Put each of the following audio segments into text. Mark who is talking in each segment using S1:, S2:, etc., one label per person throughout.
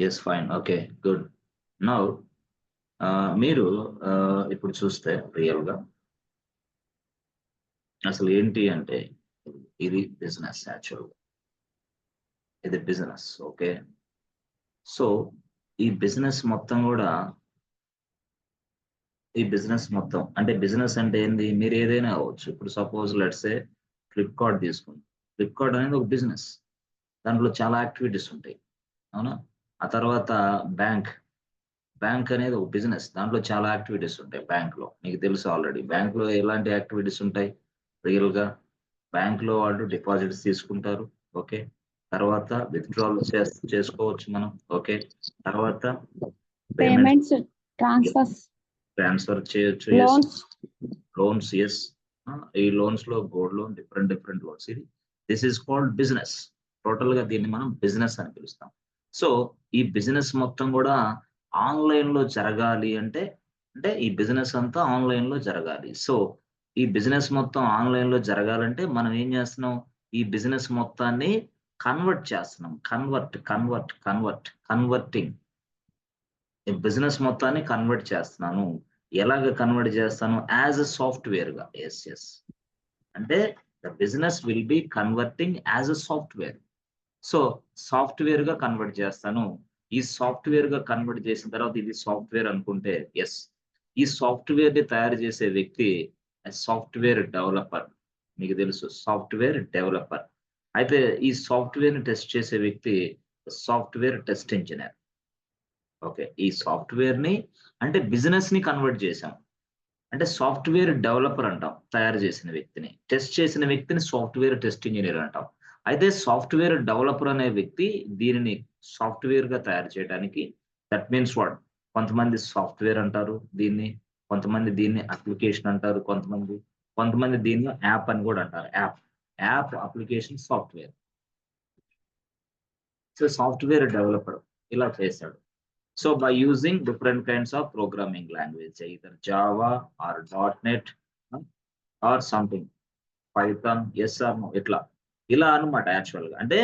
S1: Yes fine okay good. Now మీరు ఇప్పుడు చూస్తే రియల్గా అసలు ఏంటి అంటే ఇది బిజినెస్ యాక్చువల్గా, ఇది బిజినెస్ ఓకే. సో ఈ బిజినెస్ మొత్తం కూడా, ఈ బిజినెస్ మొత్తం అంటే బిజినెస్ అంటే ఏంది, మీరు ఏదైనా అవ్వచ్చు. ఇప్పుడు సపోజ్ లెట్సే ఫ్లిప్కార్ట్ తీసుకుంది. ఫ్లిప్కార్ట్ అనేది ఒక బిజినెస్, దాంట్లో చాలా యాక్టివిటీస్ ఉంటాయి, అవునా? ఆ తర్వాత బ్యాంక్, బ్యాంక్ అనేది ఒక బిజినెస్, దాంట్లో చాలా యాక్టివిటీస్ ఉంటాయి. బ్యాంక్ లో మీకు తెలుసు ఆల్రెడీ, బ్యాంక్ లో ఎలాంటి యాక్టివిటీస్ ఉంటాయి రియల్ గా. బ్యాంక్ లో వాళ్ళు డిపాజిట్స్ తీసుకుంటారు, ఓకే. తర్వాత విత్డ్రాల్ చేసుకోవచ్చు మనం, ఓకే. తర్వాత పేమెంట్,
S2: పేమెంట్స్, ట్రాన్స్ఫర్స్,
S1: ట్రాన్స్ఫర్ చేయొచ్చు, ఎస్.
S2: లోన్స్.
S1: Loans, yes. ఈ లోన్స్ లో gold loan, different different loans. ఇది this is called business. Total గా దీన్ని మనం బిజినెస్ అని పిలుస్తాం. సో ఈ బిజినెస్ మొత్తం కూడా ఆన్లైన్ లో జరగాలి అంటే, అంటే ఈ బిజినెస్ అంతా ఆన్లైన్ లో జరగాలి. సో ఈ బిజినెస్ మొత్తం ఆన్లైన్ లో జరగాలంటే మనం ఏం చేస్తున్నాం, ఈ బిజినెస్ మొత్తాన్ని కన్వర్ట్ చేస్తున్నాం. కన్వర్టింగ్. ఈ బిజినెస్ మొత్తాన్ని కన్వర్ట్ చేస్తున్నాను. ఎలాగ కన్వర్ట్ చేస్తాను? యాజ్ అ సాఫ్ట్‌వేర్ గా. యెస్. యెస్. అంటే the business will be converting as a software. So software గా కన్వర్ట్ చేస్తాను. ఈ సాఫ్ట్‌వేర్ గా కన్వర్ట్ చేసిన తర్వాత ఇది సాఫ్ట్‌వేర్ అనుకుంటే, యెస్. ఈ సాఫ్ట్‌వేర్ ని తయారు చేసే వ్యక్తి సాఫ్ట్‌వేర్ డెవలపర్. మీకు తెలుసు సాఫ్ట్‌వేర్ డెవలపర్. అయితే ఈ సాఫ్ట్‌వేర్ ని టెస్ట్ చేసే వ్యక్తి సాఫ్ట్‌వేర్ టెస్ట్ ఇంజినీర్. ఓకే. ఈ సాఫ్ట్‌వేర్‌ని అంటే బిజినెస్‌ని కన్వర్ట్ చేశాం. అంటే సాఫ్ట్‌వేర్ డెవలపర్ అంటాం తయారు చేసిన వ్యక్తిని. టెస్ట్ చేసిన వ్యక్తిని సాఫ్ట్‌వేర్ టెస్ట్ ఇంజినీర్ అంటాం. అయితే సాఫ్ట్‌వేర్ డెవలపర్ అనే వ్యక్తి దీనిని సాఫ్ట్‌వేర్‌గా తయారు చేయడానికి, దట్ మీన్స్ వాట్? కొంతమంది సాఫ్ట్‌వేర్ అంటారు దీన్ని, కొంతమంది దీన్ని అప్లికేషన్ అంటారు కొంతమంది. కొంతమంది దీన్ని యాప్ అని కూడా అంటారు. App. App, application, software. So software developer ఇలా చేశాడు. So by using different kinds of programming language, either Java or .NET uh, or something, Python, yes or no, ఇలా అన్నమాట యాక్చువల్‌గా. అంటే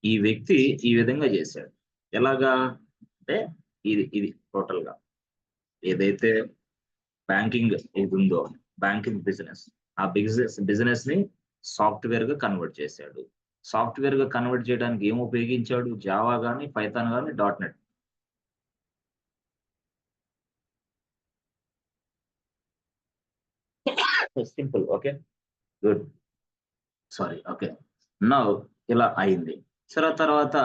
S1: ఈ వ్యక్తి ఈ విధంగా చేశాడు. ఎలాగా? అంటే ఇది టోటల్‌గా ఏదైతే బ్యాంకింగ్ ఇది ఉందో, బ్యాంకింగ్ బిజినెస్, ఆ బిజినెస్‌ని సాఫ్ట్‌వేర్‌గా కన్వర్ట్ చేశాడు. సాఫ్ట్‌వేర్‌గా కన్వర్ట్ చేయడానికి ఏం ఉపయోగించాడు? జావా గాని, పైథాన్ గాని, .NET. Simple. Okay. Good. Sorry. Okay. Now ఇలా అయింది. సరే తర్వాత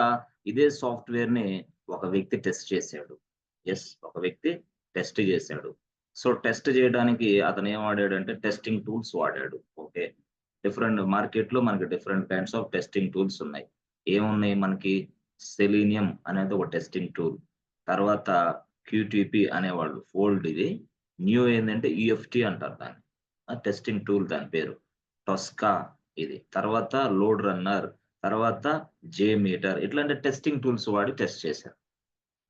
S1: ఇదే సాఫ్ట్‌వేర్ ని ఒక వ్యక్తి టెస్ట్ చేశాడు. యెస్. ఒక వ్యక్తి టెస్ట్ చేశాడు. సో టెస్ట్ చేయడానికి అతను ఏం వాడాడంటే టెస్టింగ్ టూల్స్ వాడాడు. ఓకే. డిఫరెంట్ మార్కెట్‌లో మనకి different kinds of testing tools ఉన్నాయి. ఏమున్నాయి మనకి? సెలీనియం అనేది ఒక టెస్టింగ్ టూల్. తర్వాత క్యూటీపీ అనేవాళ్ళు ఫోల్డ్ ఇది. న్యూ ఏందంటే యూఎఫ్టీ అంటారు దాన్ని. టెస్టింగ్ టూల్ దాని పేరు. టొస్కా ఇది. తర్వాత లోడ్ రన్నర్, తర్వాత జేమీటర్ ఇట్లాంటి టెస్టింగ్ టూల్స్ వాడి టెస్ట్ చేశారు.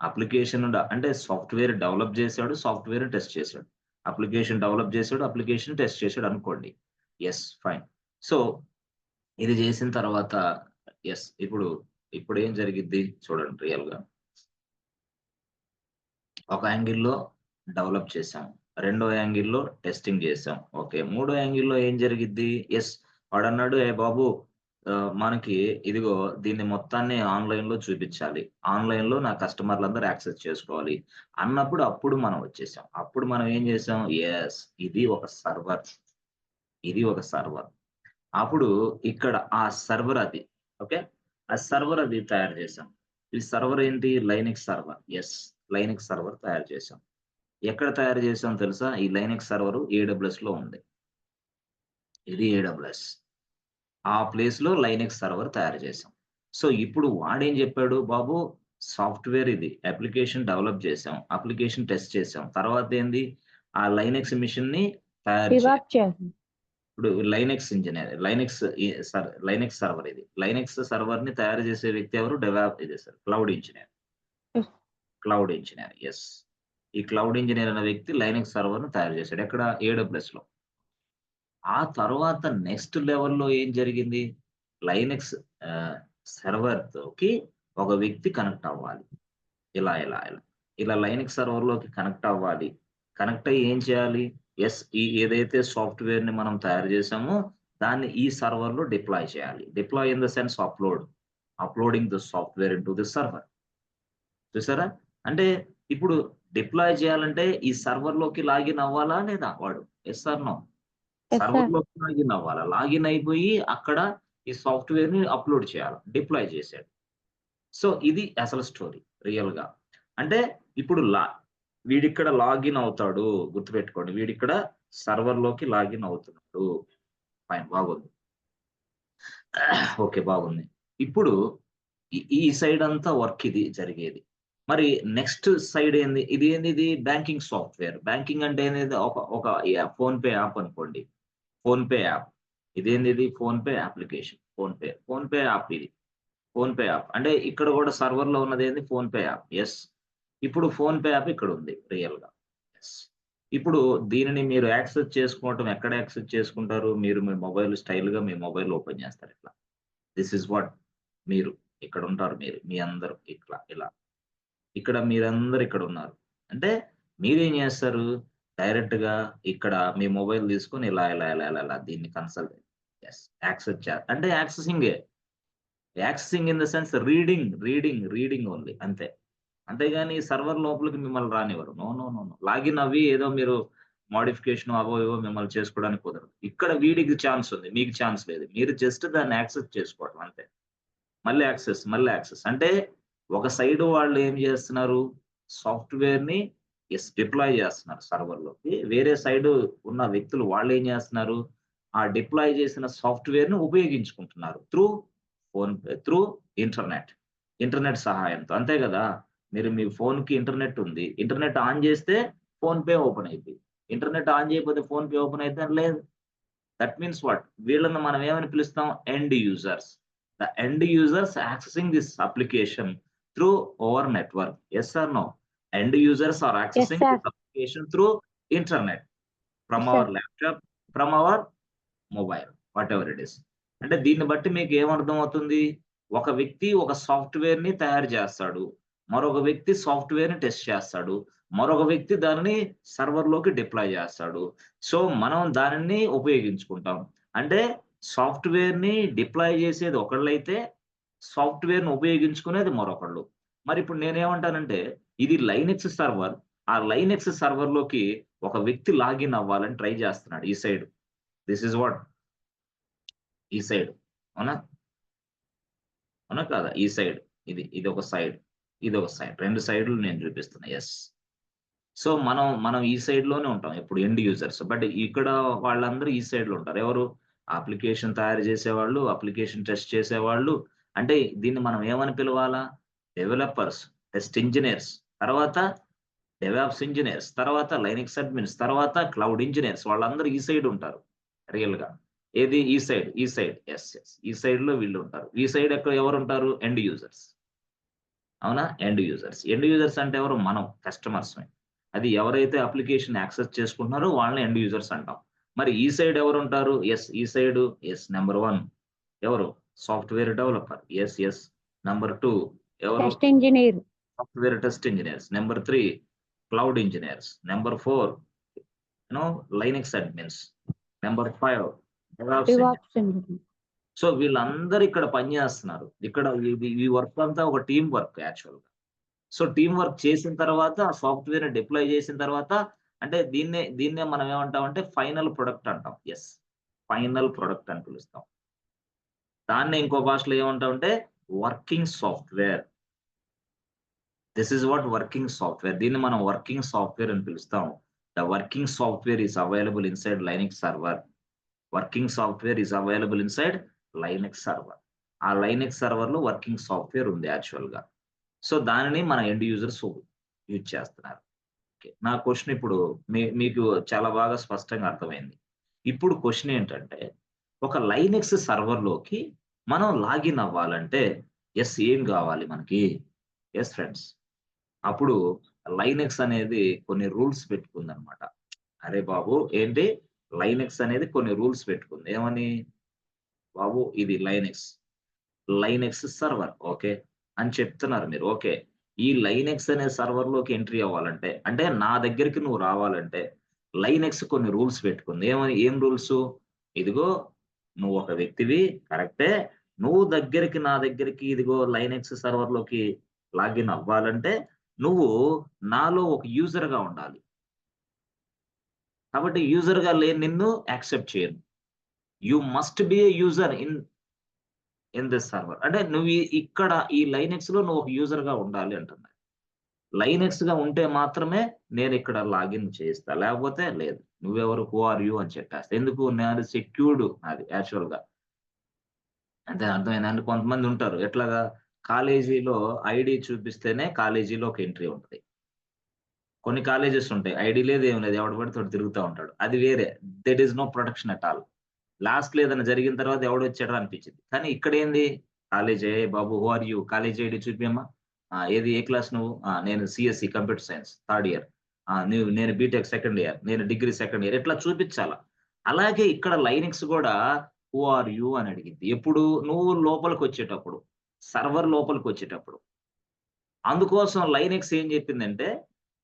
S1: అప్లికేషన్ అంటే సాఫ్ట్‌వేర్ డెవలప్ చేశాడు, సాఫ్ట్‌వేర్ టెస్ట్ చేశాడు. అప్లికేషన్ డెవలప్ చేశాడు, అప్లికేషన్ టెస్ట్ చేశాడు అనుకోండి. Yes fine. సో ఇది చేసిన తర్వాత యెస్ ఇప్పుడు ఏం జరిగిద్ది చూడండి రియల్‌గా. ఒక యాంగిల్‌లో డెవలప్ చేశాం. రెండో యాంగిల్‌లో టెస్టింగ్ చేశాం. ఓకే. మూడో యాంగిల్‌లో ఏం జరిగిద్ది? యెస్. వాడన్నాడు, "ఏ బాబు మనకి ఇదిగో దీన్ని మొత్తాన్ని ఆన్‌లైన్‌లో చూపిచ్చాలి. ఆన్‌లైన్‌లో నా కస్టమర్‌లందరూ యాక్సెస్ చేసుకోవాలి." అన్నప్పుడు అప్పుడు మనం వచ్చేసాం. అప్పుడు మనం ఏం చేసాం? యెస్. ఇది ఒక సర్వర్. ఇది ఒక సర్వర్. అప్పుడు ఇక్కడ ఆ సర్వర్ అది. ఓకే. ఆ సర్వర్ అది తయారు చేసాం. ఈ సర్వర్ ఏంటి? Linux server. Yes. Linux server తయారు చేసాం. ఎక్కడ తయారు చేసామో తెలుసా? ఈ లైనక్స్ సర్వర్ ఏడబ్ల్యూఎస్‌లో ఉంది. ఇది ఏడబ్ల్యూఎస్. ఆ ప్లేస్‌లో లైనక్స్ సర్వర్ తయారు చేసాం. సో, ఇప్పుడు వాడేం చెప్పాడు? బాబు సాఫ్ట్‌వేర్ ఇది. అప్లికేషన్ డెవలప్ చేసాం. అప్లికేషన్ టెస్ట్ చేసాం. తర్వాతేంది? ఆ లైనక్స్ మిషన్‌ని తయారు
S2: డిబాగ్ చేయాలి.
S1: ఇప్పుడు లైనక్స్ ఇంజినీర్, లైనక్స్ సర్వర్ ఇది. లైనక్స్ సర్వర్‌ని తయారు చేసే వ్యక్తి ఎవరు? ఇది sir cloud engineer. Cloud engineer. Yes. ఈ క్లౌడ్ ఇంజినీర్ అనే వ్యక్తి లైనక్స్ సర్వర్‌ని తయారు చేసాడు. ఎక్కడ? ఏడబ్ల్యూఎస్‌లో. ఆ తర్వాత నెక్స్ట్ లెవెల్‌లో ఏం జరిగింది? లైనక్స్ ఆహ్, సర్వర్‌తోకి ఒక వ్యక్తి కనెక్ట్ అవ్వాలి. ఇలా ఇలా ఇలా ఇలా లైనక్స్ సర్వర్లోకి కనెక్ట్ అవ్వాలి. కనెక్ట్ అయ్యి ఏం చేయాలి? ఏదైతే సాఫ్ట్‌వేర్‌ని మనం తయారు చేసామో దాన్ని ఈ సర్వర్‌లో డిప్లాయ్ చేయాలి. Deploy in the sense uploading the software into the server. చూసారా? అంటే ఇప్పుడు డిప్లాయ్ చేయాలంటే ఈ సర్వర్‌లోకి లాగిన్ అవ్వాలా లేదా వాడు? Yes or no?
S2: Yes sir.
S1: సర్వర్‌లోకి లాగిన్ అవ్వాలా. లాగిన్ అయిపోయి అక్కడ ఈ సాఫ్ట్‌వేర్‌ని అప్‌లోడ్ చేయాలి. డిప్లాయ్ చేసాడు. సో, ఇది అసలు స్టోరీ రియల్‌గా. అంటే ఇప్పుడు వీడిక్కడ లాగిన్ అవుతాడు. గుర్తుపెట్టుకోండి. వీడిక్కడ సర్వర్‌లోకి లాగిన్ అవుతున్నాడు. ఫైన్ బాగుంది. ఓకే. బాగుంది. ఇప్పుడు ఈ సైడ్ అంతా వర్క్ ఇది జరిగేది. మరి నెక్స్ట్ సైడ్ ఏంది? ఇది బ్యాంకింగ్ సాఫ్ట్‌వేర్. బ్యాంకింగ్ అంటే ఏంది? ఒక ఒక ఫోన్‌పే యాప్ అనుకోండి. PhonePe app. ఇదేందిది? PhonePe application. ఫోన్‌పే యాప్ ఇది. PhonePe app. అంటే ఇక్కడ గూడా సర్వర్‌లో ఉన్నదేంది? PhonePe app. యెస్. ఇప్పుడు ఫోన్‌పే యాప్ ఇక్కడుంది రియల్‌గా. యెస్. ఇప్పుడు దీనిని మీరు యాక్సెస్ చేసుకోవటం ఎక్కడ యాక్సెస్ చేసుకుంటారు? మీరు మీ మొబైల్ స్టైల్‌గా మీ మొబైల్ ఓపెన్ చేస్తారు ఇట్లా. దిస్ ఈస్ వాట్ మీరు. ఇక్కడుంటారు మీరు. మీ అందరూ ఇట్లా ఇలా. ఇక్కడ మీరందరూ ఇక్కడున్నారు. అంటే మీరేం జేస్తారు? డైరెక్ట్‌గా ఇక్కడ మీ మొబైల్ తీసుకొని ఇలా దీన్ని కన్సల్ట్ యెస్. అంటే యాక్సెసింగే. Accessing in the sense reading only అంతే. అంతేగాని సర్వర్ లోపలికి మిమ్మల్ని రానివ్వరు. No, no, no, no. Login అవ్వి ఏదో మీరు మోడిఫికేషన్ అవో ఇవో మిమ్మల్ని చేసుకోవడానికి కుదరదు. ఇక్కడ వీడికి ఛాన్స్ ఉంది. మీకు ఛాన్స్ లేదు. మీరు జస్ట్ దాన్ని యాక్సెస్ చేసుకోవటం అంతే. మళ్ళీ యాక్సెస్. అంటే ఒక సైడ్ వాళ్ళు ఏం జేస్తున్నారు? సాఫ్ట్‌వేర్‌ని డిప్లాయ్ జేస్తున్నారు సర్వర్‌లోకి. వేరే సైడ్ ఉన్న వ్యక్తులు వాళ్ళేం జేస్తున్నారు? ఆ డిప్లాయ్ చేసిన సాఫ్ట్‌వేర్‌ని ఉపయోగించుకుంటున్నారు. PhonePe, internet. ఇంటర్నెట్ సహాయంతో. అంతే గదా! మీరు మీ ఫోన్‌కి ఇంటర్నెట్ ఉంది. ఇంటర్నెట్ ఆన్ జేస్తే ఫోన్‌పే ఓపెన్ అయిద్ది. ఇంటర్నెట్ ఆన్ చేయకపోతే ఫోన్‌పే ఓపెన్ అయిద్దా? లేదు. That means what? వీళ్ళని మనం ఏమని పిలుస్తాం? End users. The end users accessing this application through our network. Yes or no? End users are
S2: yes
S1: accessing this
S2: sir.
S1: application through internet from
S2: yes
S1: our
S2: sir.
S1: laptop, from our mobile whatever it is. అంటే దీన్ని బట్టి మీకు ఏమర్థమవుతుంది? ఒక వ్యక్తి ఒక సాఫ్ట్‌వేర్‌ని తయారు చేస్తాడు. మరొక వ్యక్తి సాఫ్ట్‌వేర్‌ని టెస్ట్ చేస్తాడు. మరొక వ్యక్తి దానిని సర్వర్‌లోకి డిప్లాయ్ చేస్తాడు. సో, మనం దానిని ఉపయోగించుకుంటాం. అంటే సాఫ్ట్‌వేర్‌ని డిప్లాయ్ చేసేది ఒకళ్ళైతే, సాఫ్ట్‌వేర్‌ని ఉపయోగించుకునేది మరొకళ్ళు. మరిప్పుడు నేనేమంటానంటే, ఇది లైనక్స్ సర్వర్. ఆ లైనక్స్ సర్వర్‌లోకి ఒక వ్యక్తి లాగిన్ అవ్వాలని ట్రై చేస్తున్నాడు ఈ సైడ్. దిస్ ఈస్ వాట్ ఈ సైడ్. అవునా? అవునా కాదా? ఈ సైడ్. ఇదొక సైడ్. ఇదొక సైడ్. 2 సైడ్‌లు నేను చూపిస్తున్నా. యెస్. సో, మనం ఈ సైడ్‌లోనే ఉంటాం. ఎప్పుడు ఎండ్ యూజర్స్. బట్ ఇక్కడ వాళ్ళందరూ ఈ సైడ్‌లో ఉంటారు. ఎవరు? అప్లికేషన్ తయారు చేసేవాళ్ళు, అప్లికేషన్ టెస్ట్ చేసేవాళ్ళు. అంటే దీన్ని మనం ఏమని పిలవాలా? డెవలపర్స్, టెస్ట్ ఇంజినీర్స్, తర్వాత డెవాప్స్ ఇంజినీర్స్, తర్వాత లైనక్స్ అడ్మిన్స్, తర్వాత క్లౌడ్ ఇంజినీర్స్ వాళ్ళందరూ ఈ సైడ్ ఉంటారు రియల్‌గా. ఏది? ఈ సైడ్. యెస్. ఈ సైడ్‌లో వీళ్ళుంటారు. ఈ సైడ్ ఎవరుంటారు? End users. అవునా? End users. ఎండ్ యూజర్స్ అంటే ఎవరు? మనం కస్టమర్స్‌ని. అది ఎవరైతే అప్లికేషన్ యాక్సెస్ చేసుకుంటున్నారో వాళ్ళని ఎండ్ యూజర్స్ అంటాం. మరి ఈ సైడ్ ఎవరుంటారు? ఈ సైడు నంబర్ 1 ఎవరు? Software developer. యెస్. నంబర్ 2 ఎవరు?
S2: Test engineer.
S1: Software test engineers. Number 3 cloud engineers. Number 4 Linux admins. Number 5 DevOps engineers.
S2: DevOps engineer.
S1: So, వీళ్ళందరూ ఇక్కడ పని జేస్తున్నారు. ఇక్కడ ఈ వర్క్ అంతా ఒక టీమ్ వర్క్ యాక్చువల్‌గా. సో, టీమ్ వర్క్ చేసిన తర్వాత ఆ సాఫ్ట్‌వేర్‌ని డిప్లాయ్ చేసిన తర్వాత అంటే దీన్నే మనం ఏమంటామంటే ఫైనల్ ప్రొడక్ట్ అంటాం. ఫైనల్ ప్రొడక్ట్ అని పిలుస్తాం. దాన్నే ఇంకో భాషలో ఏమంటామంటే working software. This is what working software. దీన్ని మనం వర్కింగ్ సాఫ్ట్‌వేర్ అని పిలుస్తాం. The working software is available inside Linux server. Working software is available inside Linux server. ఆ లైనక్స్ సర్వర్‌లో వర్కింగ్ సాఫ్ట్‌వేర్ ఉంది యాక్చువల్‌గా. సో, దానిని మన ఎండ్ యూజర్స్ యూజ్ చేస్తున్నారు. ఓకే. నా క్వెషన్ ఇప్పుడు మీకు చాలా బాగా స్పష్టంగా అర్థమైంది. ఇప్పుడు క్వెషన్ ఏంటంటే, ఒక లైనక్స్ సర్వర్‌లోకి మనం లాగిన్ అవ్వాలంటే ఏం గావాలి మనకి? ఫ్రెండ్స్. అప్పుడు లైనక్స్ అనేది కొన్ని రూల్స్ పెట్టుకుందనమాట. అరే బాబు! ఏంటి? లైనక్స్ అనేది కొన్ని రూల్స్ పెట్టుకుంది. ఏమని? బాబు ఇది లైనక్స్ సర్వర్ ఓకే. అని చెప్తున్నారు మీరు. ఓకే. ఈ లైనెక్స్ అనే సర్వర్ లోకి ఎంట్రీ అవ్వాలంటే, అంటే నా దగ్గరికి నువ్వు రావాలంటే లైనెక్స్ కొన్ని రూల్స్ పెట్టుకుంది. ఏం రూల్స్? ఇదిగో నువ్వు ఒక వ్యక్తివి కరెక్టే. నువ్వు నా దగ్గరికి ఇదిగో లైనెక్స్ సర్వర్ లోకి లాగిన్ అవ్వాలంటే నువ్వు నాలో ఒక యూజర్‌గా ఉండాలి. కాబట్టి యూజర్‌గా లేని నిన్ను యాక్సెప్ట్ చేయను. You must be a user in this server. అంటే నువ్వు ఇక్కడ ఈ లైనెక్స్‌లో నువ్వు ఒక యూజర్‌గా ఉండాలి అంటున్నా. లైనెక్స్‌గా ఉంటే మాత్రమే నేనిక్కడ లాగిన్ చేయిస్తా. లేకపోతే లేదు. నువ్వెవరు? Who are you? అని చెప్పేస్తా. ఎందుకు? నాది సెక్యూర్డ్ అది యాక్చువల్‌గా. అంటే అర్థమైందా అండి? కొంతమందుంటారు. ఎట్లాగా? కాలేజీలో ఐడీ చూపిస్తేనే కాలేజీలోకి ఎంట్రీ ఉంటది. కొన్ని కాలేజెస్ ఉంటాయి. ఐడీ లేదు, ఏమి లేదు. ఎవడు పడితే వాడు తిరుగుతా ఉంటాడు. అది వేరే. There is no protection at all. లాస్ట్‌లో ఏదైనా జరిగిన తర్వాత ఎవడొచ్చాడురా అనిపించిద్ది. కానీ ఇక్కడేంది? కాలేజే బాబు who are you? College ID చూపియమ్మా. ఏది ఏ క్లాస్ నువ్వు? నేను CSC computer science third year. నేను బీటెక్ సెకండ్ ఇయర్. నేను డిగ్రీ సెకండ్ ఇయర్. ఇట్లా చూపిచ్చాల. అలాగే ఇక్కడ లైనక్స్ గూడా హూ ఆర్ యూ అని అడిగిద్ది. ఎప్పుడు? నువ్వు లోపలికొచ్చేటప్పుడు. సర్వర్ లోపలికొచ్చేటప్పుడు. అందుకోసం లైనక్స్ ఏం జెప్పిందంటే,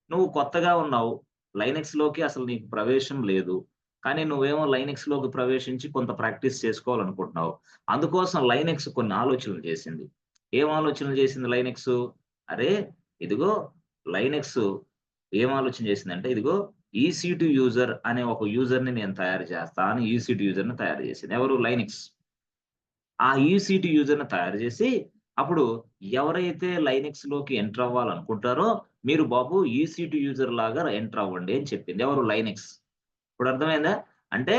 S1: నువ్వు కొత్తగా ఉన్నావు. లైనక్స్‌లోకి అసలు నీకు ప్రవేశం లేదు. కానీ నువ్వేమో లైనక్స్‌లోకి ప్రవేశించి కొంత ప్రాక్టీస్ చేసుకోవాలనుకుంటున్నావు. అందుకోసం లైనక్స్ కొన్ని ఆలోచనలు చేసింది. ఏం ఆలోచనలు చేసింది లైనక్సు? అరే! ఇదిగో లైనక్సు ఏం ఆలోచన చేసిందంటే, ఇదిగో ఈసీ2 యూజర్ అనే ఒక యూజర్‌ని నేను తయారు చేస్తా అని ఈసీ2 యూజర్‌ని తయారు చేసింది. ఎవరు? లైనక్స్. ఆ ఈసీ2 యూజర్‌ని తయారు చేసి, అప్పుడు ఎవరైతే లైనక్స్‌లోకి ఎంటర్ అవ్వాలనుకుంటారో, మీరు బాబు ఈసీ2 యూజర్ లాగా ఎంటర్ అవ్వండి అని చెప్పింది. ఎవరు? లైనక్స్. ఇప్పుడు అర్థమైందా? అంటే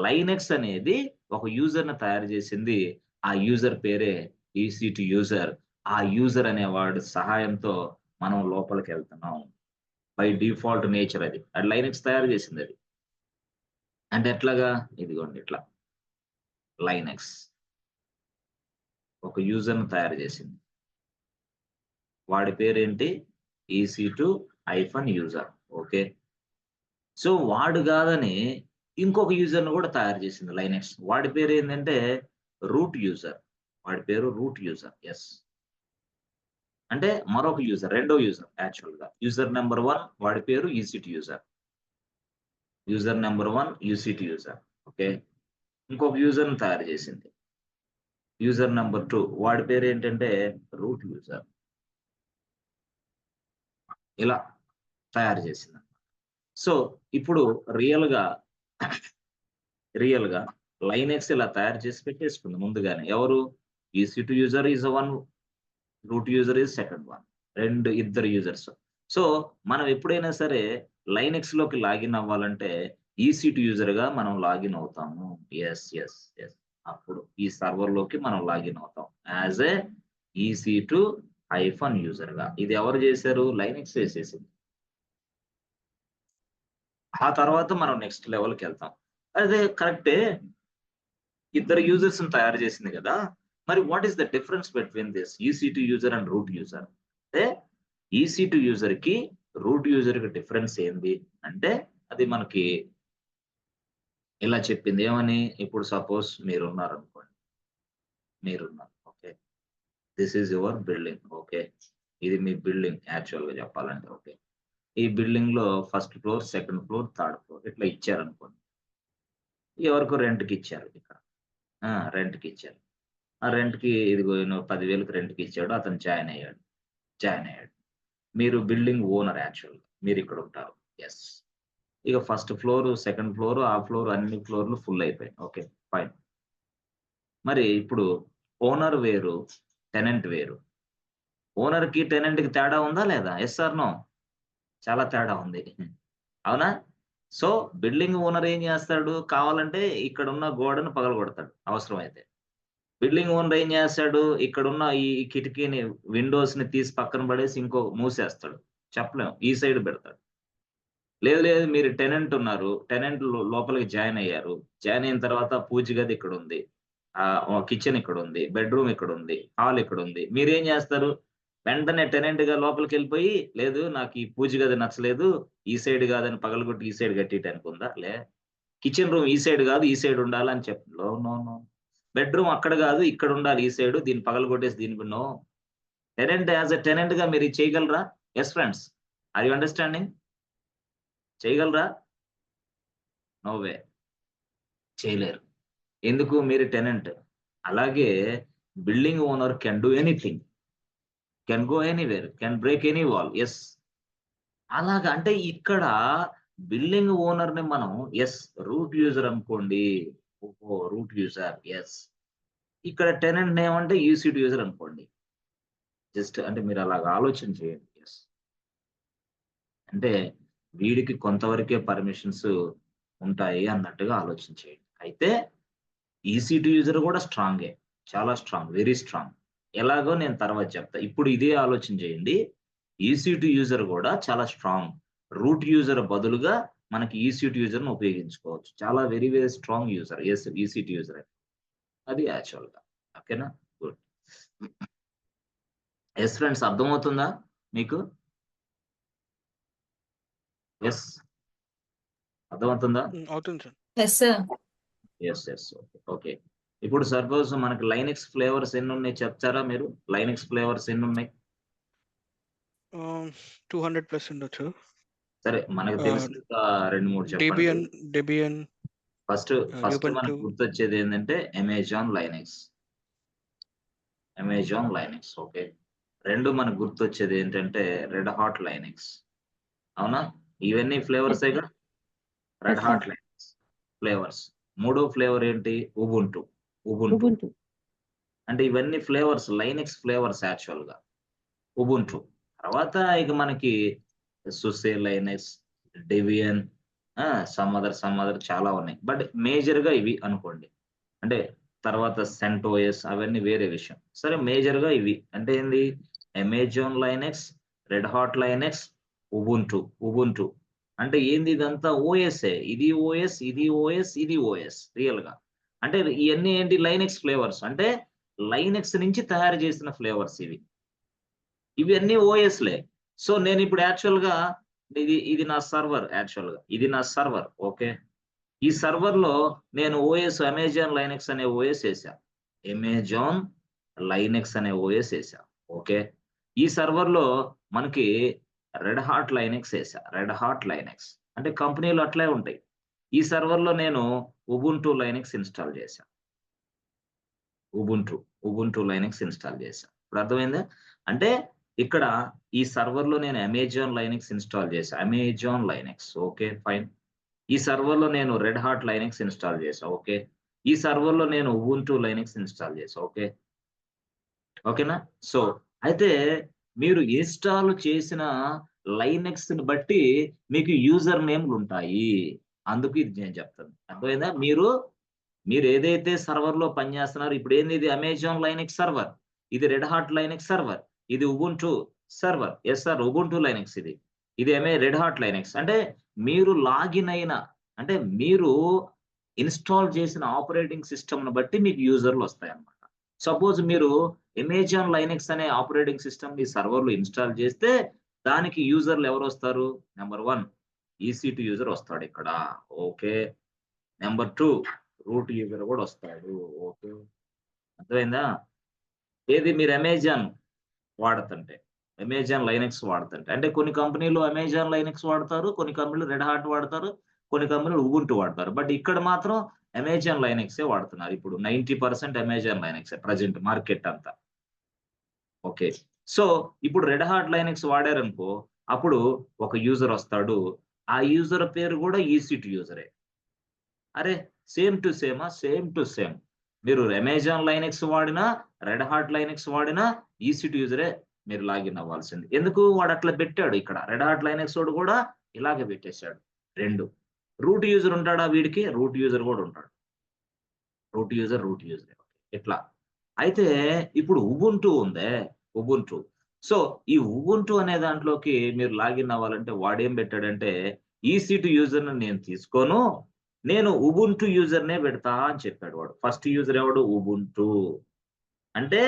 S1: లైనక్స్ అనేది ఒక యూజర్‌ని తయారు చేసింది. ఆ యూజర్ పేరే ఈసీ2 యూజర్. ఆ యూజర్ అనేవాడి సహాయంతో మనం లోపలికెళ్తున్నాం. బై డిఫాల్ట్ నేచర్ అది. అది లైనక్స్ తయారు చేసిందది. అంటే ఎట్లాగా? ఇదిగోండి ఇట్లా. లైనక్స్ ఒక యూజర్‌ని తయారు చేసింది. వాడి పేరేంటి? ఈసీ2 హైఫన్ యూజర్. ఓకే. సో, వాడు గాదని ఇంకొక యూజర్‌ని గూడా తయారు చేసింది లైనక్స్. వాడి పేరేందంటే రూట్ యూజర్. వాడి పేరు రూట్ యూజర్. యెస్. అంటే మరొక యూజర్, రెండో యూజర్ యాక్చువల్‌గా. యూజర్ నంబర్ 1 వాడి పేరు EC2 user. User number 1 EC2 user. Okay. ఇంకొక యూజర్‌ని తయారు చేసింది. యూజర్ నంబర్ 2 వాడి పేరేంటంటే రూట్ యూజర్. ఇలా తయారు చేసింది. సో, ఇప్పుడు రియల్‌గా రియల్‌గా లైనక్స్ ఇలా తయారు చేసి పెట్టేసుకుంది ముందుగానే. ఎవరు? EC2 user is one, root user is second one. ఇద్దరు యూజర్స్. సో, మనం ఎప్పుడైనా సరే లైనక్స్‌లోకి లాగిన్ అవ్వాలంటే ఈసీ2 యూజర్‌గా మనం లాగిన్ అవుతాము. యెస్. యెస్. యెస్. అప్పుడు ఈ సర్వర్‌లోకి మనం లాగిన్ అవుతాం. యాస్ ఎ ఈసీ2 హైఫన్ యూజర్‌గా. ఇది ఎవరు చేశారు? లైనక్స్ చేసేసింది. ఆ తర్వాత మనం నెక్స్ట్ లెవెల్‌కెళ్తాం. అదే కరెక్టే. ఇద్దరు యూజర్స్‌ని తయారు చేసింది గదా! మరి what is the difference between this EC2 user and root user? అంటే ఈసీ2 యూజర్‌కి, రూట్ యూజర్‌కి డిఫరెన్స్ ఏంది? అంటే అది మనకి ఇలా చెప్పింది. ఏమని? ఇప్పుడు సపోజ్ మీరున్నారనుకోండి. మీరున్నారు. Okay. This is your building. Okay. ఇది మీ బిల్డింగ్ యాక్చువల్‌గా చెప్పాలంటే. ఓకే. ఈ బిల్డింగ్‌లో first floor, second floor, third floor ఇట్లా ఇచ్చారనుకోండి. ఎవరికో రెంట్‌కిచ్చారు ఇక్కడ. రెంట్‌కిచ్చారు. ఆ రెంట్‌కి ఇదిగో ఈయన 10,000కి రెంట్‌కిచ్చాడు. అతను జాయిన్ అయ్యాడు. మీరు బిల్డింగ్ ఓనర్ యాక్చువల్‌గా. మీరిక్కడుంటారు. యెస్. ఇక ఫస్ట్ ఫ్లోర్, సెకండ్ ఫ్లోర్, ఆ ఫ్లోర్ అన్ని ఫ్లోర్‌లు ఫుల్ అయిపోయాయి. ఓకే. ఫైన్. మరి ఇప్పుడు ఓనర్ వేరు, టెనెంట్ వేరు. ఓనర్‌కి, టెనెంట్‌కి తేడా ఉందా లేదా? Yes or no? చాలా తేడా ఉంది. అవునా? సో, బిల్డింగ్ ఓనర్ ఏం జేస్తాడు? కావాలంటే ఇక్కడున్న గోడను పగలగొడతాడు అవసరమైతే. బిల్డింగ్ ఓనర్ ఏం జేస్తాడు? ఇక్కడున్న ఈ కిటికీని, విండోస్‌ని తీసి పక్కన పడేసి మూసేస్తాడు. చెప్పలేం. ఈ సైడ్ పెడతాడు. లేదు లేదు మీరు టెనెంట్ ఉన్నారు. టెనెంట్ లోపలికి జాయిన్ అయ్యారు. జాయిన్ అయిన తర్వాత పూజ గది ఇక్కడుంది. కిచెన్ ఇక్కడుంది. బెడ్‌రూమ్ ఇక్కడుంది. హాల్ ఇక్కడుంది. మీరేం జేస్తారు? వెంటనే టెనెంట్‌గా లోపలికెళ్ళిపోయి, లేదు నాకు ఈ పూజ గది నచ్చలేదు. ఈ సైడ్ గాదని పగలగొట్టి ఈ సైడ్ కట్టియటానికి ఉందా? కిచెన్ రూమ్ ఈ సైడ్ గాదు, ఈ సైడ్ ఉండాలని నో, నో, నో. బెడ్‌రూమ్ అక్కడ గాదు, ఇక్కడుండాలి ఈ సైడు. దీన్ని పగలగొట్టేసి no. Tenant as a tenant గా మీరు ఇది చేయగలరా? Yes friends, are you understanding? చేయగలరా? నో వే, చేయలేరు. ఎందుకు? మీరు టెనెంట్. అలాగే building owner can do anything, can go anywhere, can break any wall. Yes. అలాగా అంటే ఇక్కడ బిల్డింగ్ ఓనర్‌ని మనం యెస్ రూట్ యూజర్ అనుకోండి. ఓహో! Root user yes. ఇక్కడ టెనెంట్ ఏమంటే ఈసీ2 యూజర్ అనుకోండి. జస్ట్ అంటే మీరు అలాగా ఆలోచన చేయండి. యెస్. అంటే వీడికి కొంతవరకే పర్మిషన్స్ ఉంటాయి అన్నట్టుగా ఆలోచన చేయండి. అయితే ఈసీ2 యూజర్ కూడా స్ట్రాంగే. చాలా స్ట్రాంగ్. Very strong. ఎలాగో నేను తర్వాత చెప్తా. ఇప్పుడు ఇదే ఆలోచన చేయండి. ఈసీ2 యూజర్ కూడా చాలా స్ట్రాంగ్. రూట్ యూజర్ బదులుగా మనకి ఈసీ2 యూజర్‌ని ఉపయోగించుకోవచ్చు. చాలా very, very strong user. Yes, EC2 user. అది యాక్చువల్‌గా. ఓకేనా? గుడ్. యెస్ ఫ్రెండ్స్, అర్థమవుతుందా మీకు? యెస్. అర్థమవుతుందా?
S2: అవుతుంది sir.
S3: Yes sir.
S1: Yes. Yes. Okay. Okay. ఇప్పుడు సపోజ్ మనకి లైనక్స్ ఫ్లేవర్స్ ఎన్నున్నాయి చెప్తారా మీరు? లైనక్స్ ఫ్లేవర్స్ ఎన్నున్నాయి?
S2: 200+ ఉండొచ్చు.
S1: సరే, మనకు తెలిసిన 2, 3 చెప్పండి.
S2: డెబియన్,
S1: ఫస్ట్ మనకు
S2: యుబంటు.
S1: గుర్తొచ్చేది ఏంటంటే Amazon Linux. Amazon Linux. Okay. 2 మనకు గుర్తొచ్చేది ఏంటంటే రెడ్ హాట్ లైనక్స్. అవునా? ఇవన్నీ ఫ్లేవర్సేగా. Red
S3: Yes,
S1: Hat
S3: sir.
S1: Linux flavours. మూడో ఫ్లేవర్ ఏంటి? ఉబుంటు. ఉబుంటు.
S3: Ubuntu.
S1: అంటే ఇవన్నీ ఫ్లేవర్స్, లైనక్స్ ఫ్లేవర్స్ యాక్చువల్‌గా. ఉబుంటు. తర్వాత ఇక మనకి SUSE Linux, Debian, some other చాలా ఉన్నాయి. బట్ మేజర్‌గా ఇవి అనుకోండి. అంటే తర్వాత సెంటోస్ అవన్నీ వేరే విషయం. సరే, మేజర్‌గా ఇవి. అంటే ఏంది? Amazon Linux, red Hat Linux, Ubuntu. Ubuntu. అంటే ఏంది ఇదంతా ఓఎస్ఏ. ఇది ఓఎస్, ఇది ఓఎస్, ఇది ఓఎస్ రియల్‌గా. అంటే ఇయన్నీ ఏంటి? Linux flavours. అంటే లైనక్స్ నుంచి తయారు చేసిన ఫ్లేవర్స్ ఇవి. ఇవన్నీ ఓఎస్‌లే. సో, నేనిప్పుడు యాక్చువల్‌గా ఇది నా సర్వర్ యాక్చువల్‌గా. ఇది నా సర్వర్. ఓకే. ఈ సర్వర్‌లో నేను ఓఎస్ అమెజాన్ లైనక్స్ అనే ఓఎస్ ఏసా. అమెజాన్ లైనక్స్ అనే ఓఎస్ ఏసా. ఓకే. ఈ సర్వర్‌లో మనకి రెడ్ హాట్ లైనక్స్ ఏసా. Red Hat Linux. అంటే కంపెనీలు అట్లే ఉంటాయి. ఈ సర్వర్‌లో నేను ఉబుంటు లైనక్స్ ఇన్‌స్టాల్ చేశా. ఉబుంటు. ఉబుంటు లైనక్స్ ఇన్‌స్టాల్ చేశా. ఇప్పుడు అర్థమైందా? అంటే ఇక్కడ ఈ సర్వర్‌లో నేను అమెజాన్ లైనక్స్ ఇన్‌స్టాల్ చేశా. Amazon Linux. ఓకే. ఫైన్. ఈ సర్వర్‌లో నేను రెడ్ హాట్ లైనక్స్ ఇన్‌స్టాల్ చేశా. ఓకే. ఈ సర్వర్‌లో నేను ఉబుంటు లైనక్స్ ఇన్‌స్టాల్ చేశా. ఓకే. ఓకేనా? సో, అయితే మీరు ఇన్‌స్టాల్ చేసిన లైనక్స్‌ని బట్టి మీకు యూజర్ నేమ్‌లుంటాయి. అందుకు ఇది నేను చెప్తాను. అర్థమైందా? మీరేదైతే సర్వర్‌లో పనిచేస్తున్నారో ఇప్పుడేంది ఇది? Amazon Linux server. ఇది రెడ్ హాట్ లైనక్స్ సర్వర్. ఇది Ubuntu server. Yes sir, Ubuntu Linux ఇది. ఇది రెడ్ హాట్ లైనక్స్. అంటే మీరు లాగిన్ అయిన అంటే మీరు ఇన్‌స్టాల్ చేసిన ఆపరేటింగ్ సిస్టమ్‌ని బట్టి మీకు యూజర్‌లొస్తాయన్నమాట. సపోజ్ మీరు అమెజాన్ లైనక్స్ అనే ఆపరేటింగ్ సిస్టమ్ మీ సర్వర్‌లో ఇన్‌స్టాల్ చేస్తే దానికి యూజర్‌లు ఎవరొస్తారు? నంబర్ 1 ఈసీ2 యూజర్ వస్తాడిక్కడ. ఓకే. నంబర్ 2 రూట్ యూజర్ కూడా వస్తాడు. ఓకే. అర్థమైందా? ఏది మీరు అమెజాన్ వాడుతుంటే. అమెజాన్ లైనక్స్ వాడుతుంటే. అంటే కొన్ని కంపెనీలు అమెజాన్ లైనక్స్ వాడతారు. కొన్ని కంపెనీలు రెడ్ హాట్ వాడతారు. కొన్ని కంపెనీలు ఉబుంటు వాడతారు. బట్ ఇక్కడ మాత్రం అమెజాన్ లైనక్సే వాడుతున్నారు. ఇప్పుడు 90% అమెజాన్ లైనక్సే ప్రెజెంట్ మార్కెట్ అంతా. ఓకే. సో, ఇప్పుడు రెడ్ హాట్ లైనక్స్ వాడారనుకో, అప్పుడు ఒక యూజర్ వస్తాడు. ఆ యూజర్ పేరు కూడా ఈసీ2 యూజరే. అరే! సేమ్ టు సేమా? Same to same. మీరు అమెజాన్ లైనక్స్ వాడినా, రెడ్ హాట్ లైనక్స్ వాడినా ఈసీ2 యూజరే మీరు లాగిన్ అవ్వాల్సింది. ఎందుకు? వాడట్లా పెట్టాడు ఇక్కడ. రెడ్ హాట్ లైనక్సోడు కూడా ఇలాగే పెట్టేసాడు. 2. రూట్ యూజర్ ఉంటాడా వీడికి? రూట్ యూజర్ కూడా ఉంటాడు. రూట్ యూజరే. ఇట్లా. అయితే ఇప్పుడు ఉబుంటు ఉందే, ఉబుంటు. సో, ఈ ఉబుంటు అనే దాంట్లోకి మీరు లాగిన్ అవ్వాలంటే వాడేం పెట్టాడంటే, ఈసీ2 యూజర్‌ని నేను తీసుకోను. నేను ఉబుంటు యూజర్‌నే పెడతా అని చెప్పాడు వాడు. ఫస్ట్ యూజర్ ఎవడు? ఉబుంటు. అంటే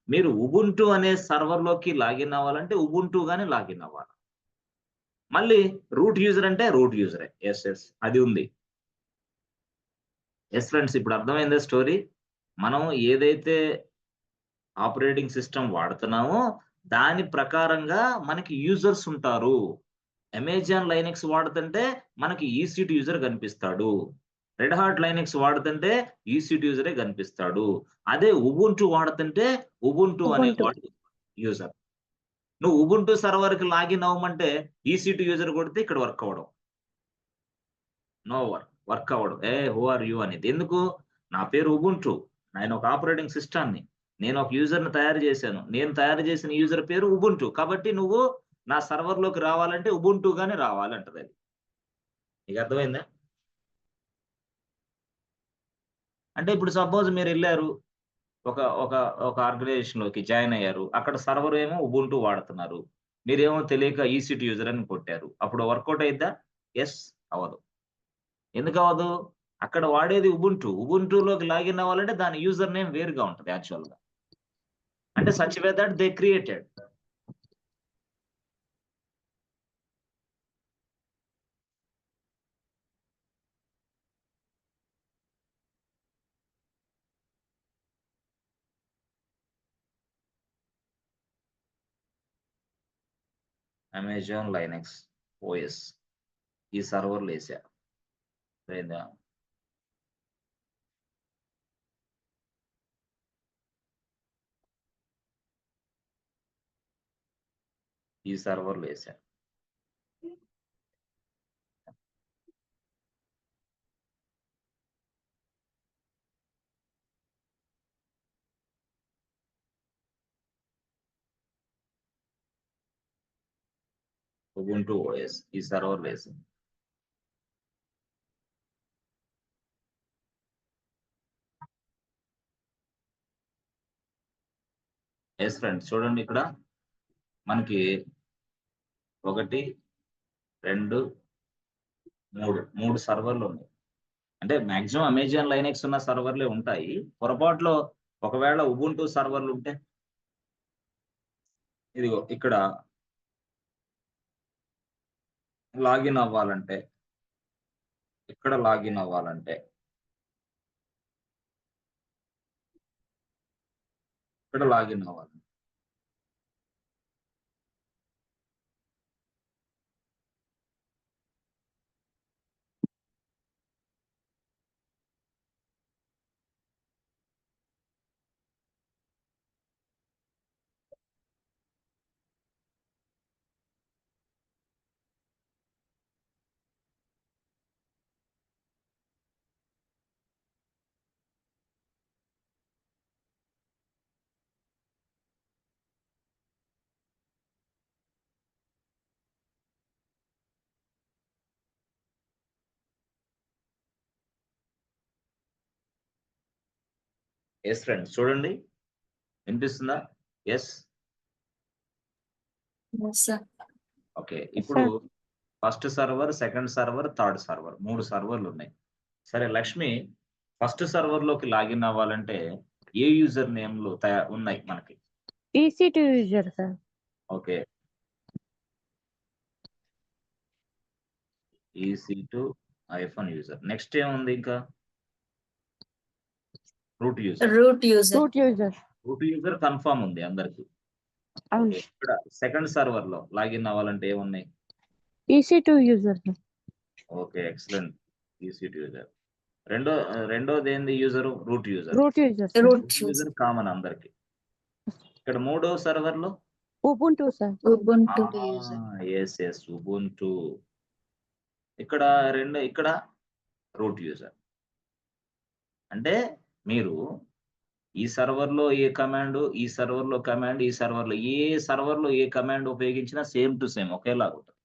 S1: మీరు ఉబుంటు అనే సర్వర్‌లోకి లాగిన్ అవ్వాలంటే ఉబుంటుగానే లాగిన్ అవ్వాలి. మళ్ళీ రూట్ యూజర్ అంటే రూట్ యూజరే. యెస్. యెస్. అది ఉంది. యెస్ ఫ్రెండ్స్, ఇప్పుడు అర్థమైందా స్టోరీ? మనం ఏదైతే ఆపరేటింగ్ సిస్టమ్ వాడుతున్నామో దాని ప్రకారంగా మనకి యూజర్స్ ఉంటారు. అమెజాన్ లైనెక్స్ వాడుతుంటే మనకి EC2 యూజర్ కనిపిస్తాడు. రెడ్ హాట్ లైనెక్స్ వాడుతుంటే EC2 యూజరే కనిపిస్తాడు. అదే ఉబుంటు వాడుతుంటే ఉబుంటు అనేవాడు యూజర్. నువ్వు ఉబుంటు సర్వర్‌కి లాగిన్ అవ్వమంటే EC2 యూజర్ కొడితే ఇక్కడ వర్క్ అవ్వడం. నో వర్క్ అవ్వడు. హూ ఆర్ యూ అనేది. ఎందుకు? నా పేరు ఉబుంటు. నేను ఒక ఆపరేటింగ్ సిస్టమ్‌ని. నేను ఒక యూజర్‌ని తయారు చేశాను. నేను తయారు చేసిన యూజర్ పేరు ఉబుంటు. కాబట్టి నువ్వు నా సర్వర్‌లోకి రావాలంటే ఉబుంటుగానే రావాలంటదది. నీకు అర్థమైందా? అంటే ఇప్పుడు సపోజ్ మీరెళ్లారు. ఒక ఒక ఒక ఆర్గనైజేషన్‌లోకి జాయిన్ అయ్యారు. అక్కడ సర్వర్ ఏమో ఉబుంటు వాడుతున్నారు. మీరేమో తెలియక EC2 యూజర్ అని కొట్టారు. అప్పుడు వర్కౌట్ అయిద్దా? యెస్. అవ్వదు. ఎందుకవ్వదు? అక్కడ వాడేది ఉబుంటు. ఉబుంటులోకి లాగిన్ అవ్వాలంటే దాని యూజర్ నేమ్ వేరుగా ఉంటది యాక్చువల్‌గా. అంటే such way that they created. Amazon Linux OS. ఈ సర్వర్‌లేసా. అర్థమైందా? ఈ సర్వర్‌లేసా. Ubuntu OS. ఈ సర్వర్‌లేసా. Yes friends. చూడండి ఇక్కడ మనకి 1, 2, 3 సర్వర్‌లున్నాయి. అంటే మాక్సిమం అమెజాన్ లైనెక్స్ ఉన్న సర్వర్‌లే ఉంటాయి. పొరపాటులో ఒకవేళ ఉబుంటు సర్వర్‌లుంటే ఇదిగో ఇక్కడ లాగిన్ అవ్వాలంటే, ఇక్కడ లాగిన్ అవ్వాలంటే, ఇక్కడ లాగిన్ అవ్వాలి. Yes friends. చూడండి. వినిపిస్తుందా? యెస్.
S3: Yes, sir.
S1: ఓకే. ఇప్పుడు first server, second server, third server 3 సర్వర్‌లున్నాయి. సరే లక్ష్మి ఫస్ట్ సర్వర్‌లోకి లాగిన్ అవ్వాలంటే ఏ యూజర్ నేమ్‌లు ఉన్నాయి మనకి?
S4: EC2 user sir.
S1: Okay. EC2 user. Next ఏముంది ఇంకా? Route user.
S3: Root user.
S4: Route user.
S1: Root user confirm ఉంది అందరికి.
S4: అవును.
S1: ఓకే. ఇక్కడ సెకండ్ సర్వర్‌లో లాగిన్ అవ్వాలంటే ఏమున్నాయి?
S4: EC2 user.
S1: Okay. Excellent. EC2 user. రెండోది ఏంది user? Root user.
S4: Root user.
S3: Root
S1: root
S3: user.
S1: User common అందరికి. ఇక్కడ మూడో సర్వర్‌లో
S4: Ubuntu sir.
S3: Ubuntu user.
S1: Yes. Ubuntu. ఇక్కడ ఇక్కడ రూట్ యూజర్. అంటే మీరు ఈ సర్వర్‌లో ఏ కమాండ్, ఈ సర్వర్‌లో కమాండ్, ఈ సర్వర్‌లో ఏ కమాండ్ ఉపయోగించినా సేమ్ టు సేమ్ ఒకేలాగా ఉంటది.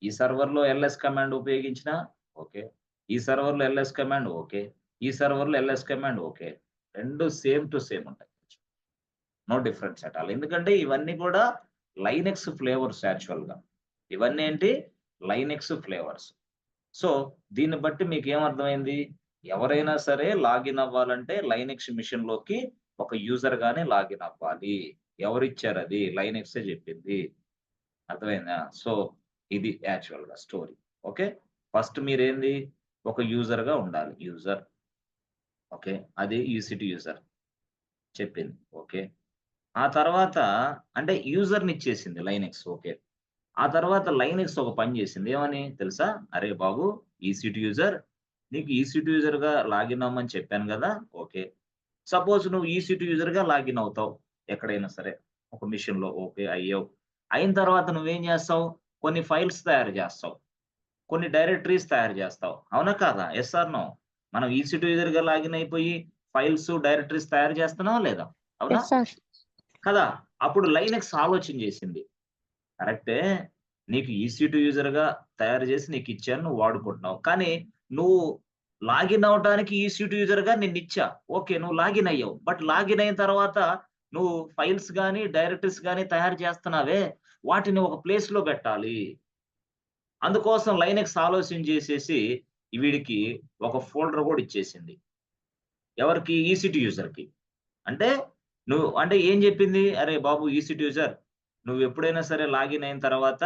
S1: ఈ సర్వర్‌లో ls కమాండ్ ఉపయోగించినా ఓకే. ఈ సర్వర్‌లో ls కమాండ్ ఓకే. ఈ సర్వర్‌లో ls command okay. 2 same to same ఉంటాయి. No difference at all. ఎందుకంటే ఇవన్నీ కూడా లైనెక్స్ ఫ్లేవర్స్ యాక్చువల్‌గా. ఇవన్నీ ఏంటి? Linux flavours. సో, దీన్ని బట్టి మీకేమర్థమైంది? ఎవరైనా సరే లాగిన్ అవ్వాలంటే లైనెక్స్ మిషన్‌లోకి ఒక యూజర్ గానే లాగిన్ అవ్వాలి. ఎవరిచ్చారది? లైనెక్సే చెప్పింది. అర్థమైందా? సో, ఇది యాక్చువల్‌గా స్టోరీ. ఓకే. ఫస్ట్ మీరేంది? ఒక యూజర్‌గా ఉండాలి. యూజర్. ఓకే. అది EC2 యూజర్ చెప్పింది. ఓకే. ఆ తర్వాత అంటే యూజర్‌ని ఇచ్చేసింది లైనెక్స్. ఓకే. ఆ తర్వాత లైనెక్స్ ఒక పని చేసింది. ఏమని తెలుసా? "అరే బాబు ఈసీ2 యూజర్ నీకు ఈసీ2 యూజర్‌గా లాగిన్ అవ్వమని చెప్పాను గదా! ఓకే. సపోజ్ నువ్వు ఈసీ2 యూజర్‌గా లాగిన్ అవుతావు. ఎక్కడైనా సరే. ఒక మిషన్‌లో ఓకే. అయ్యావు. అయిన తర్వాత నువ్వేం చేస్తావు? కొన్ని ఫైల్స్ తయారు చేస్తావు. కొన్ని డైరెక్టరీస్ తయారు చేస్తావు. అవునా కాదా? Yes or no? మనం ఈసీ2 యూజర్‌గా లాగిన్ అయిపోయి ఫైల్స్, డైరెక్టరీస్ తయారు చేస్తున్నామా లేదా? అవునా?
S4: Yes, sir.
S1: కదా! అప్పుడు లైనక్స్ ఆలోచన చేసింది. కరెక్టే. నీకు ఈసీ2 యూజర్‌గా తయారు చేసి నీకిచ్చాను. నువ్వు వాడుకుంటున్నావు. కానీ నువ్వు లాగిన్ అవ్వటానికి ఈసీ2 యూజర్‌గా నిన్నిచ్చా. ఓకే. నువ్వు లాగిన్ అయ్యావు. బట్ లాగిన్ అయిన తర్వాత నువ్వు ఫైల్స్ గాని, డైరెక్టరీస్ గాని తయారు చేస్తున్నావే, వాటిని ఒక ప్లేస్‌లో పెట్టాలి. అందుకోసం లైనక్స్ ఆలోచన చేసేసి వీడికి ఒక ఫోల్డర్ కూడా ఇచ్చేసింది. ఎవరికి? ఈసీ2 యూజర్‌కి. అంటే అంటే ఏం జెప్పింది? "అరే బాబు ఈసీ2 యూజర్ నువ్వెప్పుడైనా సరే లాగిన్ అయిన తర్వాత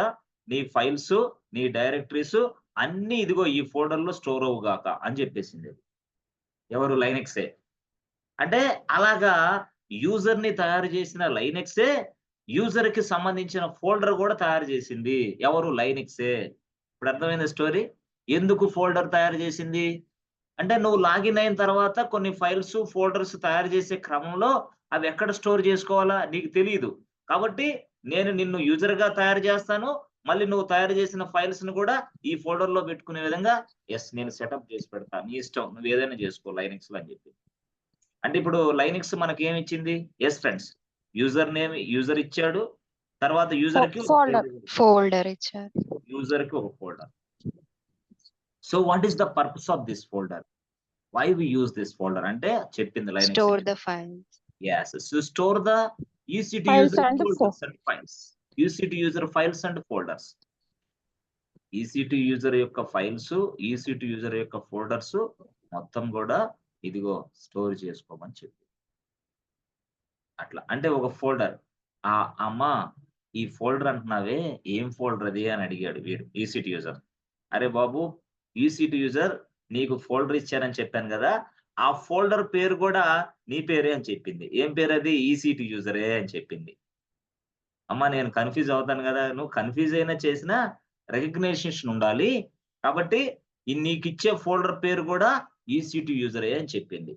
S1: నీ ఫైల్సు, నీ డైరెక్టరీసు అన్నీ ఇదిగో ఈ ఫోల్డర్‌లో స్టోర్ అవ్వుగాక" అని జెప్పేసింది. ఎవరు? లైనక్సే. అంటే అలాగా యూజర్‌ని తయారు చేసిన లైనక్సే యూజర్‌కి సంబంధించిన ఫోల్డర్ గూడా తయారు జేసింది. ఎవరు? లైనక్సే. ఇప్పుడు అర్థమైందా స్టోరీ? ఎందుకు ఫోల్డర్ తయారు జేసింది? అంటే నువ్వు లాగిన్ అయిన తర్వాత కొన్ని ఫైల్స్, ఫోల్డర్స్ తయారు చేసే క్రమంలో అవి ఎక్కడ స్టోర్ చేసుకోవాలా నీకు తెలీదు. కాబట్టి నేను నిన్ను యూజర్‌గా తయారు చేస్తాను. మళ్ళీ నువ్వు తయారు చేసిన ఫైల్స్‌ని కూడా ఈ ఫోల్డర్‌లో పెట్టుకునే విధంగా నేను సెటప్ చేసి పెడతా. నీ ఇష్టం. నువ్వు ఏదైనా చేసుకో లైనక్స్‌లో అని చెప్పి. అంటే ఇప్పుడు లైనక్స్ మనకేమిచ్చింది? ఫ్రెండ్స్. యూజర్ ఇచ్చాడు. తర్వాత యూజర్‌కి ఒక
S4: Folder.
S3: ఫోల్డర్ ఇచ్చారు.
S1: యూజర్‌కి ఒక folder. So what is the purpose of this folder? Why we use this folder అంటే చెప్పింది లైనక్స్
S3: స్టోర్
S1: ఏంటి?
S3: The files.
S1: Yes. So store the EC2
S4: Files
S1: user
S4: and
S1: folders and files. EC2 user files and folders. EC2 user యొక్క files, EC2 user యొక్క folders మొత్తం గూడా ఇదిగో store చేసుకోమని చెప్పి. అట్లా. అంటే ఒక ఫోల్డర్. అమ్మా ఈ ఫోల్డర్ అంటున్నావే ఏం ఫోల్డర్ అది అని అడిగాడు వీడు EC2 యూజర్. అరే బాబు EC2 యూజర్ నీకు ఫోల్డర్ ఇచ్చానని చెప్పాను గదా! ఆ ఫోల్డర్ పేరు గూడా నీ పేరే అని చెప్పింది. ఏం పేరది? EC2 యూజరే అని చెప్పింది. అమ్మా నేను కన్‌ఫ్యూజ్ అవుతాను గదా! నువ్వు కన్‌ఫ్యూజ్ అయినా చేసినా రికగ్నైజేషన్ ఉండాలి. కాబట్టి నీకిచ్చే ఫోల్డర్ పేరు గూడా EC2 యూజరే అని చెప్పింది.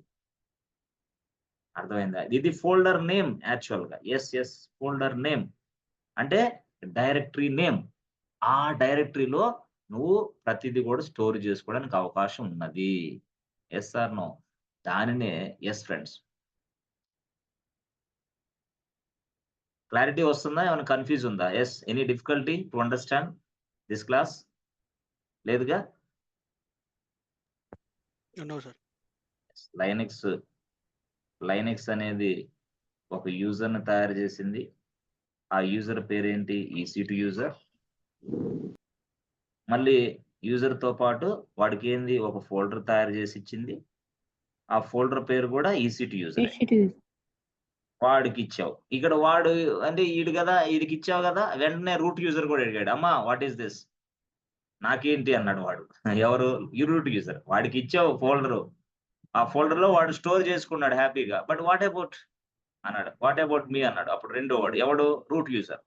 S1: అర్థమైందా? ఇది ఫోల్డర్ నేమ్ యాక్చువల్‌గా. Folder name. అంటే డైరెక్టరీ నేమ్. ఆ డైరెక్టరీలో నువ్వు ప్రతిది గూడా స్టోర్ జేసుకోవడానికి అవకాశం ఉన్నది. Yes or no? దానినే ఫ్రెండ్స్. క్లారిటీ వస్తుందా? ఏమైనా కన్‌ఫ్యూజ్ ఉందా? Any difficulty to understand this class? లేదుగా?
S2: No sir.
S1: లైనక్స్, లైనక్స్ అనేది ఒక యూజర్‌ని తయారు జేసింది. ఆ యూజర్ పేరేంటి? EC2 user. మళ్ళీ యూజర్‌తో పాటు వాడికేంది ఒక ఫోల్డర్ తయారు జేసి ఇచ్చింది. ఆ ఫోల్డర్ పేరు గూడా EC2 యూజరే.
S4: EC2 user.
S1: వాడికిచ్చావు. ఇక్కడ వాడు అంటే ఈడు గదా! ఈడికిచ్చావు గదా! వెంటనే రూట్ యూజర్ గూడా అడిగాడు. అమ్మా వాట్ ఈస్ దిస్? నాకేంటి అన్నాడు వాడు. ఎవరు? ఈ రూట్ యూజర్. వాడికిచ్చావు ఫోల్డరు. ఆ ఫోల్డర్‌లో వాడు స్టోర్ చేసుకున్నాడు హ్యాపీగా. బట్ వాట్ అబౌట్ అన్నాడు. వాట్ అబౌట్ మీ అన్నాడు. అప్పుడు రెండోవాడు. ఎవడు? Root user.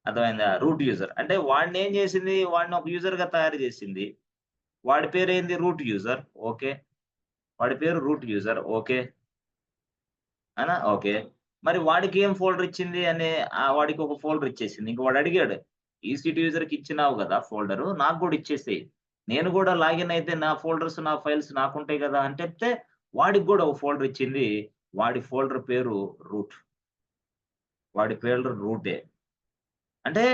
S1: అర్థమైందా? Root user. అంటే వాడినేం చేసింది? వాడిని ఒక యూజర్‌గా తయారు చేసింది. వాడి పేరేంది? Root user. ఓకే. వాడి పేరు రూట్ యూజర్. ఓకే. ఓకే. మరి వాడికి ఏం ఫోల్డర్ ఇచ్చింది అనే వాడికి ఒక ఫోల్డర్ ఇచ్చేసింది. ఇంక వాడు అడిగాడు. EC2 యూజర్‌కి ఇచ్చినావు గదా! ఫోల్డరు నాకు గూడా ఇచ్చేసేయి. నేను గూడా లాగిన్ అయితే నా ఫోల్డర్స్, నా ఫైల్స్ నాకుంటాయి గదా! అని చెప్తే వాడికి గూడా ఒక ఫోల్డర్ ఇచ్చింది. వాడి ఫోల్డర్ పేరు రూట్. వాడి పేరు రూటే. అంటే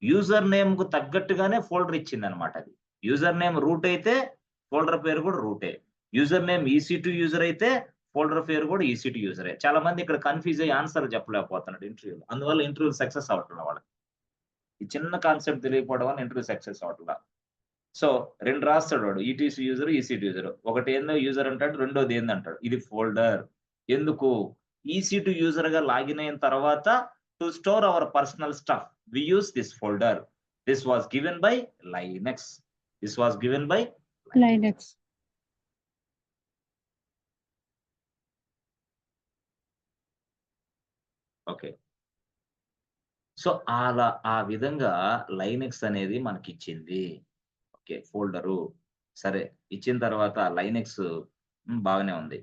S1: యూజర్ నేమ్‌కు తగ్గట్టుగానే ఫోల్డర్ ఇచ్చిందన్నమాట అది. యూజర్ నేమ్ రూట్ అయితే ఫోల్డర్ పేరు గూడా రూటే. యూజర్ నేమ్ EC2 యూజర్ అయితే ఫోల్డర్ పేరు గూడా EC2 యూజరే. చాలా మంది ఇక్కడ కన్‌ఫ్యూజ్ అయ్యి ఆన్సర్ చెప్పలేకపోతున్నాడు ఇంటర్వ్యూలో. అందువల్ల ఇంటర్వ్యూ సక్సెస్ అవ్వట్ల వాళ్ళకి. ఈ చిన్న కాన్సెప్ట్ తెలియకపోవడం వల్ల ఇంటర్వ్యూ సక్సెస్ అవ్వట్ల. సో 2 రాస్తాడు వాడు. ETC user, EC2 user. ఒకటేందో యూజర్ అంటాడు. రెండోది ఏందంటాడు. ఇది ఫోల్డర్. ఎందుకు? EC2 యూజర్‌గా లాగిన్ అయిన తర్వాత to store our personal stuff we use this folder. This was given by Linux. This was given by
S4: Linux.
S1: Okay. So అలా ఆ విధంగా లైనెక్స్ అనేది మనకిచ్చింది. ఓకే. ఫోల్డరు. సరే. ఇచ్చిన తర్వాత లైనెక్స్ బాగానే ఉంది.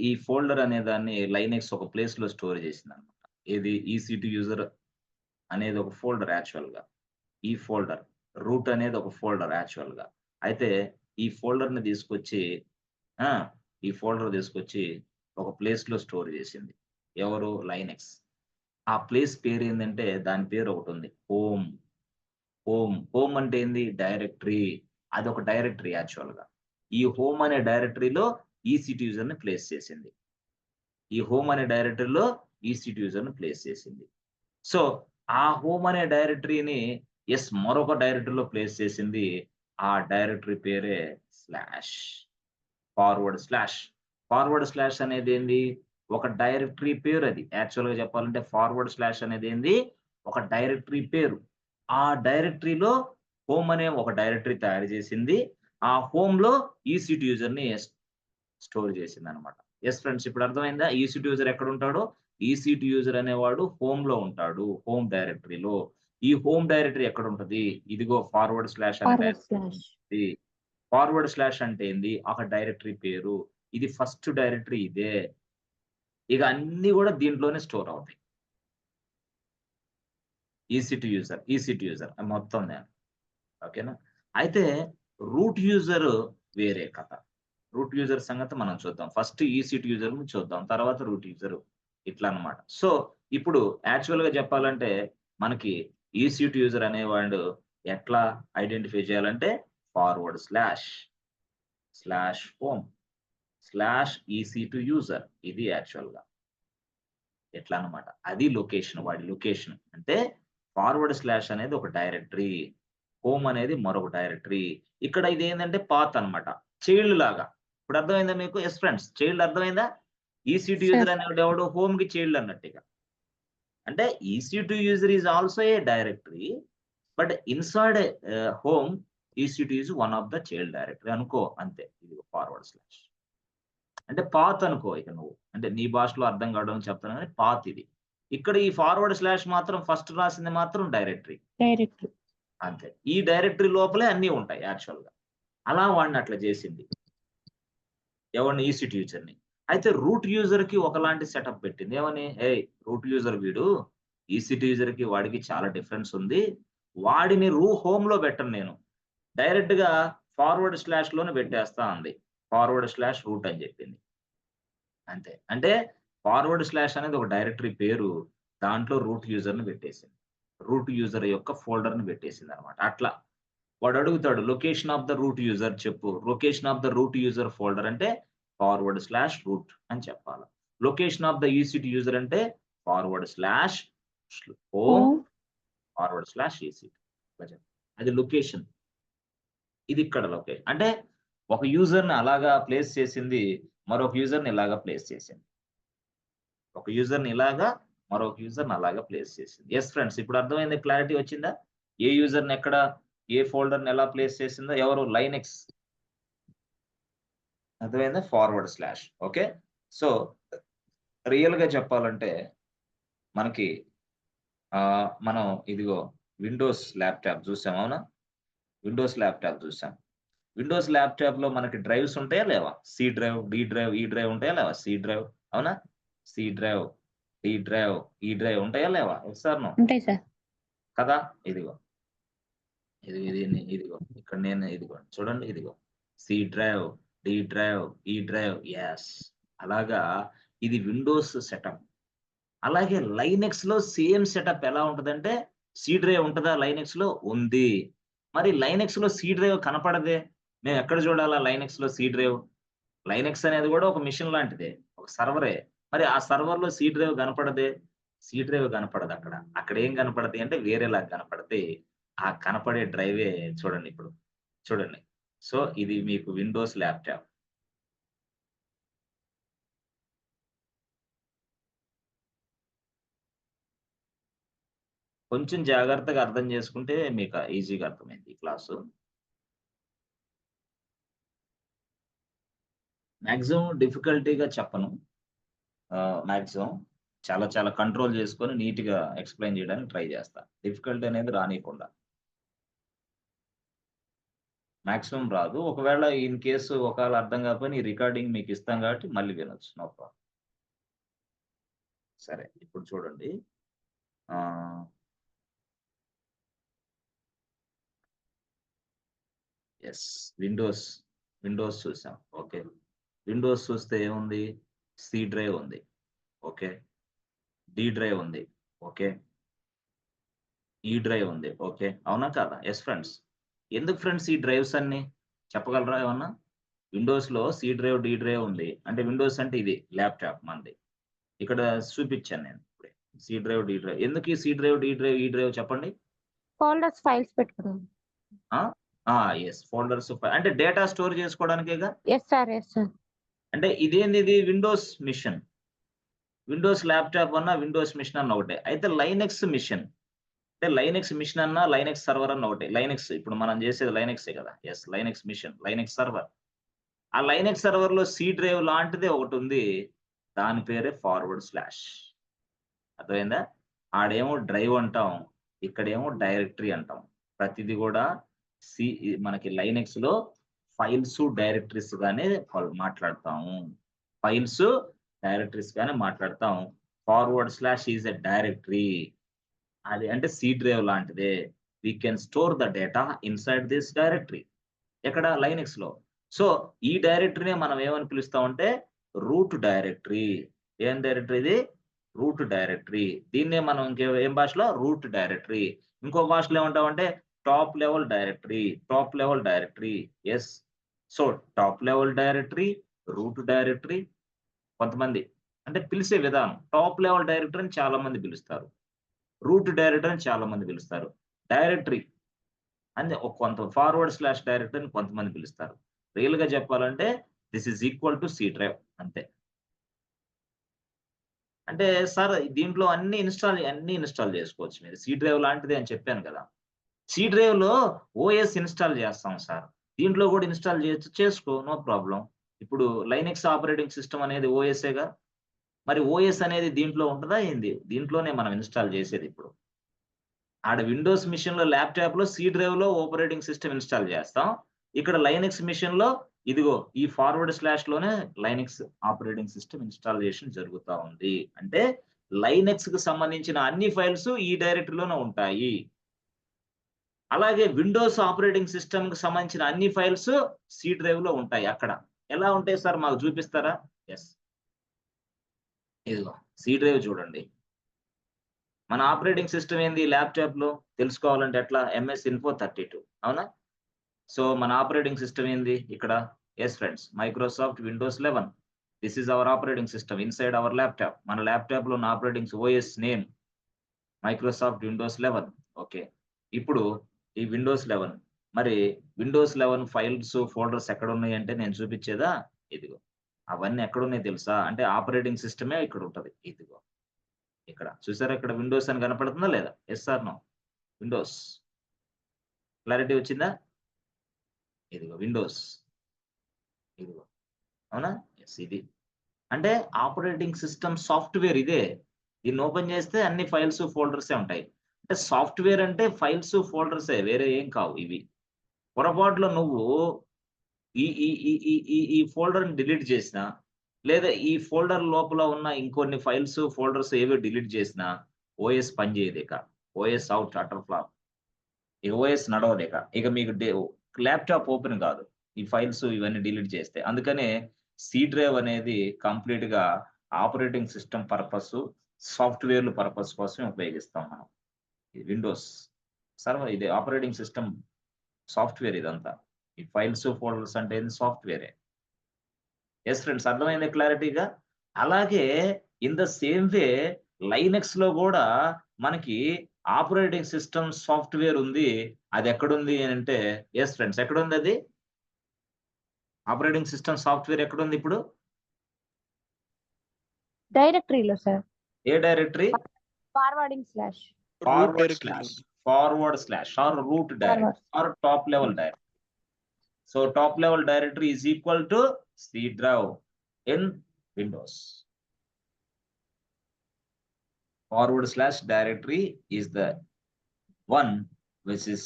S1: ఈ ఫోల్డర్ అనే దాన్ని లైనెక్స్ ఒక ప్లేస్‌లో స్టోర్ చేసిందనమాట. ఏది ఈసీ2 యూజర్ అనేది ఒక ఫోల్డర్ యాక్చువల్‌గా. ఈ ఫోల్డర్. రూట్ అనేది ఒక ఫోల్డర్ యాక్చువల్‌గా. అయితే ఈ ఫోల్డర్‌ని తీసుకొచ్చి ఆ! ఈ ఫోల్డర్ తీసుకొచ్చి ఒక ప్లేస్‌లో స్టోర్ చేసింది. ఎవరు? లైనెక్స్. ఆ ప్లేస్ పేరేందంటే దాని పేరు ఒకటుంది. హోమ్. హోమ్ అంటే ఏంది? డైరెక్టరీ. అదొక డైరెక్టరీ యాక్చువల్‌గా. ఈ హోమ్ అనే డైరెక్టరీలో ఈసీ2 యూజర్‌ని ప్లేస్ చేసింది. ఈ హోమ్ అనే డైరెక్టరీలో ఈసీ2 యూజర్‌ని ప్లేస్ చేసింది. సో, ఆ హోమ్ అనే డైరెక్టరీని మరొక డైరెక్టరీలో ప్లేస్ చేసింది. ఆ డైరెక్టరీ పేరే slash. Forward slash. Forward slash అనేదేంది? ఒక డైరెక్టరీ పేరది. యాక్చువల్‌గా చెప్పాలంటే ఫార్వర్డ్ స్లాష్ అనేదేంది? ఒక డైరెక్టరీ పేరు. ఆ డైరెక్టరీలో హోమ్ అనే ఒక డైరెక్టరీ తయారు చేసింది. ఆ హోమ్‌లో ఈసీ2 యూజర్‌ని స్టోర్ చేసిందనమాట. ఫ్రెండ్స్ ఇప్పుడు అర్థమైందా? ఈసీ2 యూజర్ ఎక్కడుంటాడో? ఈసీ2 యూజర్ అనేవాడు హోమ్‌లో ఉంటాడు. హోమ్ డైరెక్టరీలో. ఈ హోమ్ డైరెక్టరీ ఎక్కడుంటది? ఇదిగో ఫార్వర్డ్ స్లాష్ అనే
S4: ఫార్వర్డ్
S1: డైరెక్టరీ
S4: స్లాష్.
S1: ఉంది. ఫార్వర్డ్ స్లాష్ అంటే ఏంది? ఒక డైరెక్టరీ పేరు. ఇది ఫస్ట్ డైరెక్టరీ ఇదే. ఇక అన్నీ గూడా దీంట్లోనే స్టోర్ అవుతాయి. ఈసీ2 యూజర్ మొత్తం నేను. ఓకేనా? అయితే రూట్ యూజర్ వేరే కథ. రూట్ యూజర్ సంగతి మనం చూద్దాం. ఫస్ట్ ఈసీ2 యూజర్‌ని చూద్దాం. తర్వాత రూట్ యూజర్ ఇట్లా అన్నమాట. సో, ఇప్పుడు యాక్చువల్‌గా చెప్పాలంటే మనకి ఈసీ2 యూజర్ అనేవాడు ఎట్లా ఐడెంటిఫై చేయాలంటే forward slash, slash home, slash EC2 user ఇది యాక్చువల్‌గా. ఎట్లా అన్నమాట. అది లొకేషన్ వాడి లొకేషన్. అంటే ఫార్వర్డ్ స్లాష్ అనేది ఒక డైరెక్టరీ. హోమ్ అనేది మరొక డైరెక్టరీ. ఇక్కడ ఇదేందంటే పాత్ అన్నమాట. చైల్డ్ లాగా. ఇప్పుడు అర్థమైందా మీకు? ఫ్రెండ్స్ చైల్డ్ అర్థమైందా? ఈసీ2
S4: సార్
S1: యూజర్ అనేవాడెవడు హోమ్‌కి చైల్డ్ అన్నట్టిగ. అంటే ఈసీ2 user is also a directory. But inside home EC2 is one of the child directory అనుకో అంతే. ఇది ఫార్వర్డ్ స్లాష్. అంటే పాత్ అనుకో ఇక నువ్వు. అంటే నీ భాషలో అర్థం కావడానికి చెప్తాను గానీ పాత్ ఇది. ఇక్కడ ఈ ఫార్వర్డ్ స్లాష్ మాత్రం ఫస్ట్ రాసింది మాత్రం డైరెక్టరీ.
S4: డైరెక్టరీ.
S1: అంతే. ఈ డైరెక్టరీ లోపలే అన్నీ ఉంటాయి యాక్చువల్‌గా. అలా వాడిని అట్లా చేసింది. ఎవరిని? ఈసీ2 యూజర్‌ని. అయితే రూట్ యూజర్‌కి ఒకలాంటి సెటప్ పెట్టింది. ఏమని? "ఏయ్! రూట్ యూజర్ వీడు. ఈసీ2 యూజర్‌కి వాడికి చాలా డిఫరెన్స్ ఉంది. వాడిని హోమ్‌లో పెట్టను నేను. డైరెక్ట్‌గా ఫార్వర్డ్ స్లాష్‌లోనే పెట్టేస్తా" అంది. ఫార్వర్డ్ స్లాష్ రూట్ అని చెప్పింది. అంతే. అంటే ఫార్వర్డ్ స్లాష్ అనేది ఒక డైరెక్టరీ పేరు. దాంట్లో రూట్ యూజర్‌ని పెట్టేసింది. రూట్ యూజర్ యొక్క ఫోల్డర్‌ని పెట్టేసిందనమాట. అట్లా. వాడడుగుతాడు location of the root user చెప్పు. Location of the root user folder అంటే ఫార్వర్డ్ స్లాష్ రూట్ అని చెప్పాల. Location of the EC2 user అంటే forward slash home
S4: home.
S1: Forward slash EC2. అట్లా చెప్పాలి. అది లొకేషన్. ఇది ఇక్కడ లొకేషన్. అంటే ఒక యూజర్‌ని అలాగా ప్లేస్ చేసింది. మరొక యూజర్‌ని ఇలాగా ప్లేస్ చేసింది. ఒక యూజర్‌ని ఇలాగా, మరొక యూజర్‌ని అలాగా ప్లేస్ చేసింది. ఫ్రెండ్స్ ఇప్పుడు అర్థమైందా? క్లారిటీ వచ్చిందా? ఏ యూజర్‌ని ఎక్కడ, ఏ ఫోల్డర్‌ని ఎలా ప్లేస్ చేసిందో ఎవరు? లైనెక్స్. అర్థమైందా? Forward slash. ఓకే. సో, రియల్‌గా చెప్పాలంటే మనకి మనం ఇదిగో విండోస్ ల్యాప్‌టాప్ చూసాం. అవునా? విండోస్ ల్యాప్‌టాప్ చూసాం. విండోస్ ల్యాప్‌టాప్‌లో మనకి డ్రైవ్స్ ఉంటాయా లేవా? C drive, D drive, E drive ఉంటాయా లేవా? సి డ్రైవ్ అవునా? C drive, D drive, E drive ఉంటాయా లేవా? Yes or no?
S4: ఉంటాయి సార్.
S1: కదా! ఇదిగో. ఇదిగో. ఇక్కడ నేను ఇదిగో చూడండి ఇదిగో. C drive, D drive, E drive అలాగా ఇది విండోస్ సెటప్. అలాగే లైనెక్స్‌లో సేమ్ సెటప్ ఎలా ఉంటదంటే, సి డ్రైవ్ ఉంటదా లైనెక్స్‌లో? ఉంది. మరి లైనెక్స్‌లో సి డ్రైవ్ కనపడదే. మేమెక్కడ చూడాలా లైనెక్స్‌లో సి డ్రైవ్? లైనెక్స్ అనేది గూడా ఒక మెషిన్ లాంటిదే. ఒక సర్వరే. మరి ఆ సర్వర్‌లో సి డ్రైవ్ కనపడదే. సి డ్రైవ్ కనపడదక్కడ. అక్కడేం కనపడతాయి అంటే వేరేలాగా కనపడతాయి. ఆ కనపడే డ్రైవే చూడండిప్పుడు. చూడండి. సో, ఇది మీకు విండోస్ ల్యాప్‌టాప్. కొంచెం జాగ్రత్తగా అర్థం చేసుకుంటే మీకు ఈజీగా అర్థమైద్ది ఈ క్లాసు. మాక్సిమం డిఫికల్టీగా చెప్పను. మాక్సిమం చాలా చాలా కంట్రోల్ చేసుకొని నీట్‌గా ఎక్స్‌ప్లెయిన్ చేయడానికి ట్రై చేస్తా. డిఫికల్టీ అనేది రానీయకుండా. మాక్సిమం రాదు. ఒకవేళ ఇన్ కేస్ ఒకవేళ అర్థం కాకపోయినా ఈ రికార్డింగ్ మీకు ఇస్తాం కాబట్టి మళ్ళీ వినొచ్చు. No problem. సరే. ఇప్పుడు చూడండి. Ah, yes. విండోస్ చూసాం. ఓకే. విండోస్ చూస్తే ఏముంది? సి డ్రైవ్ ఉంది. ఓకే. డి డ్రైవ్ ఉంది. ఓకే. ఈ డ్రైవ్ ఉంది. ఓకే. అవునా కాదా? Yes friends. ఎందుకు ఫ్రెండ్స్ ఈ డ్రైవ్స్ అన్నీ? చెప్పగలరా ఏమన్నా? విండోస్‌లో సి డ్రైవ్, డి డ్రైవ్ ఉంది. అంటే విండోస్ అంటే ఇది ల్యాప్‌టాప్ మనది. ఇక్కడ చూపిచ్చాను నేను ఇప్పుడే. C drive, D drive. ఎందుకు ఈ C drive, D drive, E drive చెప్పండి?
S4: ఫోల్డర్స్ ఫైల్స్ పెట్టుకోవడానికి.
S1: ఆ! ఆ! యెస్. ఫోల్డర్స్ అంటే డేటా స్టోర్ చేసుకోవడానికేగా?
S4: Yes sir. Yes sir.
S1: అంటే ఇదేందిది విండోస్ మిషన్. విండోస్ ల్యాప్‌టాప్ అన్నా, విండోస్ మిషన్ అన్నా ఒకటే. అయితే లైనక్స్ మిషన్. అంటే లైనక్స్ మిషన్ అన్నా, లైనక్స్ సర్వర్ అన్నా ఒకటే. లైనక్స్ ఇప్పుడు మనం చేసేది లైనక్సే కదా! Yes. Linux machine, Linux server. ఆ లైనక్స్ సర్వర్‌లో సి డ్రైవ్ లాంటిదే ఒకటుంది. దాని పేరే ఫార్వర్డ్ స్లాష్. అర్థమైందా? ఆడేమో డ్రైవ్ అంటాం. ఇక్కడేమో డైరెక్టరీ అంటాం. ప్రతిది గూడా మనకి లైనక్స్‌లో ఫైల్స్, డైరెక్టరీస్ గానే మాట్లాడతాము. ఫైల్స్, డైరెక్టరీస్ గానే మాట్లాడతాం. Forward slash is a directory. అది అంటే సి డ్రైవ్ లాంటిదే. We can store the data inside this directory. ఎక్కడ? లైనక్స్‌లో. సో, ఈ డైరెక్టరీనే మనం ఏమని పిలుస్తామంటే రూట్ డైరెక్టరీ. ఏం డైరెక్టరీ ఇది? Root directory. దీన్నే మనం ఏం భాషలో రూట్ డైరెక్టరీ. ఇంకో భాషలో ఏమంటామంటే top level directory. Top level directory. Yes. So, top level directory, root directory కొంతమంది అంటే పిలిసే విధానం. టాప్ లెవెల్ డైరెక్టరీ అని చాలా మంది పిలుస్తారు. రూట్ డైరెక్టరీ అని చాలా మంది పిలుస్తారు. డైరెక్టరీ అంటే కొంత ఫార్వర్డ్ స్లాష్ డైరెక్టరీ అని కొంతమంది పిలుస్తారు. రియల్‌గా చెప్పాలంటే this is equal to C drive అంతే. అంటే సార్ దీంట్లో అన్నీ ఇన్‌స్టాల్ చేసుకోవచ్చు మీరు. సి డ్రైవ్ లాంటిదే అని చెప్పాను కదా! సి డ్రైవ్‌లో ఓఎస్ ఇన్‌స్టాల్ చేస్తాం సార్. దీంట్లో కూడా ఇన్‌స్టాల్ చేయొచ్చు. చేసుకో నో ప్రాబ్లమ్. ఇప్పుడు లైనక్స్ ఆపరేటింగ్ సిస్టమ్ అనేది ఓఎస్ఏగా. మరి ఓఎస్ అనేది దీంట్లో ఉంటదా ఏంది? దీంట్లోనే మనం ఇన్‌స్టాల్ చేసేది ఇప్పుడు. ఆడ విండోస్ మిషన్‌లో ల్యాప్‌టాప్‌లో సి డ్రైవ్‌లో ఆపరేటింగ్ సిస్టమ్ ఇన్‌స్టాల్ చేస్తాం. ఇక్కడ లైనక్స్ మిషన్‌లో ఇదిగో ఈ ఫార్వర్డ్ స్లాష్‌లోనే లైనక్స్ ఆపరేటింగ్ సిస్టమ్ ఇన్‌స్టాలేషన్ జరుగుతా ఉంది. అంటే లైనక్స్‌కి సంబంధించిన అన్ని ఫైల్స్ ఈ డైరెక్టరీలోనే ఉంటాయి. అలాగే విండోస్ ఆపరేటింగ్ సిస్టమ్‌కి సంబంధించిన అన్ని ఫైల్స్ సి డ్రైవ్‌లో ఉంటాయి అక్కడ. ఎలా ఉంటాయి సార్ మాకు చూపిస్తారా? యెస్. ఇదిగో సి డ్రైవ్ చూడండి. మన ఆపరేటింగ్ సిస్టమ్ ఏంది ల్యాప్‌టాప్‌లో తెలుసుకోవాలంటే ఎట్లా? ఎంఎస్ ఇన్ఫో 32 అవునా? సో, మన ఆపరేటింగ్ సిస్టమ్ ఏంది ఇక్కడ? Yes friends. Microsoft Windows 11. This is our operating system inside our laptop. మన ల్యాప్‌టాప్‌లో ఉన్న OS name Microsoft Windows 11. Okay. ఇప్పుడు ఈ విండోస్ 11 మరి విండోస్ 11 ఫైల్స్, ఫోల్డర్స్ ఎక్కడున్నాయంటే నేను చూపిచ్చేదా? ఇదిగో. అవన్నీ ఎక్కడున్నాయి తెలుసా? అంటే ఆపరేటింగ్ సిస్టమే ఇక్కడుంటది. ఇదిగో. ఇక్కడ. చూసారా ఇక్కడ విండోస్ అని కనపడుతుందా లేదా? Yes or no? Windows. Clarity వచ్చిందా? ఇదిగో విండోస్. ఇదిగో. అవునా? యెస్ ఇది. అంటే ఆపరేటింగ్ సిస్టమ్ సాఫ్ట్‌వేర్ ఇదే. దీన్ని ఓపెన్ చేస్తే అన్ని ఫైల్స్, ఫోల్డర్సే ఉంటాయి. అంటే సాఫ్ట్‌వేర్ అంటే ఫైల్స్, ఫోల్డర్సే వేరే ఏం కావు ఇవి. పొరపాటులో నువ్వు ఈ ఈ ఈ ఈ ఈ ఈ ఫోల్డర్‌ని డిలీట్ చేసినా, లేదా ఈ ఫోల్డర్ లోపల ఉన్న ఇంకొన్ని ఫైల్స్, ఫోల్డర్స్ ఏవో డిలీట్ చేసినా ఓఎస్ పనిచేయదిక. OS out utter flop. ఇక ఓఎస్ నడవదిక. ఇక మీకు ల్యాప్‌టాప్ ఓపెన్ కాదు. ఈ ఫైల్స్ ఇవన్నీ డిలీట్ చేస్తే. అందుకనే సి డ్రైవ్ అనేది కంప్లీట్‌గా ఆపరేటింగ్ సిస్టమ్ పర్పసు, సాఫ్ట్‌వేర్‌ల పర్పస్ కోసమే ఉపయోగిస్తాం మనం. ఇది విండోస్. ఇది ఆపరేటింగ్ సిస్టమ్ సాఫ్ట్‌వేర్ ఇదంతా. ఈ ఫైల్స్, ఫోల్డర్స్ అంటే ఏంది సాఫ్ట్‌వేరే. యెస్ ఫ్రెండ్స్ అర్థమైందా క్లారిటీగా? అలాగే ఇన్ ద సేమ్ వే లైనక్స్‌లో గూడా మనకి ఆపరేటింగ్ సిస్టమ్ సాఫ్ట్‌వేర్ ఉంది. అదెక్కడుంది అనంటే యెస్ ఫ్రెండ్స్ ఎక్కడుందది? ఆపరేటింగ్ సిస్టమ్ సాఫ్ట్‌వేర్ ఎక్కడుందిప్పుడు?
S4: డైరెక్టరీలో సార్.
S1: ఏ directory?
S4: Forwarding slash.
S2: Root
S1: forward
S2: డైరెక్టరీలో
S1: స్లాష్.
S2: ఉంది.
S1: Forward slash or root
S4: forward.
S1: Directory or top level directory. So top level directory is equal to C drive in Windows. Forward slash directory is the one which is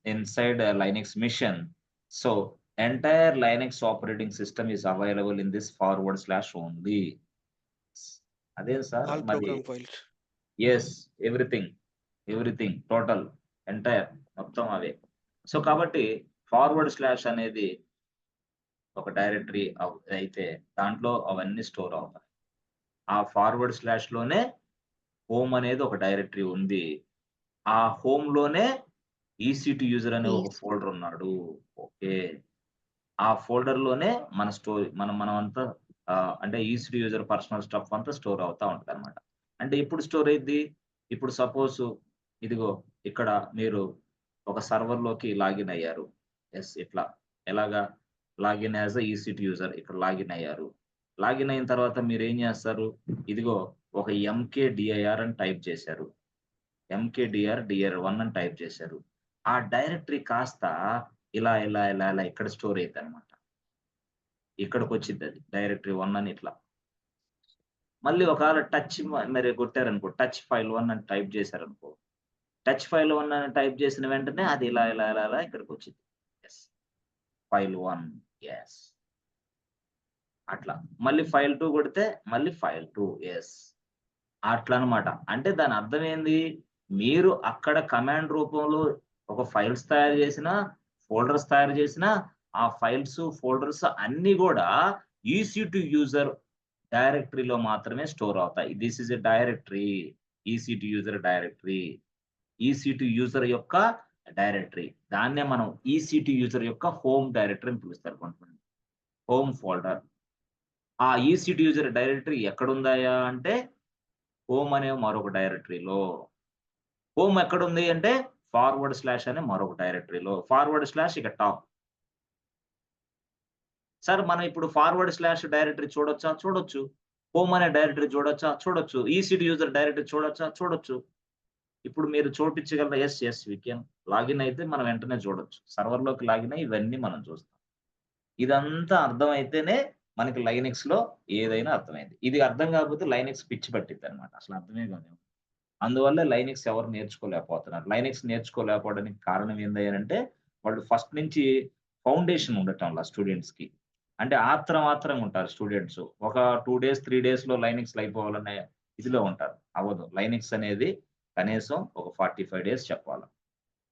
S1: inside a Linux machine. So entire Linux operating system is available in this forward slash only. అదే sir
S2: All
S1: మరి
S2: program files.
S1: Yes everything total entire మొత్తం అవే. So కాబట్టి forward slash అనేది ఒక directory అయితే దాంట్లో అవన్నీ స్టోర్ అవుతాయి. ఆ ఫార్వర్డ్ స్లాష్ లోనే హోమ్ అనేది ఒక డైరెక్టరీ ఉంది. ఆ హోమ్ లోనే EC2 యూజర్ అనే ఒక ఫోల్డర్ ఉన్నాడు. ఓకే, ఆ ఫోల్డర్ లోనే మన మనం అంతా అంటే EC2 యూజర్ పర్సనల్ స్టఫ్ అంతా స్టోర్ అవుతా ఉంటది అనమాట. అంటే ఎప్పుడు స్టోర్ అయింది? ఇప్పుడు సపోజ్ ఇదిగో ఇక్కడ మీరు ఒక సర్వర్ లోకి లాగిన్ అయ్యారు. ఇట్లా ఎలాగా లాగిన్ యాజ్ EC2 యూజర్ ఇక్కడ లాగిన్ అయ్యారు. లాగిన్ అయిన తర్వాత మీరు ఏం చేస్తారు? ఇదిగో ఒక MKDIR అని టైప్ చేశారు. MKDIR 1 అని టైప్ చేశారు. ఆ డైరెక్టరీ కాస్త ఇలా ఇక్కడ స్టోర్ అయింది అనమాట. ఇక్కడికి వచ్చింది అది డైరెక్టరీ 1 అని ఇట్లా. మళ్ళీ ఒకవేళ టచ్ మరి కొట్టారనుకో, టచ్ ఫైల్ 1 అని టైప్ చేశారనుకో, టచ్ ఫైల్ 1 అని టైప్ చేసిన వెంటనే అది ఇలా ఇక్కడికి వచ్చింది. ఫైల్ 1 ఎస్ అట్లా. మళ్ళీ ఫైల్ 2 కొడితే మళ్ళీ ఫైల్ 2 ఎస్ అట్లా అనమాట. అంటే దాని అర్థం ఏంది? మీరు అక్కడ కమాండ్ రూపంలో ఒక ఫైల్స్ తయారు చేసినా, ఫోల్డర్స్ తయారు చేసినా, ఆ ఫైల్స్ ఫోల్డర్స్ అన్ని కూడా EC2 యూజర్ డైరెక్టరీలో మాత్రమే స్టోర్ అవుతాయి. This is a directory, EC2 user directory, EC2 user యొక్క డైరెక్టరీ. దాన్నే మనం EC2 యూజర్ యొక్క హోమ్ డైరెక్టరీ అని పిలుస్తారు కొంతమంది, హోమ్ ఫోల్డర్. ఆ EC2 యూజర్ డైరెక్టరీ ఎక్కడుందాయా అంటే హోమ్ అనే మరొక డైరెక్టరీలో. హోమ్ ఎక్కడుంది అంటే ఫార్వర్డ్ స్లాష్ అనే మరొక డైరెక్టరీలో. ఫార్వర్డ్ స్లాష్ ఇక టాప్. సార్ మనం ఇప్పుడు ఫార్వర్డ్ స్లాష్ డైరెక్టరీ చూడొచ్చా? చూడొచ్చు. హోమ్ అనే డైరెక్టరీ చూడొచ్చా? చూడొచ్చు. EC2 యూజర్ డైరెక్టరీ చూడొచ్చా? చూడొచ్చు. ఇప్పుడు మీరు చూపించగలరా? Yes we can. లాగిన్ అయితే మనం వెంటనే చూడొచ్చు. సర్వర్‌లోకి లాగిన్ అయ్యి ఇవన్నీ మనం చూస్తాం. ఇదంతా అర్థమైతేనే మనకి లైనెక్స్‌లో ఏదైనా అర్థమైంది. ఇది అర్థం కాకపోతే లైనెక్స్ పిచ్చి పట్టిద్దనమాట. అసలు అర్థమే కాదు. అందువల్ల లైనెక్స్ ఎవరు నేర్చుకోలేకపోతున్నారు. లైనెక్స్ నేర్చుకోలేకపోవడానికి కారణం ఏందయ్యానంటే వాళ్ళు ఫస్ట్ నుంచి ఫౌండేషన్ ఉండటంలా స్టూడెంట్స్‌కి. అంటే ఆత్రంగా ఉంటారు స్టూడెంట్స్. ఒక 2 డేస్, 3 డేస్‌లో లైనెక్స్‌లో అయిపోవాలనే ఇదిలో ఉంటారు. అవ్వదు. లైనెక్స్ అనేది కనీసం ఒక 45 డేస్ చెప్పాల.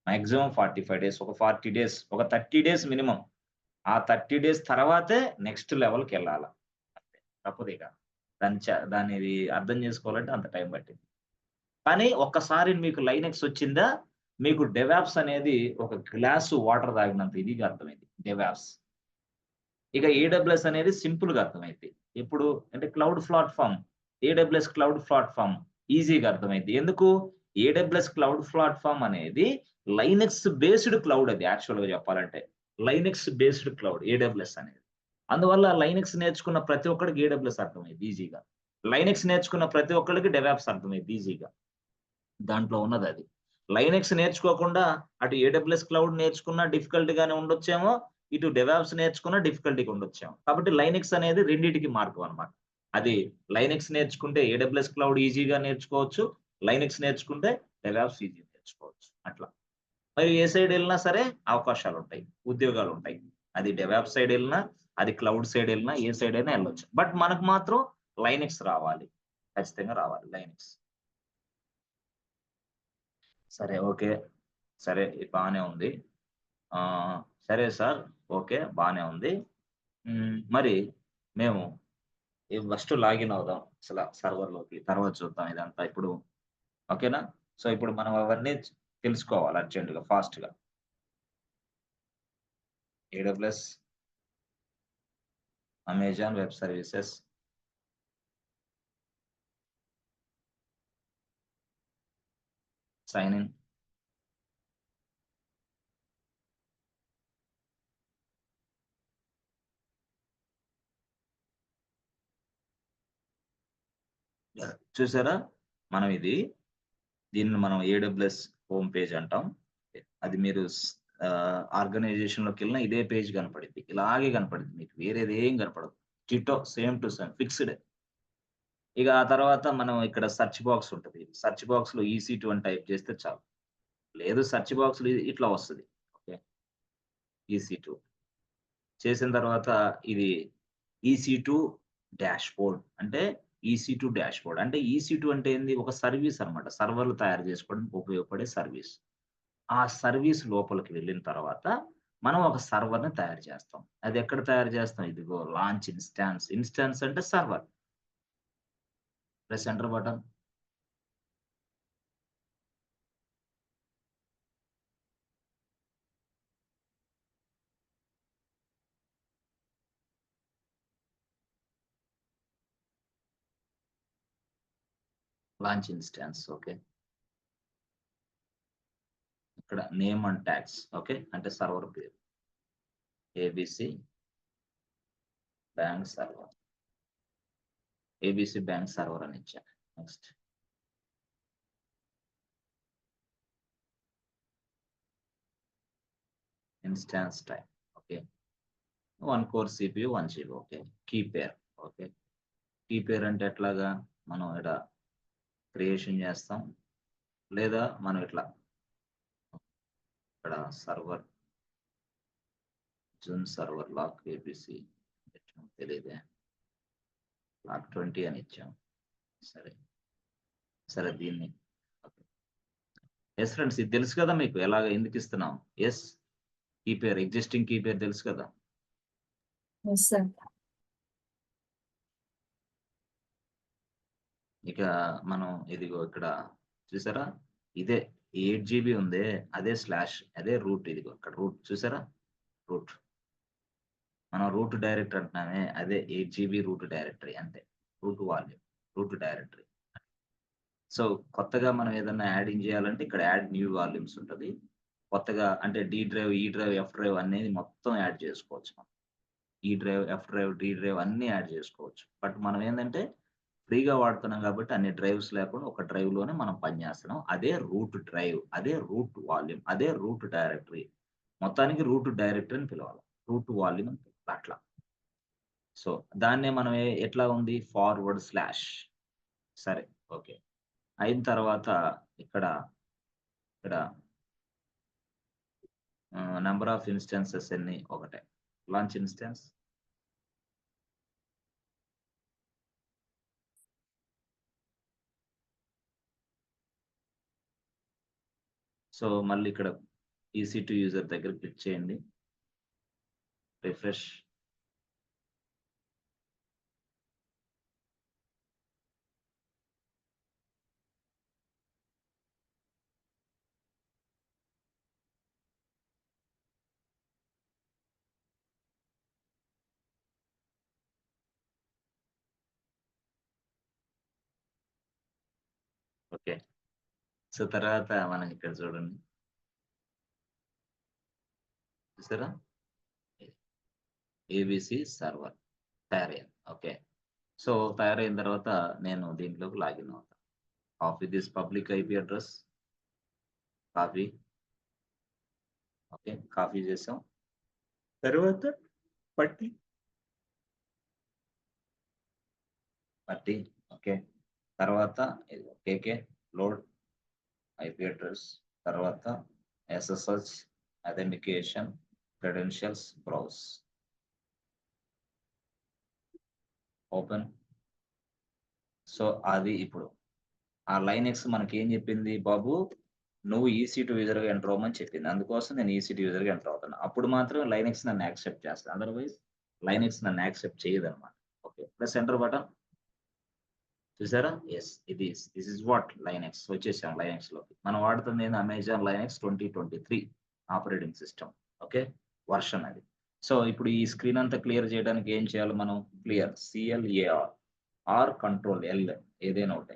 S1: మాక్సిమం 45 డేస్, ఒక 40 డేస్, ఒక 30 డేస్ మినిమమ్. ఆ 30 డేస్ తర్వాతే నెక్స్ట్ లెవెల్‌కెళ్ళాల. అంతే. తప్పదిక. దాన్ని అర్థం చేసుకోవాలంటే అంత టైం పట్టింది. కానీ ఒక్కసారి మీకు లైనెక్స్ వచ్చిందా, మీకు డెవాప్స్ అనేది ఒక గ్లాసు వాటర్ తాగినంత ఇదిగా అర్థమైంది. డెవాప్స్. ఇక AWS అనేది సింపుల్‌గా అర్థమైద్ది. ఎప్పుడు అంటే cloud platform. AWS cloud platform ఈజీగా అర్థమైద్ది. ఎందుకు? AWS క్లౌడ్ ప్లాట్‌ఫార్మ్ అనేది లైనెక్స్ బేస్డ్ క్లౌడ్ అది యాక్చువల్‌గా చెప్పాలంటే. లైనెక్స్ బేస్డ్ క్లౌడ్ AWS అనేది. అందువల్ల లైనెక్స్ నేర్చుకున్న ప్రతి ఒక్కడికి AWS అర్థమైద్ది ఈజీగా. లైనెక్స్ నేర్చుకున్న ప్రతి ఒక్కళ్ళకి డెవాప్స్ అర్థమైద్ది ఈజీగా. దాంట్లో ఉన్నదది. లైనెక్స్ నేర్చుకోకుండా అటు AWS క్లౌడ్ నేర్చుకున్నా డిఫికల్ట్‌గానే ఉండొచ్చేమో, ఇటు డెవాప్స్ నేర్చుకున్నా డిఫికల్ట్‌గా ఉండొచ్చేమో. కాబట్టి లైనెక్స్ అనేది రెండిటికి మార్గం అన్నమాట. అది లైనెక్స్ నేర్చుకుంటే AWS క్లౌడ్ ఈజీగా నేర్చుకోవచ్చు. లైనెక్స్ నేర్చుకుంటే డెవాప్స్ ఈజీగా నేర్చుకోవచ్చు. అట్లా. మరి ఏ సైడ్ ఎళ్ళినా సరే అవకాశాలుంటాయి. ఉద్యోగాలుంటాయి. అది డెవాప్స్ సైడ్ ఎళ్ళినా, అది క్లౌడ్ సైడ్ ఎళ్ళినా, ఏ సైడ్ అయినా ఎళ్ళొచ్చు. బట్ మనకు మాత్రం లైనెక్స్ రావాలి. ఖచ్చితంగా రావాలి లైనెక్స్. సరే. ఓకే. సరే. బానే ఉంది. సరే సార్. ఓకే. బానే ఉంది. మరి మేము ఫస్ట్ లాగిన్ అవుదాం అసల సర్వర్‌లోకి. తర్వాత చూద్దాం ఇదంతా ఇప్పుడు. ఓకేనా? సో, ఇప్పుడు మనం అవన్నీ తెలుసుకోవాలి అర్జెంట్‌గా, ఫాస్ట్‌గా. AWS, Amazon web services. Sign in. చూసారా? మనం దీన్ని మనం AWS హోమ్ పేజ్ అంటాం. అది మీరు ఆర్గనైజేషన్‌లోకెళ్ళినా ఇదే పేజ్ కనపడిద్ది. ఇలాగే కనపడిద్ది మీకు. వేరేదేం కనపడదు. Ditto same to same fixed. ఇక ఆ తర్వాత మనం ఇక్కడ సెర్చ్ బాక్స్ ఉంటది. సెర్చ్ బాక్స్‌లో EC2 అని టైప్ చేస్తే చాలు. లేదు సెర్చ్ బాక్స్‌లో ఇట్లా వస్తది. ఓకే. EC2 చేసిన తర్వాత ఇది EC2 డాష్‌బోర్డ్ అంటే EC2 డాష్‌బోర్డ్ అంటే EC2 అంటే ఏంది? ఒక సర్వీస్ అన్నమాట. సర్వర్‌లు తయారు చేసుకోవడానికి ఉపయోగపడే సర్వీస్. ఆ సర్వీస్ లోపలికి వెళ్ళిన తర్వాత మనం ఒక సర్వర్‌ని తయారు చేస్తాం. అది ఎక్కడ తయారు చేస్తాం? ఇదిగో లాంచ్ ఇన్‌స్టాన్స్. ఇన్‌స్టాన్స్ అంటే server. Press enter button. Launch instance. Okay. ఇక్కడ నేమ్ అండ్ ట్యాగ్స్. ఓకే. అంటే సర్వర్ పేరు. ABC bank server. ABC bank server అని ఇచ్చా. Next. Instance type. Okay. 1 core CPU 1 GB. Okay. Key pair. Okay. Key pair అంటే ఎట్లాగా? మనం ఈడ creation చేస్తాం. లేదా మనం ఇట్లా ఇక్కడ server June server lock ABC తెలీదే. లాక్ 20 అని ఇచ్చాం. సరే. సరే దీన్ని ఓకే. యెస్ ఫ్రెండ్స్ ఇది తెలుసు కదా మీకు ఎలాగ ఎందుకు ఇస్తున్నాం? Yes. Key pair existing key pair తెలుసు కదా?
S3: Yes, sir.
S1: ఇక మనం ఇదిగో ఇక్కడ చూసారా? ఇదే 8 జీబీ ఉందే అదే స్లాష్ అదే రూట్ ఇదిగో ఇక్కడ రూట్ చూసారా? రూట్. మనం రూట్ డైరెక్టరీ అంటున్నామే అదే 8 జీబీ రూట్ డైరెక్టరీ అంతే. Root volume, root directory. So కొత్తగా మనం ఏదన్నా యాడింగ్ చేయాలంటే ఇక్కడ యాడ్ న్యూ వాల్యూమ్స్ ఉంటది. కొత్తగా అంటే D drive, E drive, F drive అనేది మొత్తం యాడ్ చేసుకోవచ్చు మనం. E drive, F drive, D drive అన్నీ యాడ్ చేసుకోవచ్చు. బట్ మనం ఏందంటే ఫ్రీగా వాడుతున్నాం కాబట్టి అన్ని డ్రైవ్స్ లేకుండా ఒక డ్రైవ్‌లోనే మనం పనిచేస్తున్నాం. అదే రూట్ డ్రైవ్, అదే రూట్ వాల్యూమ్, అదే రూట్ డైరెక్టరీ. మొత్తానికి రూట్ డైరెక్టరీ అని పిలవాలి. రూట్ వాల్యూమ్ అని పిలవాలి. అట్లా. సో దాన్నే మనం ఎట్లా ఉంది ఫార్వర్డ్ స్లాష్. సరే. ఓకే. అయిన తర్వాత ఇక్కడ, ఇక్కడ నంబర్ ఆఫ్ ఇన్‌స్టాన్సెస్ ఎన్ని? ఒకటే. Launch instance. సో మళ్ళీ ఇక్కడ EC2 యూజర్ దగ్గర క్లిక్ చేయండి. రిఫ్రెష్. ఓకే. సో తర్వాత మనం ఇక్కడ చూడండి. చూసారా? ఏబీసీ సర్వర్ తయారయింది. ఓకే. సో తయారైన తర్వాత నేను దీంట్లోకి లాగిన్ అవుతా. Copy this public IP address. Copy. Okay. Copy చేసాం. తర్వాత పట్టి. పట్టి. ఓకే. తర్వాత ఇదిగో కేకే లోడ్ ఐపీ అడ్రెస్. తర్వాత SSH authentication credentials browse. Open. So అది ఇప్పుడు ఆ లైనెక్స్ మనకేం చెప్పింది బాబు నువ్వు EC2 యూజర్‌గా ఎంటర్ అవ్వమని చెప్పింది. అందుకోసం నేను EC2 యూజర్‌గా ఎంటర్ అవుతున్నా. అప్పుడు మాత్రమే లైనెక్స్ నన్ను యాక్సెప్ట్ చేస్తది. అదర్‌వైజ్ లైనెక్స్ నన్ను యాక్సెప్ట్ చేయదన్నమాట. ఓకే. Press enter button. చూసారా? Yes. This is what Linux. వచ్చేసాం లైనెక్స్‌లోకి. మనం వాడుతుంది ఏంది Amazon Linux 2023 operating system. Okay. Version అది. సో ఇప్పుడు ఈ స్క్రీన్ అంతా క్లియర్ చేయడానికి ఏం చేయాలి మనం? Clear CLAR or control L ఏదైనా ఒకటి.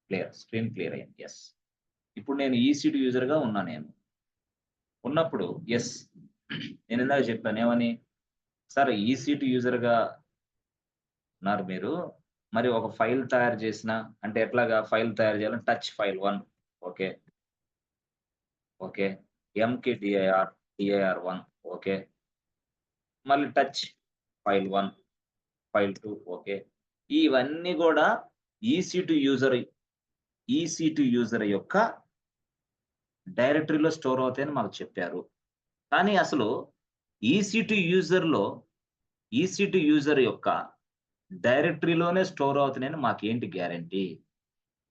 S1: క్లియర్. స్క్రీన్ క్లియర్ అయింది. యెస్. ఇప్పుడు నేను EC2 యూజర్‌గా ఉన్నా నేను. ఉన్నప్పుడు యెస్. నేను ఇందాక చెప్పాను ఏమని? సార్ EC2 యూజర్‌గా ఉన్నారు మీరు. మరి ఒక ఫైల్ తయారు చేసిన అంటే ఎట్లాగా ఫైల్ తయారు చేయాలంటే touch file 1 okay. Okay. mkdir 1 okay. మళ్ళీ టచ్ ఫైల్ 1, ఫైల్ 2 ఓకే. ఇవన్నీ గూడా EC2 యూజర్ యొక్క డైరెక్టరీలో స్టోర్ అవుతాయని మాకు చెప్పారు. కానీ అసలు EC2 యూజర్ యొక్క డైరెక్టరీలోనే స్టోర్ అవుతున్నాయని మాకేంటి గ్యారంటీ?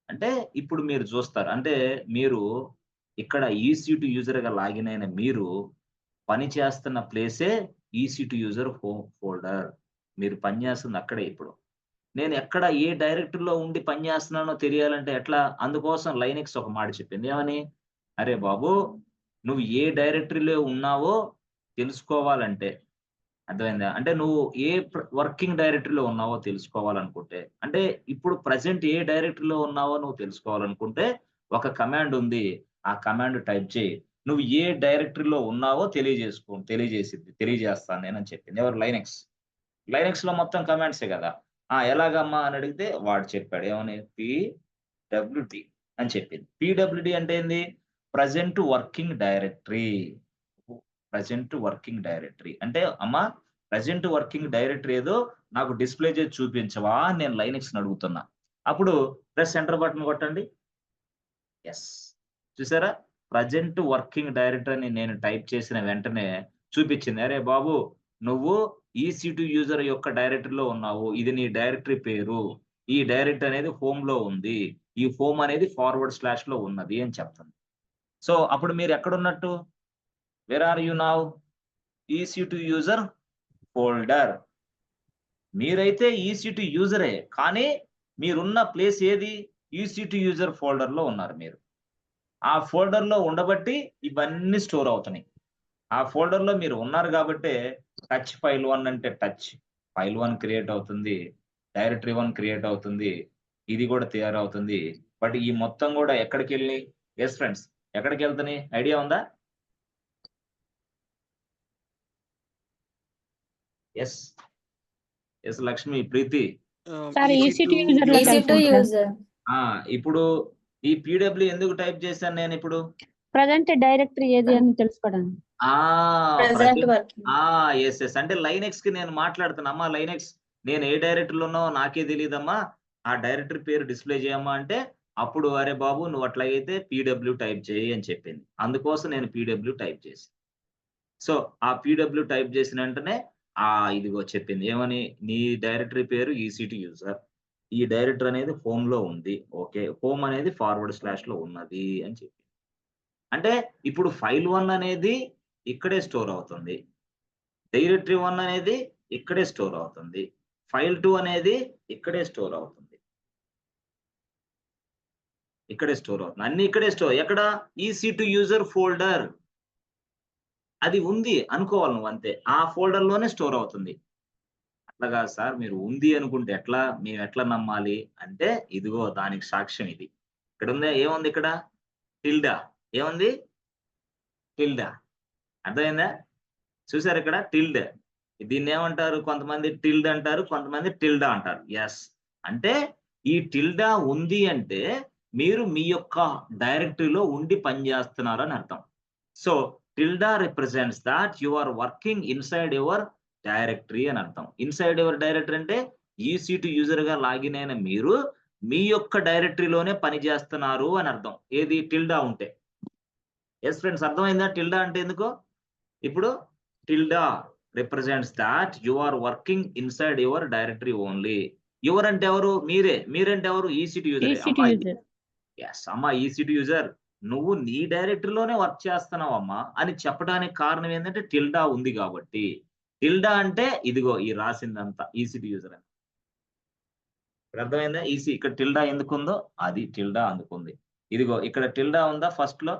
S1: అంటే ఇప్పుడు మీరు చూస్తారు. అంటే మీరు ఇక్కడ EC2 యూజర్‌గా లాగిన్ అయిన మీరు పని చేస్తున్న ప్లేసే EC2 యూజర్ ఫోల్డర్. మీరు పని చేస్తుంది అక్కడే ఇప్పుడు. నేను ఎక్కడ ఏ డైరెక్టరీలో ఉండి పని చేస్తున్నానో తెలియాలంటే ఎట్లా? అందుకోసం లైనక్స్ ఒక మాట చెప్పింది. ఏమని? అరే బాబు! నువ్వు ఏ డైరెక్టరీలో ఉన్నావో తెలుసుకోవాలంటే అర్థమైందా? అంటే నువ్వు ఏ వర్కింగ్ డైరెక్టరీలో ఉన్నావో తెలుసుకోవాలనుకుంటే, అంటే ఇప్పుడు ప్రెజెంట్ ఏ డైరెక్టరీలో ఉన్నావో నువ్వు తెలుసుకోవాలనుకుంటే, ఒక కమాండ్ ఉంది. ఆ కమాండ్ టైప్ చేయి. నువ్వు ఏ డైరెక్టరీలో ఉన్నావో తెలియజేస్తాను నేనని చెప్పింది. ఎవరు? లైనక్స్. లైనక్స్‌లో మొత్తం కమాండ్సే గదా! ఎలాగమ్మా అని అడిగితే వాడు చెప్పాడు. ఏమని? PWD అని చెప్పింది. PWD అంటే ఏంది? Present working directory. అంటే అమ్మా ప్రెజెంట్ వర్కింగ్ డైరెక్టరీ ఏదో నాకు డిస్‌ప్లే చేసి చూపించవా అని నేను లైనక్స్‌ని అడుగుతున్నా. అప్పుడు ప్రెస్ ఎంటర్ బటన్ కొట్టండి. యెస్. చూసారా? ప్రెజెంట్ వర్కింగ్ డైరెక్టరీ అని నేను టైప్ చేసిన వెంటనే చూపించింది. అరే బాబు! నువ్వు EC2 యూజర్ యొక్క డైరెక్టరీలో ఉన్నావు. ఇది నీ డైరెక్టరీ పేరు. ఈ డైరెక్టరీ అనేది హోమ్‌లో ఉంది. ఈ హోమ్ అనేది ఫార్వర్డ్ స్లాష్‌లో ఉన్నది అని చెప్తుంది. సో, అప్పుడు మీరు ఎక్కడున్నట్టు? Where are you now? EC2 user folder. మీరైతే EC2 యూజరే. కానీ మీరున్న ప్లేస్ ఏది? EC2 యూజర్ ఫోల్డర్‌లో ఉన్నారు మీరు. ఆ ఫోల్డర్‌లో ఉండబట్టి ఇవన్నీ స్టోర్ అవుతున్నాయి. ఆ ఫోల్డర్‌లో మీరు ఉన్నారు గాబట్టే టచ్ ఫైల్ 1 అంటే టచ్. ఫైల్ 1 క్రియేట్ అవుతుంది. డైరెక్టరీ 1 క్రియేట్ అవుతుంది. ఇది గూడా తయారవుతుంది. బట్ ఈ మొత్తం గూడా ఎక్కడికెళ్ళినియి? Yes friends. ఎక్కడికెళ్తున్నాయి? ఐడియా ఉందా? Yes. Lakshmi, Preeti.
S4: Sir EC2 user లోకి
S3: EC2
S4: వెళ్తాం సార్.
S3: యూజర్.
S1: ఇప్పుడు ఈ PW ఎందుకు టైప్ చేశాను నేనిప్పుడు?
S4: ప్రజెంట్ డైరెక్టరీ ఏది అని తెలుసుకోవడానికి.
S3: Present working.
S1: యెస్. అంటే లైనక్స్‌కి నేను మాట్లాడుతున్నా. అమ్మా లైనక్స్ నేను ఏ డైరెక్టరీలో ఉన్నావో నాకే తెలీదమ్మా. ఆ డైరెక్టరీ పేరు డిస్‌ప్లే చేయమ్మా అంటే, అప్పుడు అరే బాబు! నువ్వు అట్లాగైతే PW టైప్ చేయి అని చెప్పింది. అందుకోసం నేను PW టైప్ చేశా. సో, ఆ PW టైప్ చేసిన వెంటనే ఇదిగో చెప్పింది. ఏమని? నీ డైరెక్టరీ పేరు EC2 యూజర్. ఈ డైరెక్టరీ అనేది హోమ్‌లో ఉంది. ఓకే. హోమ్ అనేది ఫార్వర్డ్ స్లాష్‌లో ఉన్నది అని చెప్పింది. అంటే ఇప్పుడు ఫైల్ 1 అనేది ఇక్కడే స్టోర్ అవుతుంది. డైరెక్టరీ 1 అనేది ఇక్కడే స్టోర్ అవుతుంది. ఫైల్ 2 అనేది ఇక్కడే స్టోర్ అవుతుంది. అన్నీ ఇక్కడే స్టోర్. ఎక్కడ? EC2 user folder. అది ఉంది అనుకోవాలి నువ్వంతే. ఆ ఫోల్డర్‌లోనే స్టోర్ అవుతుంది. అట్లా కాదు సార్ మీరు ఉంది అనుకుంటే ఎట్లా? మేమెట్లా నమ్మాలి? అంటే ఇదిగో దానికి సాక్ష్యం ఇది. ఇక్కడుందా? ఏముంది ఇక్కడ? టిల్డా. ఏముంది? టిల్డా. అర్థమైందా? చూసారా ఇక్కడ? టిల్డ్. దీన్నేమంటారు? కొంతమంది టిల్డ్ అంటారు. కొంతమంది టిల్డా అంటారు. యెస్. అంటే ఈ టిల్డా ఉంది అంటే మీరు మీ యొక్క డైరెక్టరీలో ఉండి పని చేస్తున్నారని అర్థం. So, tilde represents that you are working inside your directory అని అర్థం. ఇన్‌సైడ్ యువర్ డైరెక్టరీ అంటే EC2 యూజర్‌గా లాగిన్ అయిన మీరు మీ యొక్క డైరెక్టరీలోనే పని చేస్తున్నారు అని అర్థం. ఏది? టిల్డా ఉంటే. యెస్ ఫ్రెండ్స్ అర్థమైందా టిల్డా అంటే ఎందుకో? ఇప్పుడు tilde represents that you are working inside your directory only. Your అంటే ఎవరు? మీరే. మీరంటే ఎవరు? EC2 యూజరే.
S4: EC2
S1: అమ్మా
S4: యూజర్.
S1: యెస్. అమ్మా EC2 యూజర్ నువ్వు నీ డైరెక్టరీలోనే వర్క్ చేస్తున్నావమ్మా అని చెప్పడానికి కారణం ఏందంటే టిల్డా ఉంది గాబట్టి. టిల్డా అంటే ఇదిగో ఈ రాసిందంతా EC2 యూజర్ అని. ఇప్పుడు అర్థమైందా? ఇక్కడ టిల్డా ఎందుకుందో అది టిల్డా అందుకుంది. ఇదిగో ఇక్కడ టిల్డా ఉందా ఫస్ట్‌లో?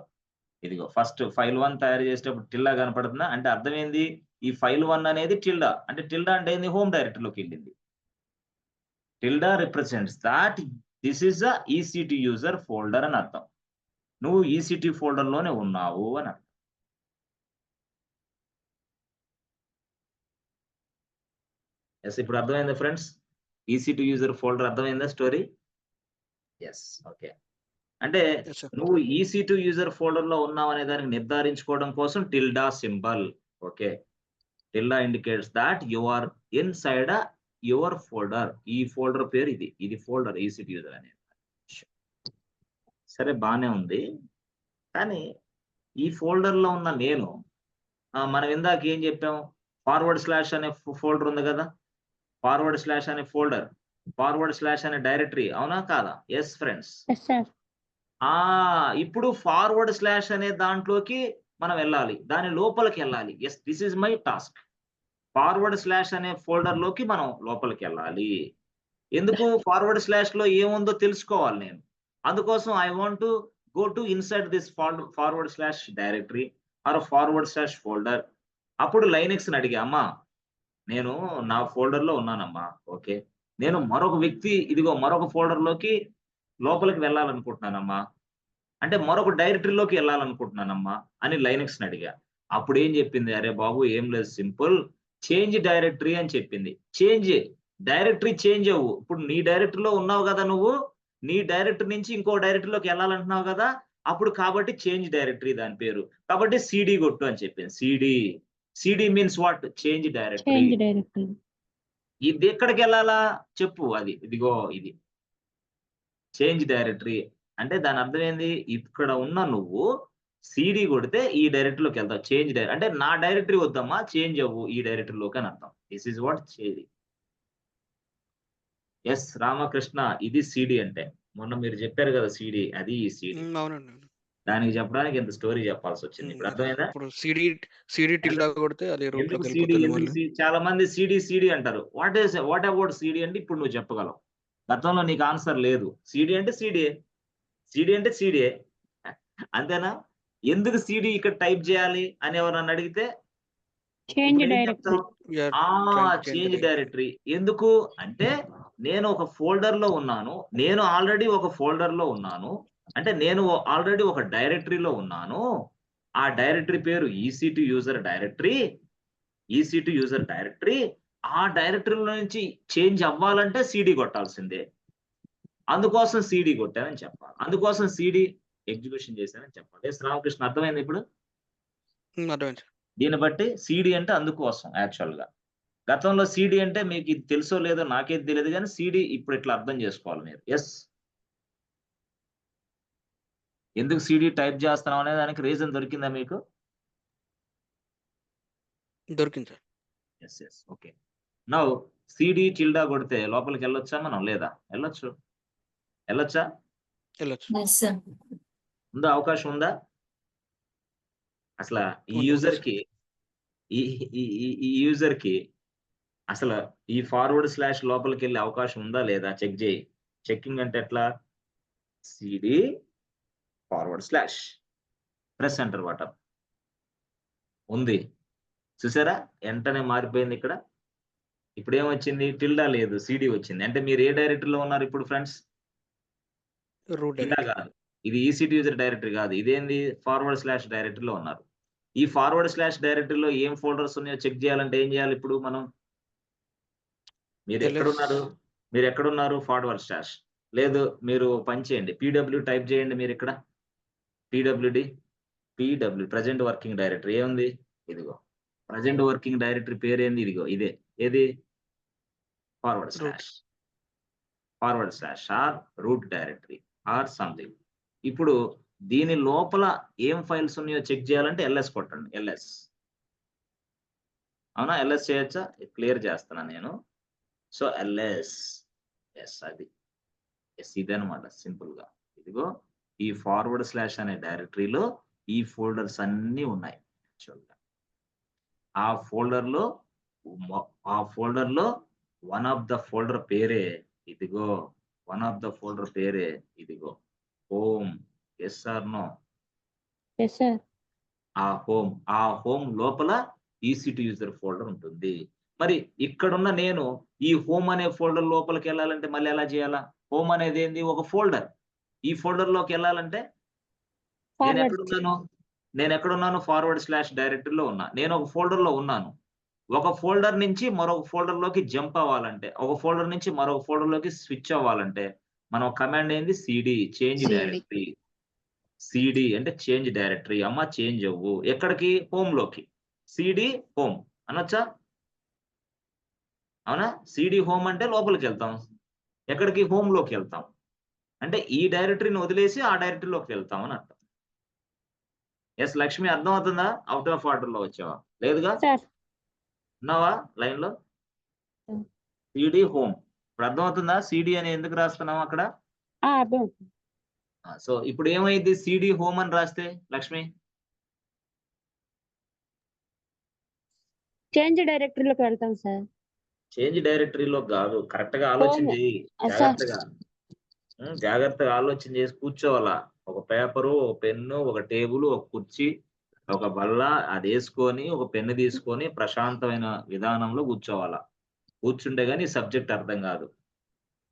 S1: ఇదిగో ఫస్ట్ ఫైల్ 1 తయారు చేసేటప్పుడు టిల్డా కనపడుతుందా? అంటే అర్థం ఏంది? ఈ ఫైల్ 1 అనేది టిల్డా. అంటే టిల్డా అంటే ఏంది? హోమ్ డైరెక్టరీలోకెళ్ళింది. Tilde represents that this is a EC2 user folder అని అర్థం. నువ్వు EC2 ఫోల్డర్‌లోనే ఉన్నావు అని అర్థం. యెస్. ఇప్పుడు అర్థమైందా ఫ్రెండ్స్? EC2 యూజర్ ఫోల్డర్ అర్థమైందా స్టోరీ? యెస్. ఓకే. అంటే
S2: Yes, sir.
S1: నువ్వు EC2 యూజర్ ఫోల్డర్‌లో ఉన్నావనే దానికి నిర్ధారించుకోవడం కోసం tilde symbol. Okay. Tilde indicates that you are inside a your folder. ఈ ఫోల్డర్ పేరు ఇది ఫోల్డర్ ఈసీటీ యూజర్ అనేది. సరే బానే ఉంది. కానీ ఈ ఫోల్డర్ లో ఉన్న నేను మనం ఇందాక ఏం చెప్పాం, ఫార్వర్డ్ స్లాష్ అనే ఫోల్డర్ ఉంది కదా, ఫార్వర్డ్ స్లాష్ అనే ఫోల్డర్, ఫార్వర్డ్ స్లాష్ అనే డైరెక్టరీ, అవునా కాదా? Yes friends.
S4: Yes sir.
S1: ఇప్పుడు ఫార్వర్డ్ స్లాష్ అనే దాంట్లోకి మనం వెళ్ళాలి, దాని లోపలికి వెళ్ళాలి. Yes, this is my task. Forward slash అనే ఫోల్డర్ లోకి మనం లోపలికి వెళ్ళాలి. ఎందుకు? ఫార్వర్డ్ స్లాష్ లో ఏముందో తెలుసుకోవాలి నేను. అందుకోసం I want to go to insert this forward slash directory or forward slash folder. అప్పుడు లైనెక్స్ ని అడిగా, అమ్మా నేను నా ఫోల్డర్ లో ఉన్నానమ్మా, ఓకే, నేను మరొక వ్యక్తి ఇదిగో మరొక ఫోల్డర్ లోకి లోపలికి వెళ్ళాలనుకుంటున్నానమ్మా, అంటే మరొక డైరెక్టరీలోకి వెళ్ళాలనుకుంటున్నానమ్మా అని లైనెక్స్ ని అడిగా. అప్పుడు ఏం చెప్పింది, అరే బాబు ఏం లేదు, సింపుల్, చేంజ్ డైరెక్టరీ అని చెప్పింది. చేంజ్ డైరెక్టరీ చేంజ్ అవ్వు. ఇప్పుడు నీ డైరెక్టరీలో ఉన్నావు కదా నువ్వు, నీ డైరెక్టరీ నుంచి ఇంకో డైరెక్టరీలోకి వెళ్ళాలంటున్నావు కదా, అప్పుడు కాబట్టి చేంజ్ డైరెక్టరీ దాని పేరు. కాబట్టి సిడి కొట్టు అని చెప్పింది. CD means what? Change directory.
S4: Change directory.
S1: ఇది ఎక్కడికి వెళ్ళాలా చెప్పు, అది ఇదిగో ఇది చేంజ్ డైరెక్టరీ. అంటే దాని అర్థం ఏంది, ఇక్కడ ఉన్న నువ్వు సిడి కొడితే ఈ డైరెక్టరీలోకి వెళ్తావు. చేంజ్ డైరెక్టరీ అంటే నా డైరెక్టరీ వద్దమ్మా, చేంజ్ అవ్వు ఈ డైరెక్టరీలోకి అని అర్థం. This is what change. Yes Ramakrishna, ఇది సిడి అంటే. మొన్న మీరు చెప్పారు కదా సిడి, అది ఈ సిడి.
S2: అవునండి.
S1: దానికి చెప్పడానికి ఎంత స్టోరీ చెప్పాల్సి వచ్చింది. ఇప్పుడు అర్థమైందా?
S2: ఇప్పుడు సిడి టిల్డా కొడితే అది రూట్
S1: ఎందుకు
S2: లోకి
S1: సిడి,
S2: వెళ్ళిపోతుంది
S1: ఎందుకు
S2: మళ్ళీ.
S1: చాలా మంది సిడి అంటారు. వాట్ అబౌట్ సిడి అంటే ఇప్పుడు నువ్వు చెప్పగలవు. గతంలో నీకు ఆన్సర్ లేదు. సిడి అంటే సిడిఏ, సిడి అంటే సిడిఏ, అంతేనా? ఎందుకు సిడి ఇక్కడ టైప్ చేయాలి అని ఎవరన్నా అడిగితే
S4: చేంజ్
S1: ఇప్పుడు ఏం
S4: డైరెక్టరీ.
S1: చెప్తావు? Change directory. ఎందుకు అంటే నేను ఒక ఫోల్డర్ లో ఉన్నాను, నేను ఆల్రెడీ ఒక ఫోల్డర్ లో ఉన్నాను, అంటే నేను ఆల్రెడీ ఒక డైరెక్టరీలో ఉన్నాను. ఆ డైరెక్టరీ పేరు EC2 user directory. EC2 user directory. ఆ డైరెక్టరీలో నుంచి చేంజ్ అవ్వాలంటే సిడి కొట్టాల్సిందే. అందుకోసం సిడి కొట్టానని చెప్పాలి, అందుకోసం సిడి ఎగ్జిక్యూషన్ చేశానని చెప్పాలి. ఎస్ రామకృష్ణ, అర్థమైంది ఇప్పుడు?
S2: అర్థమైంది.
S1: దీన్ని బట్టి సిడి అంటే అందుకోసం యాక్చువల్ గా. గతంలో సిడి అంటే మీకు ఇది తెలుసో లేదో నాకేది తెలియదు, కానీ సిడి ఇప్పుడు ఇట్లా అర్థం చేసుకోవాలి మీరు. ఎస్, ఎందుకు సిడి టైప్ చేస్తున్నాం అనే దానికి రీజన్ దొరికిందా మీకు?
S2: దొరికింది sir.
S1: Yes yes, okay. Now CD tilde కొడితే లోపలికి వెళ్ళొచ్చా మనం? లేదా? వెళ్ళొచ్చు. వెళ్ళొచ్చా?
S2: వెళ్ళొచ్చు.
S1: ఉందా? అవకాశం ఉందా? అసలు ఈ
S2: ఉంది,
S1: యూజర్
S2: ఉంది
S1: కి ఈ యూజర్ కి అసలు ఈ ఫార్వర్డ్ స్లాష్ లోపలికి వెళ్ళే అవకాశం ఉందా లేదా చెక్ చేయి. చెక్కింగ్ అంటే ఎట్లా? CD forward slash press enter button ఉంది, చూసారా? వెంటనే మారిపోయింది. ఇక్కడ ఇప్పుడు ఏమొచ్చింది? టిల్డా లేదు, సిడి వచ్చింది. అంటే మీరు ఏ డైరెక్టరీలో ఉన్నారు ఇప్పుడు ఫ్రెండ్స్?
S2: రూట్
S1: టిల్డా కాదు, ఇది ఈసీ2 యూజర్ డైరెక్టరీ కాదు, ఇదేంది? ఫార్వర్డ్ స్లాష్ డైరెక్టరీలో ఉన్నారు. ఈ ఫార్వర్డ్ స్లాష్ డైరెక్టరీలో ఏం ఫోల్డర్స్ ఉన్నాయో చెక్ చేయాలంటే ఏం చేయాలి ఇప్పుడు మనం? మీరు ఎక్కడున్నారు? మీరు ఎక్కడున్నారు? ఫార్వర్డ్ స్లాష్ లేదు, మీరు పని చేయండి, పీడబ్ల్యూ టైప్ చేయండి. మీరు ఇక్కడ పీడబ్ల్యూ ప్రజెంట్ వర్కింగ్ డైరెక్టరీ ఏముంది? ఇదిగో ప్రజెంట్ వర్కింగ్ డైరెక్టరీ పేరు ఏంది? ఇదిగో ఇదే. ఏది? Forward slash or root directory or something. ఇప్పుడు దీని లోపల ఏం ఫైల్స్ ఉన్నాయో చెక్ చేయాలంటే ఎల్ఎస్ కొట్టండి. ఎల్ఎస్, అవునా? ఎల్ఎస్ చేయొచ్చా? క్లియర్ చేస్తున్నా నేను. సో ఎల్ఎస్, ఎస్ అది, ఎస్ ఇదనమాట సింపుల్ గా. ఇదిగో ఈ ఫార్వర్డ్ స్లాష్ అనే డైరెక్టరీలో ఈ ఫోల్డర్స్ అన్ని ఉన్నాయి. ఆ ఫోల్డర్ లో వన్ ఆఫ్ ద ఫోల్డర్ పేరే ఇదిగో, home. Yes or no?
S4: Yes sir.
S1: ఆ హోమ్ లోపల ఈసీ2 యూజర్ ఫోల్డర్ ఉంటుంది. మరి ఇక్కడున్న నేను ఈ హోమ్ అనే ఫోల్డర్ లోపలికి వెళ్ళాలంటే మళ్ళీ ఎలా చేయాలా? హోమ్ అనేది ఏంది? ఒక ఫోల్డర్. ఈ ఫోల్డర్ లోకి వెళ్ళాలంటే నేను ఎక్కడున్నాను? ఫార్వర్డ్ స్లాష్ డైరెక్టరీలో ఉన్నా. నేను ఒక ఫోల్డర్ లో ఉన్నాను. ఒక ఫోల్డర్ నుంచి మరొక ఫోల్డర్ లోకి జంప్ అవ్వాలంటే, ఒక ఫోల్డర్ నుంచి మరొక ఫోల్డర్ లోకి స్విచ్ అవ్వాలంటే మనం కమాండ్ ఏంది? CD change directory. సిడి అంటే చేంజ్ డైరెక్టరీ. అమ్మ చేంజ్ అవ్వు ఎక్కడికి? హోమ్ లోకి. సిడి హోమ్ అనొచ్చా? అవునా? సిడి హోమ్ అంటే లోపలికి వెళ్తాం. ఎక్కడికి? హోమ్ లోకి వెళ్తాం. అంటే ఈ డైరెక్టరీని వదిలేసి ఆ డైరెక్టరీలోకి వెళ్తాం అని అర్థం. ఎస్ లక్ష్మి, అర్థం అవుతుందా? అవుట్ ఆఫ్ ఆర్డర్ లో వచ్చావా? లేదుగా?
S4: సార్
S1: ఉన్నావా లైన్ లో?
S4: Hmm.
S1: CD home. ఇప్పుడు అర్థం అవుతుందా? సిడి అని ఎందుకు రాస్తున్నాం అక్కడ?
S4: అర్థం.
S1: సో ఇప్పుడు ఏమైంది? సిడి హోమ్ అని రాస్తే లక్ష్మి?
S4: చేంజ్ డైరెక్టరీలోకి వెళ్తాం సార్.
S1: చేంజ్ డైరెక్టరీలో కాదు, కరెక్ట్ గా ఆలోచన
S4: హోమ్.
S1: చెయ్యి.
S4: సార్
S1: జాగ్రత్తగా జాగ్రత్తగా ఆలోచన చేసి కూర్చోవాలా. ఒక పేపరు, ఒక పెన్ను, ఒక టేబుల్, ఒక కుర్చీ, ఒక బల్ల అది వేసుకొని ఒక పెన్ను తీసుకొని ప్రశాంతమైన విధానంలో కూర్చోవాలా. కూర్చుంటే గానీ సబ్జెక్ట్ అర్థం కాదు.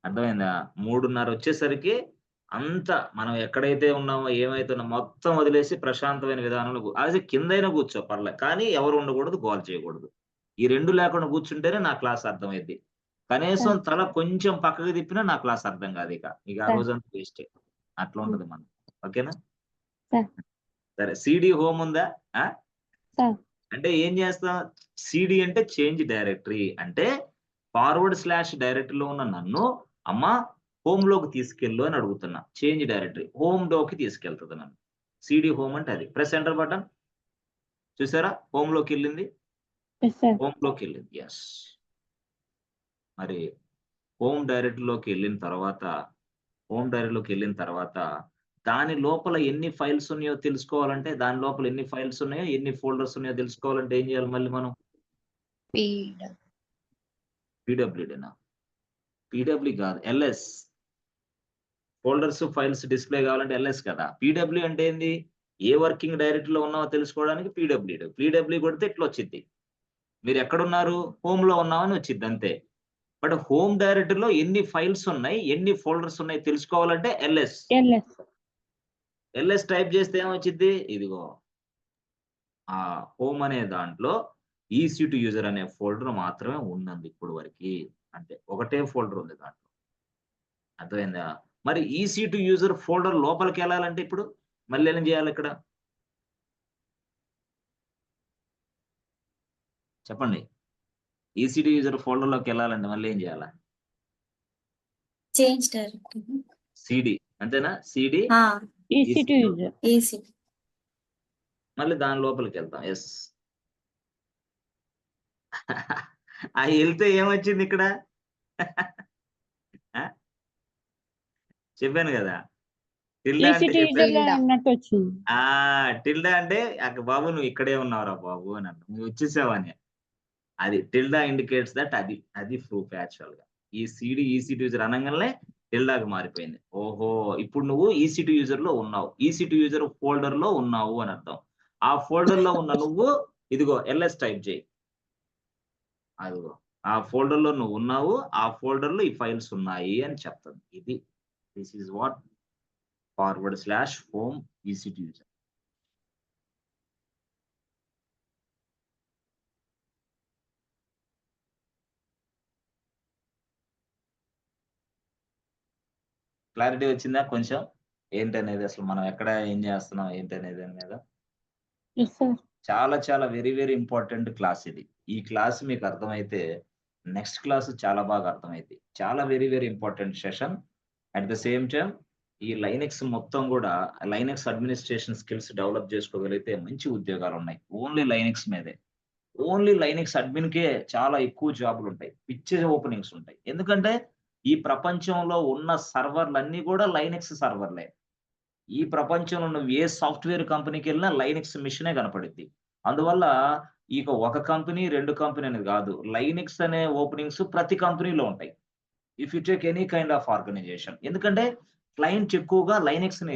S1: అర్థమైందా? 3:30 వచ్చేసరికి అంతా మనం ఎక్కడైతే ఉన్నామో, ఏమైతే ఉన్నామో మొత్తం వదిలేసి ప్రశాంతమైన విధానంలో అది కిందైనా కూర్చో పర్లే. కానీ ఎవరు ఉండకూడదు, గోల చేయకూడదు. ఈ 2 లేకుండా కూర్చుంటేనే నా క్లాస్ అర్థమైద్ది. కనీసం తల కొంచెం పక్కకు తిప్పినా నా క్లాస్ అర్థం కాదు ఇక. ఇక ఆ
S4: సార్.
S1: రోజంతా వేస్టే. అట్లా ఉంటది మనం. ఓకేనా?
S4: సార్.
S1: సరే, సిడి హోమ్ ఉందా? ఆ?
S4: సార్.
S1: అంటే ఏం చేస్తాం? సిడి అంటే చేంజ్ డైరెక్టరీ. అంటే ఫార్వర్డ్ స్లాష్ డైరెక్టరీలో ఉన్న నన్ను అమ్మా హోమ్ లోకి తీసుకెళ్ళు అని అడుగుతున్నా. చేంజ్ డైరెక్టరీ హోమ్ లోకి తీసుకెళ్తుంది నన్ను. సిడి హోమ్ అంటే అది. Press enter button. చూసారా? హోమ్ లోకి వెళ్ళింది.
S4: Yes sir.
S1: హోమ్ లోకి వెళ్ళింది. ఎస్. మరి హోమ్ డైరెక్టరీలోకి వెళ్ళిన తర్వాత దాని లోపల ఎన్ని ఫైల్స్ ఉన్నాయో తెలుసుకోవాలంటే, దాని లోపల ఎన్ని ఫైల్స్ ఉన్నాయో, ఎన్ని ఫోల్డర్స్ ఉన్నాయో తెలుసుకోవాలంటే ఏం చేయాలి మళ్ళీ మనం? పీడబ్ల్యూడీనా? పీడబ్ల్యూ కాదు, ఎల్ఎస్. ఫోల్డర్స్, ఫైల్స్ డిస్ప్లే కావాలంటే ఎల్ఎస్ కదా. పీడబ్ల్యూ అంటే ఏంది? ఏ వర్కింగ్ డైరెక్టరీలో ఉన్నావో తెలుసుకోవడానికి పీడబ్ల్యూ. పీడబ్ల్యూ కొడితే ఇట్లా వచ్చింది. మీరు ఎక్కడున్నారు? హోమ్ లో ఉన్నామని వచ్చింది అంతే. బట్ హోమ్ డైరెక్టరీలో ఎన్ని ఫైల్స్ ఉన్నాయి, ఎన్ని ఫోల్డర్స్ ఉన్నాయి తెలుసుకోవాలంటే ఎల్ఎస్.
S4: ఎల్ఎస్.
S1: ఎల్ఎస్ టైప్ చేస్తే ఏమొచ్చింది? ఇదిగో ఆ హోమ్ అనే దాంట్లో EC2 యూజర్ అనే ఫోల్డర్ మాత్రమే ఉన్నది ఇప్పుడు వరకు. అంటే ఒకటే ఫోల్డర్ ఉంది దాంట్లో. అర్థమైందా? మరి EC2 యూజర్ ఫోల్డర్ లోపలికి వెళ్ళాలంటే ఇప్పుడు మళ్ళీ ఏం చేయాలి ఇక్కడ? చెప్పండి. EC2 యూజర్ ఫోల్డర్ లోకి వెళ్ళాలంటే మళ్ళీ ఏం చేయాలా?
S3: Change directory.
S1: సిడి అంతేనా? CD
S4: EC2 user.
S3: ఈసీ.
S1: మళ్ళీ దాని లోపలికి వెళ్తాం. ఎస్. ఆ వెళ్తే ఏమొచ్చింది ఇక్కడ? ఆ? చెప్పాను కదా. టిల్డా అంటే
S4: EC2 యూజర్ లో ఉన్నట్టు వచ్చింది.
S1: టిల్డా అంటే బాబు నువ్వు ఇక్కడే ఉన్నావురా బాబు అని అర్థం. నువ్వు వచ్చేసావని. అది టిల్డా ఇండికేట్స్ దట్ అది ప్రూఫ్ యాక్చువల్ గా. ఈ సిడి EC2 యూజర్ అనగానే టిల్డాకి మారిపోయింది. ఓహో, ఇప్పుడు నువ్వు EC2 యూజర్ లో ఉన్నావు, EC2 యూజర్ ఫోల్డర్ లో ఉన్నావు అని అర్థం. ఆ ఫోల్డర్ లో ఉన్న నువ్వు ఇదిగో ఎల్ఎస్ టైప్ చేయి. అదిగో ఆ ఫోల్డర్ లో నువ్వు ఉన్నావు, ఆ ఫోల్డర్ లో ఈ ఫైల్స్ ఉన్నాయి అని చెప్తుంది. ఇది this is what /home EC2 user. Clarity వచ్చిందా కొంచెం? ఏంటనేది అసలు మనం ఎక్కడ ఏం చేస్తున్నాం ఏంటనేది మీద
S4: ఎస్ సార్.
S1: చాలా చాలా వెరీ వెరీ ఇంపార్టెంట్ క్లాస్ ఇది. ఈ క్లాస్ మీకు అర్థమైతే నెక్స్ట్ క్లాస్ చాలా బాగా అర్థమైంది. చాలా very very important session. At the same time ఈ లైనెక్స్ మొత్తం కూడా లైనెక్స్ అడ్మినిస్ట్రేషన్ స్కిల్స్ డెవలప్ చేసుకోగలిగితే మంచి ఉద్యోగాలు ఉన్నాయి. ఓన్లీ లైనెక్స్ మీదే. ఓన్లీ లైనెక్స్ అడ్మిన్‌కే చాలా ఎక్కువ జాబ్‌లుంటాయి. పిచ్చి ఓపెనింగ్స్ ఉంటాయి. ఎందుకంటే ఈ ప్రపంచంలో ఉన్న సర్వర్‌లన్నీ కూడా లైనెక్స్ సర్వర్‌లే. ఈ ప్రపంచంలో నువ్వు ఏ సాఫ్ట్‌వేర్ కంపెనీకెళ్ళినా లైనెక్స్ మిషనే కనపడిద్ది. అందువల్ల ఇక ఒక కంపెనీ, 2 కంపెనీ అనేది కాదు. లైనెక్స్ అనే ఓపెనింగ్స్ ప్రతి కంపెనీలో ఉంటాయి. If you take any kind of organization. ఎందుకంటే క్లయింట్ ఎక్కువగా లైనెక్స్‌ని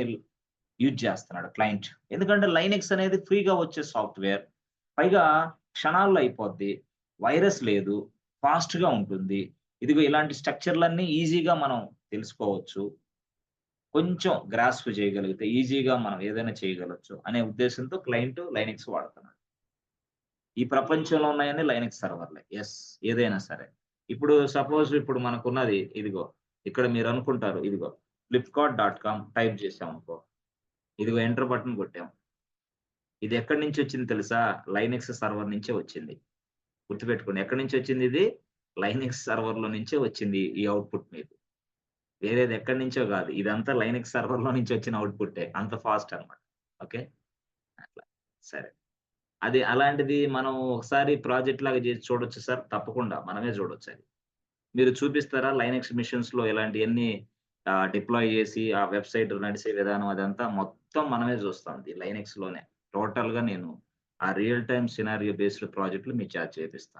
S1: యూజ్ చేస్తున్నాడు క్లయింట్. ఎందుకంటే లైనెక్స్ అనేది ఫ్రీగా వచ్చే సాఫ్ట్‌వేర్. పైగా క్షణాల్లో అయిపోద్ది. వైరస్ లేదు. ఫాస్ట్‌గా ఉంటుంది. ఇదిగో ఇలాంటి స్ట్రక్చర్‌లన్నీ ఈజీగా మనం తెలుసుకోవచ్చు. కొంచెం గ్రాస్ప్ చేయగలిగితే ఈజీగా మనం ఏదైనా చేయగలొచ్చు అనే ఉద్దేశంతో క్లయింట్ లైనెక్స్ వాడుతున్నాడు. ఈ ప్రపంచంలో ఉన్నాయన్నీ లైనెక్స్ సర్వర్‌లే. యెస్. ఏదైనా సరే. ఇప్పుడు సపోజ్ ఇప్పుడు మనకున్నది ఇదిగో. ఇక్కడ మీరనుకుంటారు ఇదిగో flipkart.com టైప్ చేసామనుకో. ఇదిగో ఎంటర్ బటన్ కొట్టాం. ఇది ఎక్కడి నుంచి వచ్చింది తెలుసా? లైనెక్స్ సర్వర్ నుంచే వచ్చింది. గుర్తుపెట్టుకోండి. ఎక్కడి నుంచి వచ్చింది ఇది? లైనెక్స్ సర్వర్ లో నుంచే వచ్చింది ఈ అవుట్పుట్ మీకు. వేరేది ఎక్కడి నుంచో కాదు. ఇదంతా లైనెక్స్ సర్వర్ లో నుంచి వచ్చిన అవుట్పుట్టే. అంత ఫాస్ట్ అన్నమాట. ఓకే. అట్లా. సరే. అది అలాంటిది మనం ఒకసారి ప్రాజెక్ట్ లాగా చేసి చూడొచ్చు సార్. తప్పకుండా మనమే చూడొచ్చు అది. మీరు చూపిస్తారా లైనెక్స్ మిషన్స్‌లో ఇలాంటియన్నీ డిప్లాయ్ చేసి ఆ వెబ్‌సైట్ నడిసే విధానం అదంతా మొత్తం మనమే చూస్తాం. ఈ లైనెక్స్‌లోనే. టోటల్‌గా నేను ఆ రియల్ టైమ్ సినారియో బేస్డ్ ప్రాజెక్ట్‌లు మీ చేత చేపిస్తా.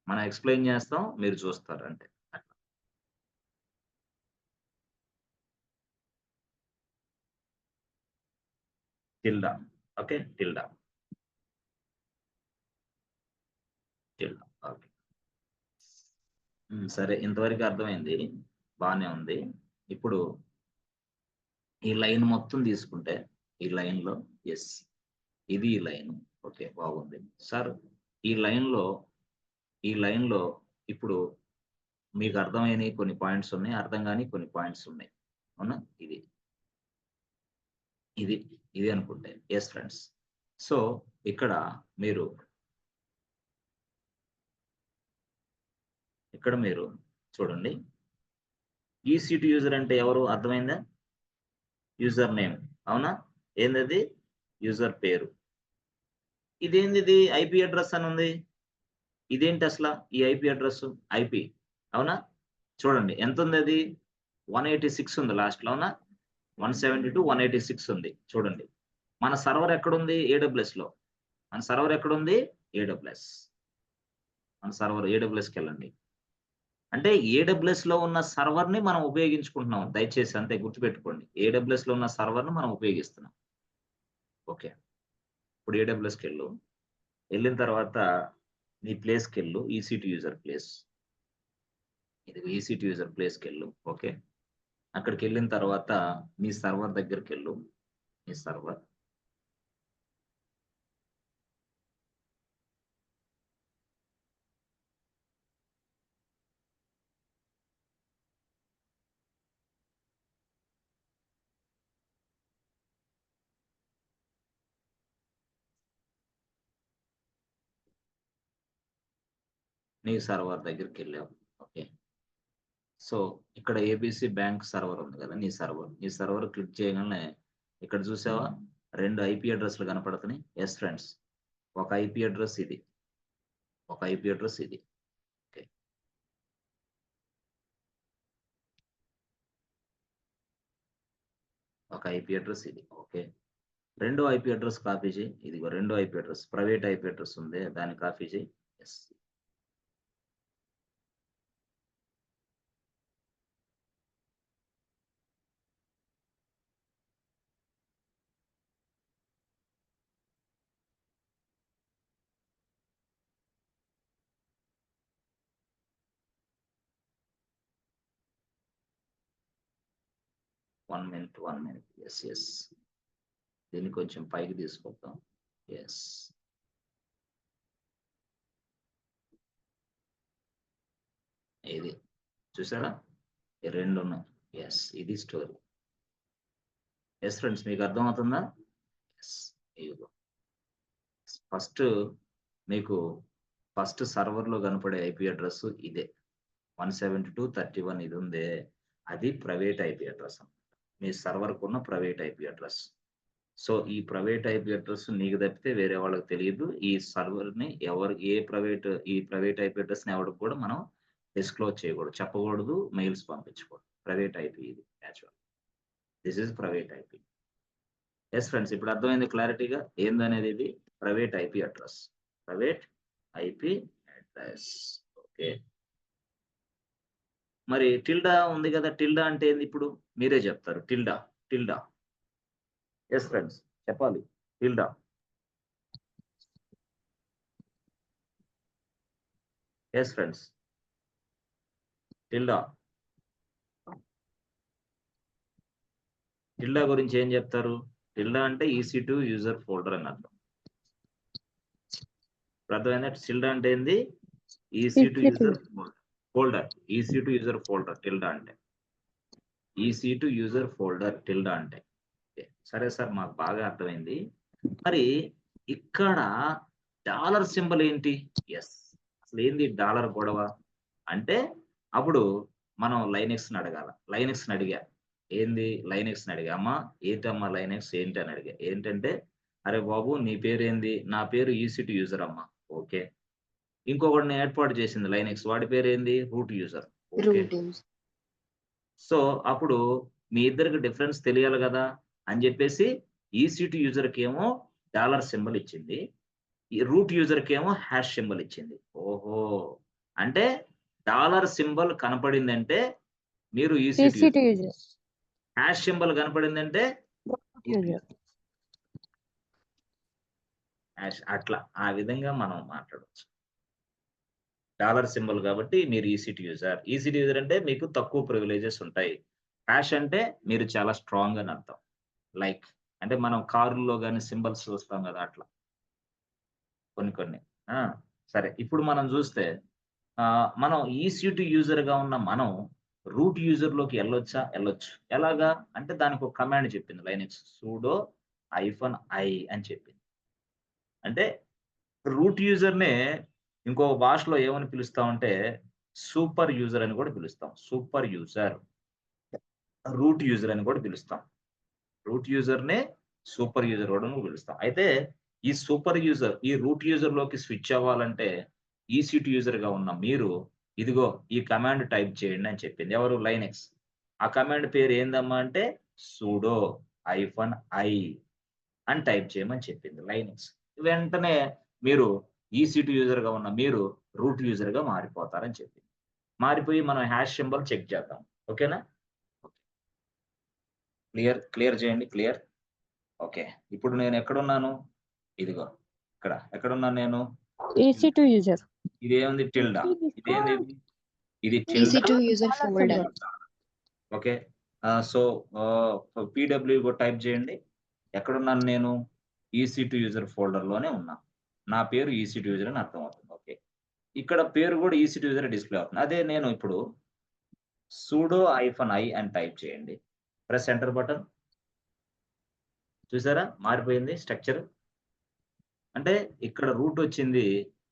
S1: మనం ఎక్స్‌ప్లెయిన్ చేస్తాం. మీరు చూస్తారు అంతే. అట్లా. Tilde. Okay. Tilde. Tilde. Okay. సరే. ఇంతవరకు అర్థమైంది. బానే ఉంది. ఇప్పుడు ఈ లైన్ మొత్తం తీసుకుంటే ఈ లైన్‌లో యెస్. ఇది ఈ లైను. ఓకే. బాగుంది. సార్ ఈ లైన్‌లో ఇప్పుడు మీకు అర్థమైనయి కొన్ని పాయింట్స్ ఉన్నాయి. అర్థం కాని కొన్ని పాయింట్స్ ఉన్నాయి. అవునా? ఇది. ఇది. ఇది అనుకుంటే. Yes friends. సో, ఇక్కడ మీరు చూడండి. ఈసీ2 యూజర్ అంటే ఎవరు అర్థమైందా? User name. అవునా? ఏందది? యూజర్ పేరు. ఇదేందిది ఐపీ అడ్రెస్ అని ఉంది. ఇదేంటి అసల ఈ ఐపీ అడ్రెస్? ఐపీ. అవునా? చూడండి ఎంతుంది అది? 186 ఉంది లాస్ట్‌లో అవునా? 172, 186 ఉంది. చూడండి. మన సర్వర్ ఎక్కడుంది? ఏడబ్ల్యూఎస్‌లో. మన సర్వర్ ఎక్కడుంది? ఏడబ్ల్యూఎస్. మన సర్వర్ ఏడబ్ల్యూఎస్‌కెళ్ళండి. అంటే ఏడబ్ల్యూఎస్‌లో ఉన్న సర్వర్‌ని మనం ఉపయోగించుకుంటున్నాం. దయచేసి అంతే గుర్తుపెట్టుకోండి. ఏడబ్ల్యూఎస్‌లో ఉన్న సర్వర్‌ని మనం ఉపయోగిస్తున్నాం. ఓకే. ఇప్పుడు ఏడబ్ల్యూఎస్‌కెళ్ళు. ఎళ్ళిన తర్వాత నీ ప్లేస్‌కెళ్ళు. ఈసీ2 యూజర్ ప్లేస్. ఇదిగో ఈసీ2 యూజర్ ప్లేస్‌కెళ్ళు. ఓకే. అక్కడికెళ్ళిన తర్వాత నీ సర్వర్ దగ్గరికెళ్ళు. నీ సర్వర్. నీ సర్వర్ దగ్గరికెళ్ళావు. ఓకే. సో, ఇక్కడ ఏబీసీ బ్యాంక్ సర్వర్ ఉంది కదా! నీ సర్వర్. నీ సర్వర్ క్లిక్ చేయగానే ఇక్కడ చూసావా? 2 ఐపీ అడ్రెస్‌లు కనపడుతున్నాయి. Yes friends. ఒక ఐపీ అడ్రెస్ ఇది. ఒక ఐపీ అడ్రెస్ ఇది. ఓకే. ఒక ఐపీ అడ్రెస్ ఇది. ఓకే. రెండో ఐపీ అడ్రెస్ కాపీ చెయి. ఇదిగో రెండో IP address. Private IP address ఉంది. దాన్ని కాపీ చెయి. యెస్. One minute. యెస్. దీన్ని కొంచెం పైకి తీసుకొద్దాం. యెస్. ఇది. చూసారా? ఈ 2 ఉన్నాయి. యెస్. ఇది స్టోరీ. యెస్ ఫ్రెండ్స్ మీకు అర్థమవుతుందా? యెస్. ఇదిగో. ఫస్ట్ మీకు సర్వర్‌లో కనపడే ఐపీ అడ్రెస్ ఇదే. 172.31 ఇది ఉందే. అది ప్రైవేట్ ఐపీ అడ్రెస్ అన్నమాట. మీ సర్వర్‌కున్న ప్రైవేట్ ఐపీ అడ్రెస్. సో, ఈ ప్రైవేట్ ఐపీ అడ్రెస్ నీకు తప్పితే వేరే వాళ్ళకి తెలీదు. ఈ సర్వర్‌ని ఈ ప్రైవేట్ ఐపీ అడ్రెస్‌ని ఎవడికి కూడా మనం డిస్క్లోజ్ చేయకూడదు. చెప్పకూడదు. మెయిల్స్ పంపించకూడదు. ప్రైవేట్ ఐపీ ఇది actual. This is private IP. Yes friends. ఇప్పుడు అర్థమైంది క్లారిటీగా ఏందనేది ఇది private IP address. Private IP address. Okay. మరి టిల్డా ఉంది కదా! టిల్డా అంటే ఏంది ఇప్పుడు? మీరే చెప్తారు. టిల్డా. Yes friends. చెప్పాలి. Tilde. Yes friends. Tilde. Tilde గురించి ఏం చెప్తారు? టిల్డా అంటే ఈసీ2 యూజర్ ఫోల్డర్ అని అర్థం. ఇప్పుడు అర్థమైందా? టిల్డా అంటే ఏంది? EC two user folder. EC two user folder tilde అంటే. ఈసీ2 యూజర్ ఫోల్డర్ టిల్డా అంటే. ఓకే. సరే సార్ మాకు బాగా అర్థమైంది. మరి ఇక్కడ డాలర్ సింబల్ ఏంటి? యెస్. అసలేంది డాలర్ గొడవ? అంటే అప్పుడు మనం లైనెక్స్ని అడగాల. లైనెక్స్ని అడిగా, ఏంది లైనెక్స్ని అడిగా, అమ్మా ఏంటమ్మా లైనెక్స్ ఏంటి అని అడిగా. ఏంటంటే, అరే బాబు నీ పేరేంది? నా పేరు EC2 యూజర్ అమ్మా. ఓకే. ఇంకొకడిని ఏర్పాటు చేసింది లైనెక్స్, వాడి పేరేంది? Root user. ఓకే. సో అప్పుడు మీ ఇద్దరికి డిఫరెన్స్ తెలియాలి కదా అని చెప్పేసి EC2 యూజర్కి ఏమో డాలర్ సింబల్ ఇచ్చింది, ఈ రూట్ యూజర్కి ఏమో హ్యాష్ సింబల్ ఇచ్చింది. ఓహో, అంటే డాలర్ సింబల్ కనపడిందంటే మీరు EC2
S4: EC2 user.
S1: Hash symbol కనపడిందంటే
S4: User.
S1: హ్యాష్. అట్లా ఆ విధంగా మనం మాట్లాడవచ్చు. డాలర్ సింబల్ కాబట్టి మీరు EC2 యూజర్. EC2 యూజర్ అంటే మీకు తక్కువ ప్రివిలేజెస్ ఉంటాయి. హ్యాష్ అంటే మీరు చాలా స్ట్రాంగ్ అని అర్థం. లైక్ అంటే మనం కారుల్లో గాని సింబల్స్ చూస్తాం కదా అట్లా కొన్ని. ఆ! సరే ఇప్పుడు మనం చూస్తే మనం EC2 యూజర్‌గా ఉన్న మనం రూట్ యూజర్‌లోకి ఎళ్ళొచ్చా? ఎళ్ళొచ్చు. ఎలాగా? అంటే దానికి ఒక కమాండ్ చెప్పింది లైనక్స్. sudo -i అని చెప్పింది. అంటే రూట్ యూజర్‌నే ఇంకో భాషలో ఏమని పిలుస్తామంటే సూపర్ యూజర్ అని కూడా పిలుస్తాం. సూపర్ యూజర్, రూట్ యూజర్ అని కూడా పిలుస్తాం. రూట్ యూజర్‌నే సూపర్ యూజర్ కూడా పిలుస్తాం. అయితే ఈ సూపర్ యూజర్, ఈ రూట్ యూజర్‌లోకి స్విచ్ అవ్వాలంటే EC2 యూజర్‌గా ఉన్న మీరు ఇదిగో ఈ కమాండ్ టైప్ చేయండి అని చెప్పింది. ఎవరు? లైనక్స్. ఆ కమాండ్ పేరు ఏందమ్మా అంటే sudo -i అని టైప్ చేయమని చెప్పింది లైనక్స్. వెంటనే మీరు EC2 యూజర్‌గా ఉన్న మీరు రూట్ యూజర్‌గా మారిపోతారని చెప్పింది. మారిపోయి మనం హ్యాష్ సింబల్ చెక్ చేద్దాం. ఓకేనా? క్లియర్ చేయండి. క్లియర్. ఓకే. ఇప్పుడు నేను ఎక్కడున్నాను? ఇదిగో ఇక్కడ. ఎక్కడున్నాను నేను?
S4: EC2 user.
S1: ఇదేముంది? టిల్డా. ఇదేంది? ఇది tilde.
S3: EC2 user folder.
S1: Okay. So PW కూడా టైప్ చేయండి. ఎక్కడున్నాను నేను? EC2 యూజర్ ఫోల్డర్‌లోనే ఉన్నా. నా పేరు EC2 యూజర్ అని అర్థమవుతుంది. ఓకే. ఇక్కడ పేరు కూడా EC2 యూజర్ డిస్‌ప్లే అవుతుంది. అదే నేను ఇప్పుడు sudo -i అని టైప్ చేయండి. Press enter button. చూసారా? మారిపోయింది స్ట్రక్చర్. అంటే ఇక్కడ రూట్ వచ్చింది,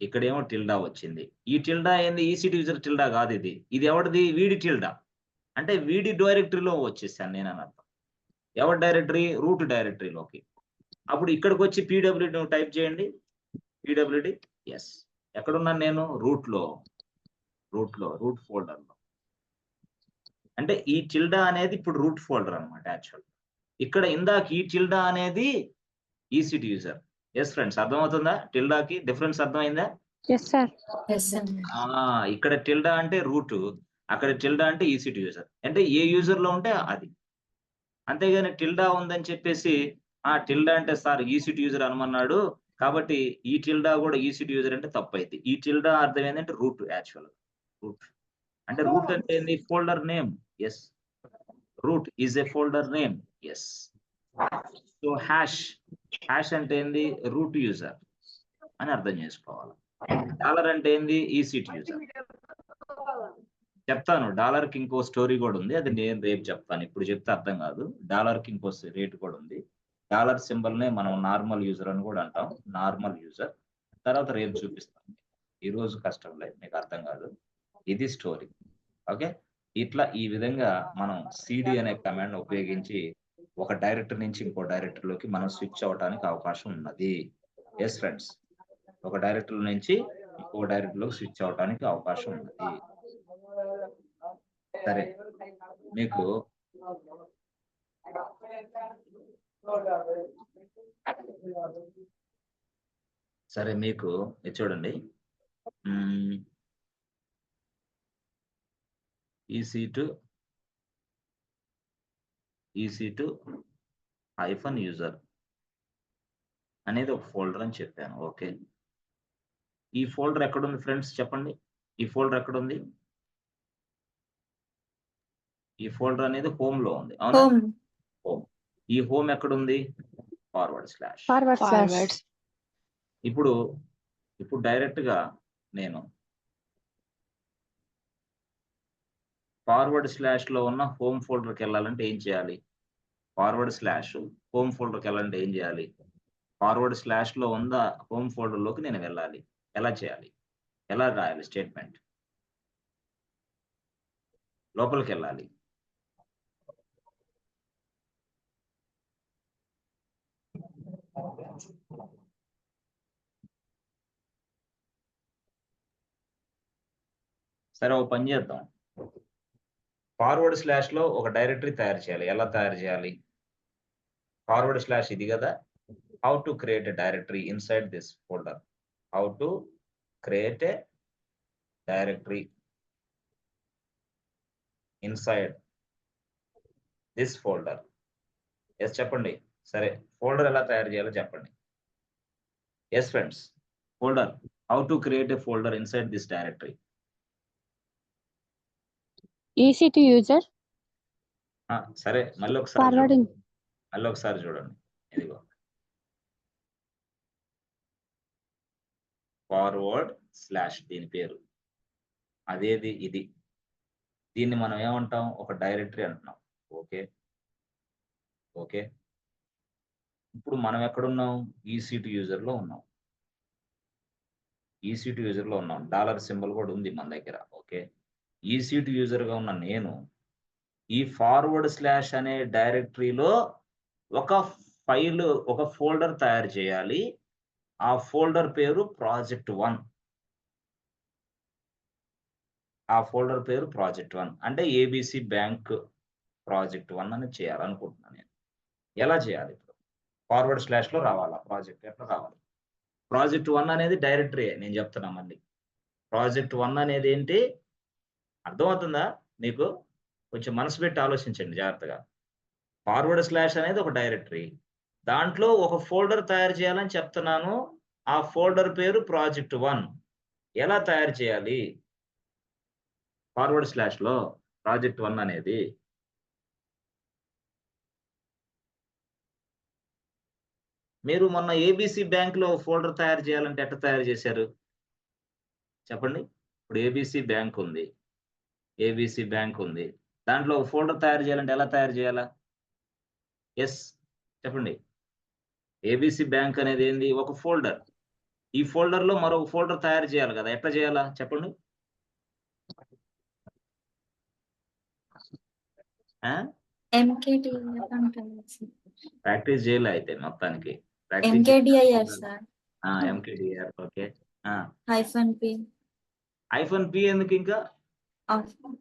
S1: ఇక్కడేమో టిల్డా వచ్చింది. ఈ టిల్డా ఏంది? EC2 యూజర్ టిల్డా కాదు ఇది. ఇది ఎవరిది? వీడి టిల్డా. అంటే వీడి డైరెక్టరీలో వచ్చేసాను నేనని అర్థం. ఎవరి డైరెక్టరీ? రూట్ డైరెక్టరీలోకి. అప్పుడు ఇక్కడికొచ్చి PWD నువ్వు టైప్ చేయండి. PWD yes. ఎక్కడున్నాను నేను? రూట్ ఫోల్డర్‌లో. అంటే ఈ టిల్డా అనేది ఇప్పుడు రూట్ ఫోల్డర్ అన్నమాట యాక్చువల్. ఇక్కడ ఇందాక ఈ టిల్డా అనేది EC2 యూజర్. యెస్ ఫ్రెండ్స్, అర్థమవుతుందా? టిల్డాకి డిఫరెన్స్ అర్థమైందా?
S4: Yes, sir.
S3: Yes, sir.
S1: ఇక్కడ టిల్డా అంటే రూట్, అక్కడ టిల్డా అంటే EC2 యూజర్. అంటే ఏ యూజర్‌లో ఉంటే అది. అంతేగాని టిల్డా ఉందని చెప్పేసి టిల్డా అంటే సార్ EC2 యూజర్ అనమన్నాడు, కాబట్టి ఈ టిల్డా కూడా EC2 యూజర్ అంటే తప్పైద్ది. ఈ టిల్డా అర్థం ఏంటంటే రూట్ యాక్చువల్‌గా. రూట్ అంటే రూట్ అంటే ఏంది? Folder name. Yes. Root is a folder name. Yes. So hash అంటే ఏంది? రూట్ యూజర్ అని అర్థం చేసుకోవాలి. డాలర్ అంటే ఏంది? EC2 user. చెప్తాను. డాలర్‌కి ఇంకో స్టోరీ కూడా ఉంది. అది నేను రేపు చెప్తాను. ఇప్పుడు చెప్తే అర్థం కాదు. డాలర్‌కి ఇంకో రేట్ కూడా ఉంది. డాలర్ సింబల్‌నే మనం నార్మల్ యూజర్ అని కూడా అంటాం. Normal user. తర్వాత రేపు చూపిస్తాను. ఈరోజు కష్టంలే, మీకు అర్థం కాదు. ఇది స్టోరీ. ఓకే. ఇట్లా ఈ విధంగా మనం CD అనే కమాండ్ ఉపయోగించి ఒక డైరెక్టరీ నుంచి ఇంకో డైరెక్టరీలోకి మనం స్విచ్ అవ్వడానికి అవకాశం ఉన్నది. Yes friends. ఒక డైరెక్టరీ నుంచి ఇంకో డైరెక్టరీలోకి స్విచ్ అవ్వడానికి అవకాశం ఉన్నది. సరే, మీకు ఇది చూడండి. EC2 -user అనేది ఒక ఫోల్డర్ అని చెప్పాను. ఓకే. ఈ ఫోల్డర్ ఎక్కడుంది ఫ్రెండ్స్ చెప్పండి? ఈ ఫోల్డర్ ఎక్కడుంది? ఈ ఫోల్డర్ అనేది హోమ్‌లో ఉంది. అవునా? హోమ్. ఈ హోమ్ ఎక్కడుంది? //
S3: Forward.
S1: ఇప్పుడు డైరెక్ట్‌గా నేను // ఉన్న హోమ్ ఫోల్డర్‌కి వెళ్ళాలంటే ఏం చేయాలి? // హోమ్ ఫోల్డర్‌కి వెళ్ళాలంటే ఏం చేయాలి? // ఉన్న హోమ్ ఫోల్డర్‌లోకి నేను వెళ్ళాలి. ఎలా చేయాలి? ఎలా రాయాలి స్టేట్మెంట్? లోపలికి వెళ్ళాలి. సరే, ఒక పని చేద్దాం. ఫార్వర్డ్ స్లాష్ లో ఒక డైరెక్టరీ తయారు చేయాలి. ఎలా తయారు చేయాలి? ఫార్వర్డ్ స్లాష్ ఇది కదా. How to create a directory inside this folder. How to create a directory inside this folder. Yes చెప్పండి. సరే, ఫోల్డర్ ఎలా తయారు చేయాలో చెప్పండి. Yes friends, folder. How to create a folder inside this directory.
S4: Easy to user.
S1: సరే, మళ్ళీ ఒకసారి
S4: Forwarding.
S1: చూడండి. ఇదిగో ఫార్వర్డ్ స్లాష్ దీని పేరు. అదేది ఇది. దీన్ని మనం ఏమంటాం? ఒక డైరెక్టరీ అంటున్నాం. ఓకే. ఇప్పుడు మనం ఎక్కడున్నాం? EC2 యూజర్ లో ఉన్నాం. EC2 యూజర్ లో ఉన్నాం. డాలర్ సింబల్ కూడా ఉంది మన దగ్గర. ఓకే. EC2 యూజర్ గా ఉన్న నేను ఈ ఫార్వర్డ్ స్లాష్ అనే డైరెక్టరీలో ఒక ఫైల్, ఒక ఫోల్డర్ తయారు చేయాలి. ఆ ఫోల్డర్ పేరు project1. ఆ ఫోల్డర్ పేరు project1 అంటే ABC బ్యాంక్ project1 అని చేయాలనుకుంటున్నాను నేను. ఎలా చేయాలి? ఇప్పుడు ఫార్వర్డ్ స్లాష్ లో రావాలా? ప్రాజెక్ట్ ఎట్లా రావాలి? project1 అనేది డైరెక్టరీ నేను చెప్తున్నా మళ్ళీ. project1 అనేది ఏంటి? అర్థమవుతుందా మీకు? కొంచెం మనసు పెట్టి ఆలోచించండి జాగ్రత్తగా. ఫార్వర్డ్ స్లాష్ అనేది ఒక డైరెక్టరీ. దాంట్లో ఒక ఫోల్డర్ తయారు చేయాలని చెప్తున్నాను. ఆ ఫోల్డర్ పేరు project1. ఎలా తయారు చేయాలి ఫార్వర్డ్ స్లాష్ లో project1 అనేది? మీరు మొన్న ABC బ్యాంక్ లో ఫోల్డర్ తయారు చేయాలంటే ఎట్లా తయారు చేశారు చెప్పండి? ఇప్పుడు ABC బ్యాంక్ ఉంది. దాంట్లో ఒక ఫోల్డర్ తయారు చేయాలంటే ఎలా తయారు చేయాలా? ఎస్ చెప్పండి. ABC బ్యాంక్ అనేది ఏంది? ఒక ఫోల్డర్. ఈ ఫోల్డర్ లో మరొక ఫోల్డర్ తయారు చేయాలి కదా. ఎట్లా చేయాలా చెప్పండి? ప్రాక్టీస్ చేయాలి అయితే మొత్తానికి.
S3: MKDIR sir.
S1: MKDIR. Okay.
S3: -P.
S1: ఎందుకు ఇంకా? ఇప్పుడు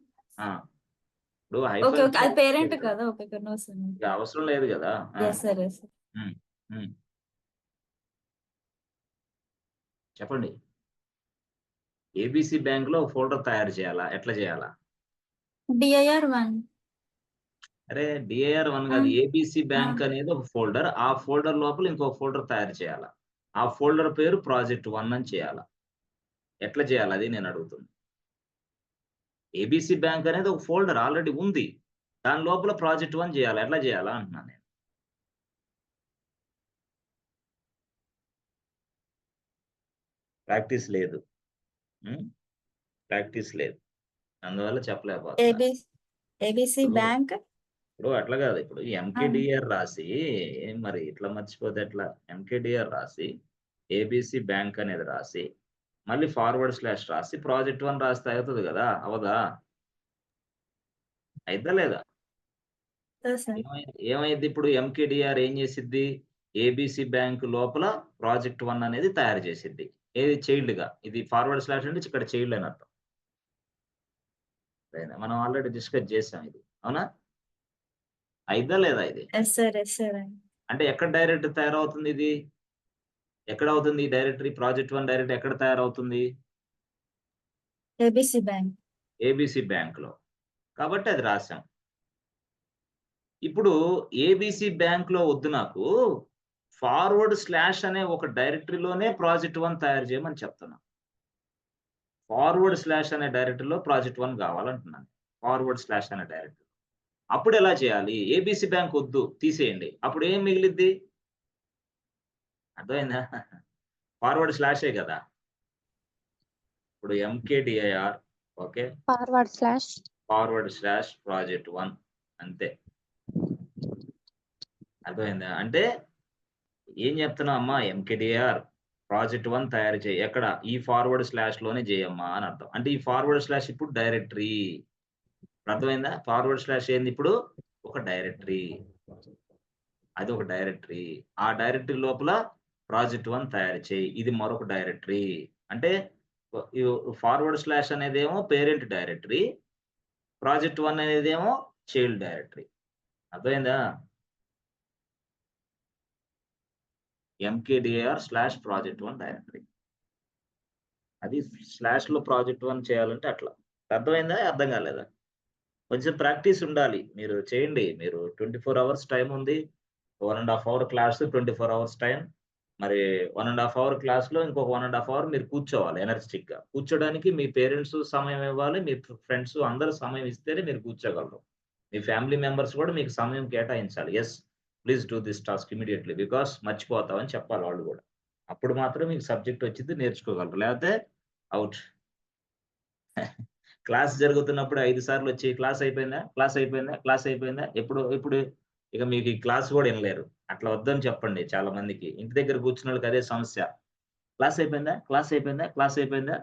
S3: ఓకే ఓకే, అది పేరెంట్ కదా. Okay, no sir.
S1: అవసరం లేదు కదా.
S3: yes sir.
S1: చెప్పండి. ABC బ్యాంక్ లో ఫోల్డర్ తయారు చేయాలా? ఎట్లా చేయాలా?
S3: DIR1.
S1: అరే DIR1 కాదు. ABC బ్యాంక్ అనేది ఒక ఫోల్డర్. ఆ ఫోల్డర్ లోపల ఇంకొక ఫోల్డర్ తయారు చేయాలా. ఆ ఫోల్డర్ పేరు project1 అని చేయాలా. ఎట్లా చేయాలి అది నేను అడుగుతుంది. ABC బ్యాంక్ అనేది ఒక ఫోల్డర్ ఆల్రెడీ ఉంది. దాని లోపల project1 చేయాలి. ఎట్లా చేయాలా అంటున్నాను నేను. ప్రాక్టీస్ లేదు. అందువల్ల చెప్పలేకపోతున్నా.
S3: ABC bank.
S1: ఇప్పుడు అట్లా కాదు. ఇప్పుడు MKDIR రాసి మరి ఇట్లా మర్చిపోతే ఎట్లా? MKDIR రాసి ABC బ్యాంక్ అనేది రాసి మళ్ళీ ఫార్వర్డ్ స్లాష్ రాసి project1 రాస్తే అవుతుంది కదా. అవదా? అయిద్దా లేదా? ఏమైంది ఇప్పుడు? MKDIR ఏం చేసిద్ది? ABC బ్యాంక్ లోపల project1 అనేది తయారు చేసిద్ది. ఏది? చైల్డ్ గా. ఇది ఫార్వర్డ్ స్లాష్ అంటే ఇక్కడ చైల్డ్ అని అర్థం. మనం ఆల్రెడీ డిస్కస్ చేసాం ఇది. అవునా? అయిద్దా లేదా ఇది? అంటే ఎక్కడ డైరెక్టరీ తయారవుతుంది ఇది? ఎక్కడ అవుతుంది ఈ డైరెక్టరీ? project1 డైరెక్టరీ ఎక్కడ తయారవుతుంది? ABC బ్యాంక్ లో. కాబట్టి అది రాసాం. ఇప్పుడు ABC బ్యాంక్ లో వద్దు నాకు. ఫార్వర్డ్ స్లాష్ అనే ఒక డైరెక్టరీలోనే project1 తయారు చేయమని చెప్తున్నా. ఫార్వర్డ్ స్లాష్ అనే డైరెక్టరీలో project1 కావాలంటున్నాను. ఫార్వర్డ్ స్లాష్ అనే డైరెక్టరీ. అప్పుడు ఎలా చేయాలి? ABC బ్యాంక్ వద్దు, తీసేయండి. అప్పుడు ఏం మిగిలిద్ది? అర్థమైందా? ఫార్వర్డ్ స్లాషే కదా. ఇప్పుడు MKDIR. Okay. Forward slash project1 అంతే. అర్థమైందా? అంటే ఏం చెప్తున్నా అమ్మా? MKDIR project1 తయారు చేయి. ఎక్కడ? ఈ ఫార్వర్డ్ స్లాష్ లోనే చేయమ్మా అని అర్థం. అంటే ఈ ఫార్వర్డ్ స్లాష్ ఇప్పుడు డైరెక్టరీ. అర్థమైందా? ఫార్వర్డ్ స్లాష్ ఏంది ఇప్పుడు? ఒక డైరెక్టరీ. అది ఒక డైరెక్టరీ. ఆ డైరెక్టరీ లోపల ప్రాజెక్ట్ 1 తయారు చేయి. ఇది మరొక డైరెక్టరీ. అంటే ఫార్వర్డ్ స్లాష్ అనేదేమో పేరెంట్ డైరెక్టరీ. ప్రాజెక్ట్ 1 అనేదేమో చైల్డ్ డైరెక్టరీ. అర్థమైందా? mkdir/project1 directory. అది స్లాష్ లో ప్రాజెక్ట్ 1 చేయాలంటే అట్లా. అర్థమైందా? అర్థం కాలేదా? కొంచెం ప్రాక్టీస్ ఉండాలి. మీరు చేయండి. మీరు 24 అవర్స్ టైం ఉంది. 1.5 అవర్ క్లాస్, 24 అవర్స్ టైం. మరి 1.5 అవర్ క్లాస్‌లో ఇంకొక 1.5 అవర్ మీరు కూర్చోవాలి ఎనర్జిటిక్‌గా. కూర్చోడానికి మీ పేరెంట్స్ సమయం ఇవ్వాలి. మీ ఫ్రెండ్స్ అందరూ సమయం ఇస్తేనే మీరు కూర్చోగలరు. మీ ఫ్యామిలీ మెంబర్స్ కూడా మీకు సమయం కేటాయించాలి. Yes, please do this task immediately because మర్చిపోతావని చెప్పాలి వాళ్ళు కూడా. అప్పుడు మాత్రం మీకు సబ్జెక్ట్ వచ్చింది నేర్చుకోగలరు. లేకపోతే ఔట్. క్లాస్ జరుగుతున్నప్పుడు 5 సార్లు వచ్చి క్లాస్ అయిపోయిందా? క్లాస్ అయిపోయిందా? క్లాస్ అయిపోయిందా? ఇప్పుడు ఇక మీకు ఈ క్లాస్ కూడా వినలేరు. అట్లా వద్దని చెప్పండి చాలా మందికి. ఇంటి దగ్గర కూర్చున్నోళ్ళకి అదే సమస్య. క్లాస్ అయిపోయిందా? క్లాస్ అయిపోయిందా? క్లాస్ అయిపోయిందా?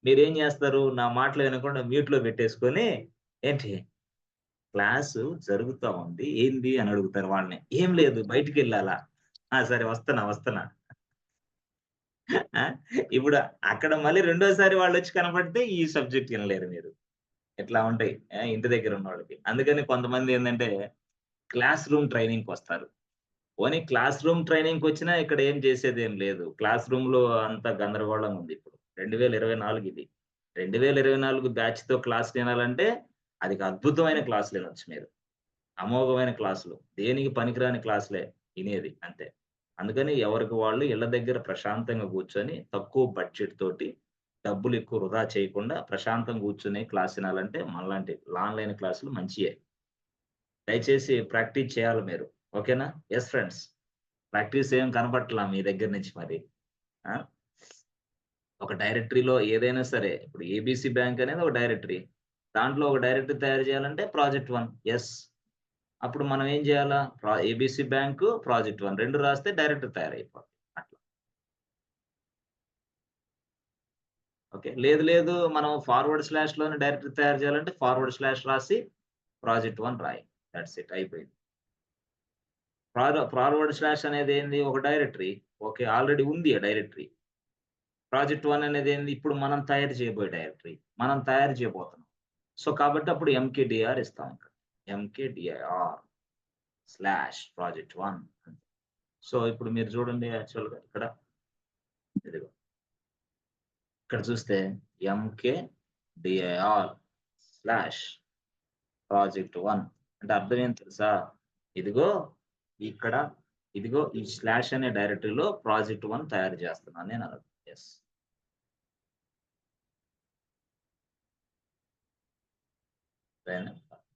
S1: మీరేం చేస్తారు? నా మాటలు వినకుండా మ్యూట్‌లో పెట్టేసుకొని ఏంటి క్లాసు జరుగుతా ఉంది. ఏంది అని అడుగుతారు వాళ్ళని. ఏం లేదు బయటికెళ్ళాలా? సరే వస్తున్నా. ఆ! ఇప్పుడు అక్కడ మళ్ళీ రెండోసారి వాళ్ళొచ్చి కనపడితే ఈ సబ్జెక్ట్ వినలేరు మీరు. ఇట్లా ఉంటాయి. ఇంటి దగ్గర ఉన్నోళ్ళకి. అందుకని కొంతమంది ఏందంటే క్లాస్ రూమ్ ట్రైనింగ్‌కొస్తారు. పోనీ క్లాస్ రూమ్ ట్రైనింగ్‌కొచ్చినా ఇక్కడ ఏం చేసేదేం లేదు. క్లాస్ రూమ్‌లో అంతా గందరగోళంగా ఉంది ఇప్పుడు. 2024 ఇది. 2024 బ్యాచ్‌తో క్లాస్ వినాలంటే అది అద్భుతమైన క్లాసులు వినొచ్చు మీరు. అమోఘమైన క్లాసులు. దేనికి పనికిరాని క్లాసులే వినేది అంతే. అందుకని ఎవరికి వాళ్ళు ఇళ్ళ దగ్గర ప్రశాంతంగా కూర్చొని తక్కువ బడ్జెట్ తోటి డబ్బులు ఎక్కువ వృధా చేయకుండా ప్రశాంతంగా కూర్చొని క్లాస్ వినాలంటే మనలాంటి ఆన్‌లైన్ క్లాసులు మంచియే. దయచేసి ప్రాక్టీస్ చేయాలి మీరు. ఓకేనా? Yes friends. ప్రాక్టీస్ ఏం కనపట్లా మీ దగ్గర నుంచి మరి. ఆ! ఒక డైరెక్టరీలో ఏదైనా సరే ఇప్పుడు ఏబీసీ బ్యాంక్ అనేది ఒక డైరెక్టరీ. దాంట్లో ఒక డైరెక్టరీ తయారు చేయాలంటే ప్రాజెక్ట్ 1. యెస్. అప్పుడు మనం ఏం చేయాలా? ఏబీసీ బ్యాంకు, ప్రాజెక్ట్ 1 2 రాస్తే డైరెక్టరీ తయారైపోద్ది. అట్లా. ఓకే. లేదు మనం ఫార్వర్డ్ స్లాష్‌లోనే డైరెక్టరీ తయారు చేయాలంటే ఫార్వర్డ్ స్లాష్ రాసి ప్రాజెక్ట్ 1 రాయి. థాట్స్ ఇట్ అయిపోయింది. ఫార్వర్డ్ స్లాష్ అనేది ఏంది? ఒక డైరెక్టరీ. ఓకే. ఆల్రెడీ ఉంది ఆ డైరెక్టరీ. ప్రాజెక్ట్ 1 అనేది ఏంది? ఇప్పుడు మనం తయారు చేయబోయే డైరెక్టరీ. మనం తయారు చేయబోతున్నాం. సో, కాబట్టి అప్పుడు ఎంకేడీఆర్ ఇస్తాం ఇక్కడ. ఎంకేడీఆర్ స్లాష్ ప్రాజెక్ట్ 1. సో, ఇప్పుడు మీరు చూడండి యాక్చువల్‌గా ఇక్కడ ఇదిగో. ఇక్కడ చూస్తే ఎంకేడీఆర్ స్లాష్ ప్రాజెక్ట్ 1 అంటే అర్థం ఏం తెలుసా? ఇదిగో ఇక్కడ ఇదిగో ఈ స్లాష్ అనే డైరెక్టరీలో ప్రాజెక్ట్ 1 తయారు చేస్తున్నాను నేను అన్నది. యెస్.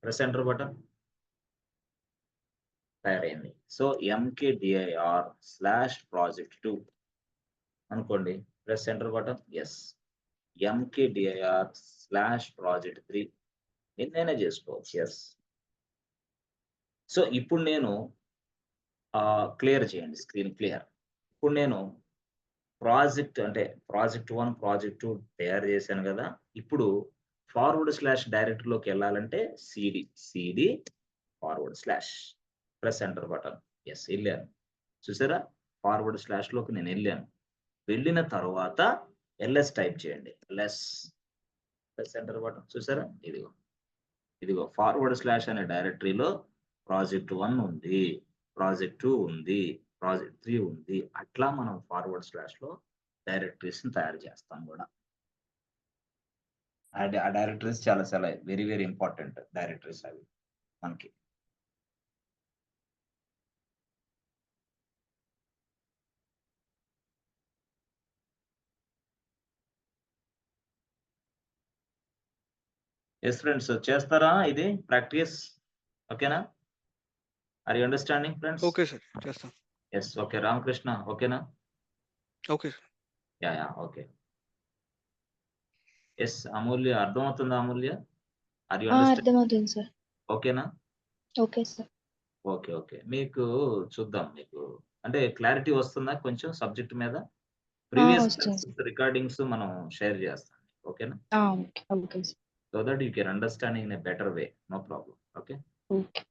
S1: Press enter button. తయారైంది. సో, ఎంకేడీఐఆర్ స్లాష్ ప్రాజెక్ట్ 2 అనుకోండి. Press enter button. Yes. Mkdir slash project 3 ఎన్నైనా చేసుకోవచ్చు. యెస్. సో, ఇప్పుడు నేను క్లియర్ చేయండి. Screen clear. ఇప్పుడు నేను ప్రాజెక్ట్ 1, ప్రాజెక్ట్ 2 తయారు చేశాను గదా! ఇప్పుడు ఫార్వర్డ్ స్లాష్ డైరెక్టరీలోకి ఎళ్ళాలంటే CD forward slash. Press enter button. Yes. ఎళ్ళాను. చూసారా? ఫార్వర్డ్ స్లాష్‌లోకి నేనెళ్ళాను. వెళ్ళిన తరువాత ఎల్ఎస్ టైప్ చేయండి. LS press enter button. చూసారా? ఇదిగో ఫార్వర్డ్ స్లాష్ అనే డైరెక్టరీలో ప్రాజెక్ట్ 1 ఉంది. ప్రాజెక్ట్ 2 ఉంది. ప్రాజెక్ట్ 3 ఉంది. అట్లా మనం ఫార్వర్డ్ స్లాష్‌లో డైరెక్టరీస్‌ని తయారు చేస్తాం గూడా. ఆ డైరెక్టరీస్ చాలా వెరీ ఇంపార్టెంట్ డైరెక్టరీస్ అవి మనకి. యెస్ ఫ్రెండ్స్ చేస్తారా ఇది ప్రాక్టీస్? ఓకేనా? Are you understanding friends?
S2: Okay sir. చేస్తాం.
S1: యెస్. ఓకే. రామకృష్ణ ఓకేనా?
S2: Okay sir.
S1: Yeah! Okay. Yes. Amulya అర్థమవుతుందా అమూల్య? Are you understanding?
S4: అర్థమవుతుంది సార్.
S1: ఓకేనా?
S4: Okay sir.
S1: ఓకే. మీకు చూద్దాం మీకు అంటే క్లారిటీ వస్తుందా కొంచెం సబ్జెక్ట్ మీద? ప్రీవియస్
S4: వస్తుంది సార్.
S1: క్లాసెస్ రికార్డింగ్స్ మనం షేర్ చేస్తాం. ఓకేనా?
S4: Okay. Okay sir.
S1: so that you can understand in a better way. No problem. Okay.
S4: Okay.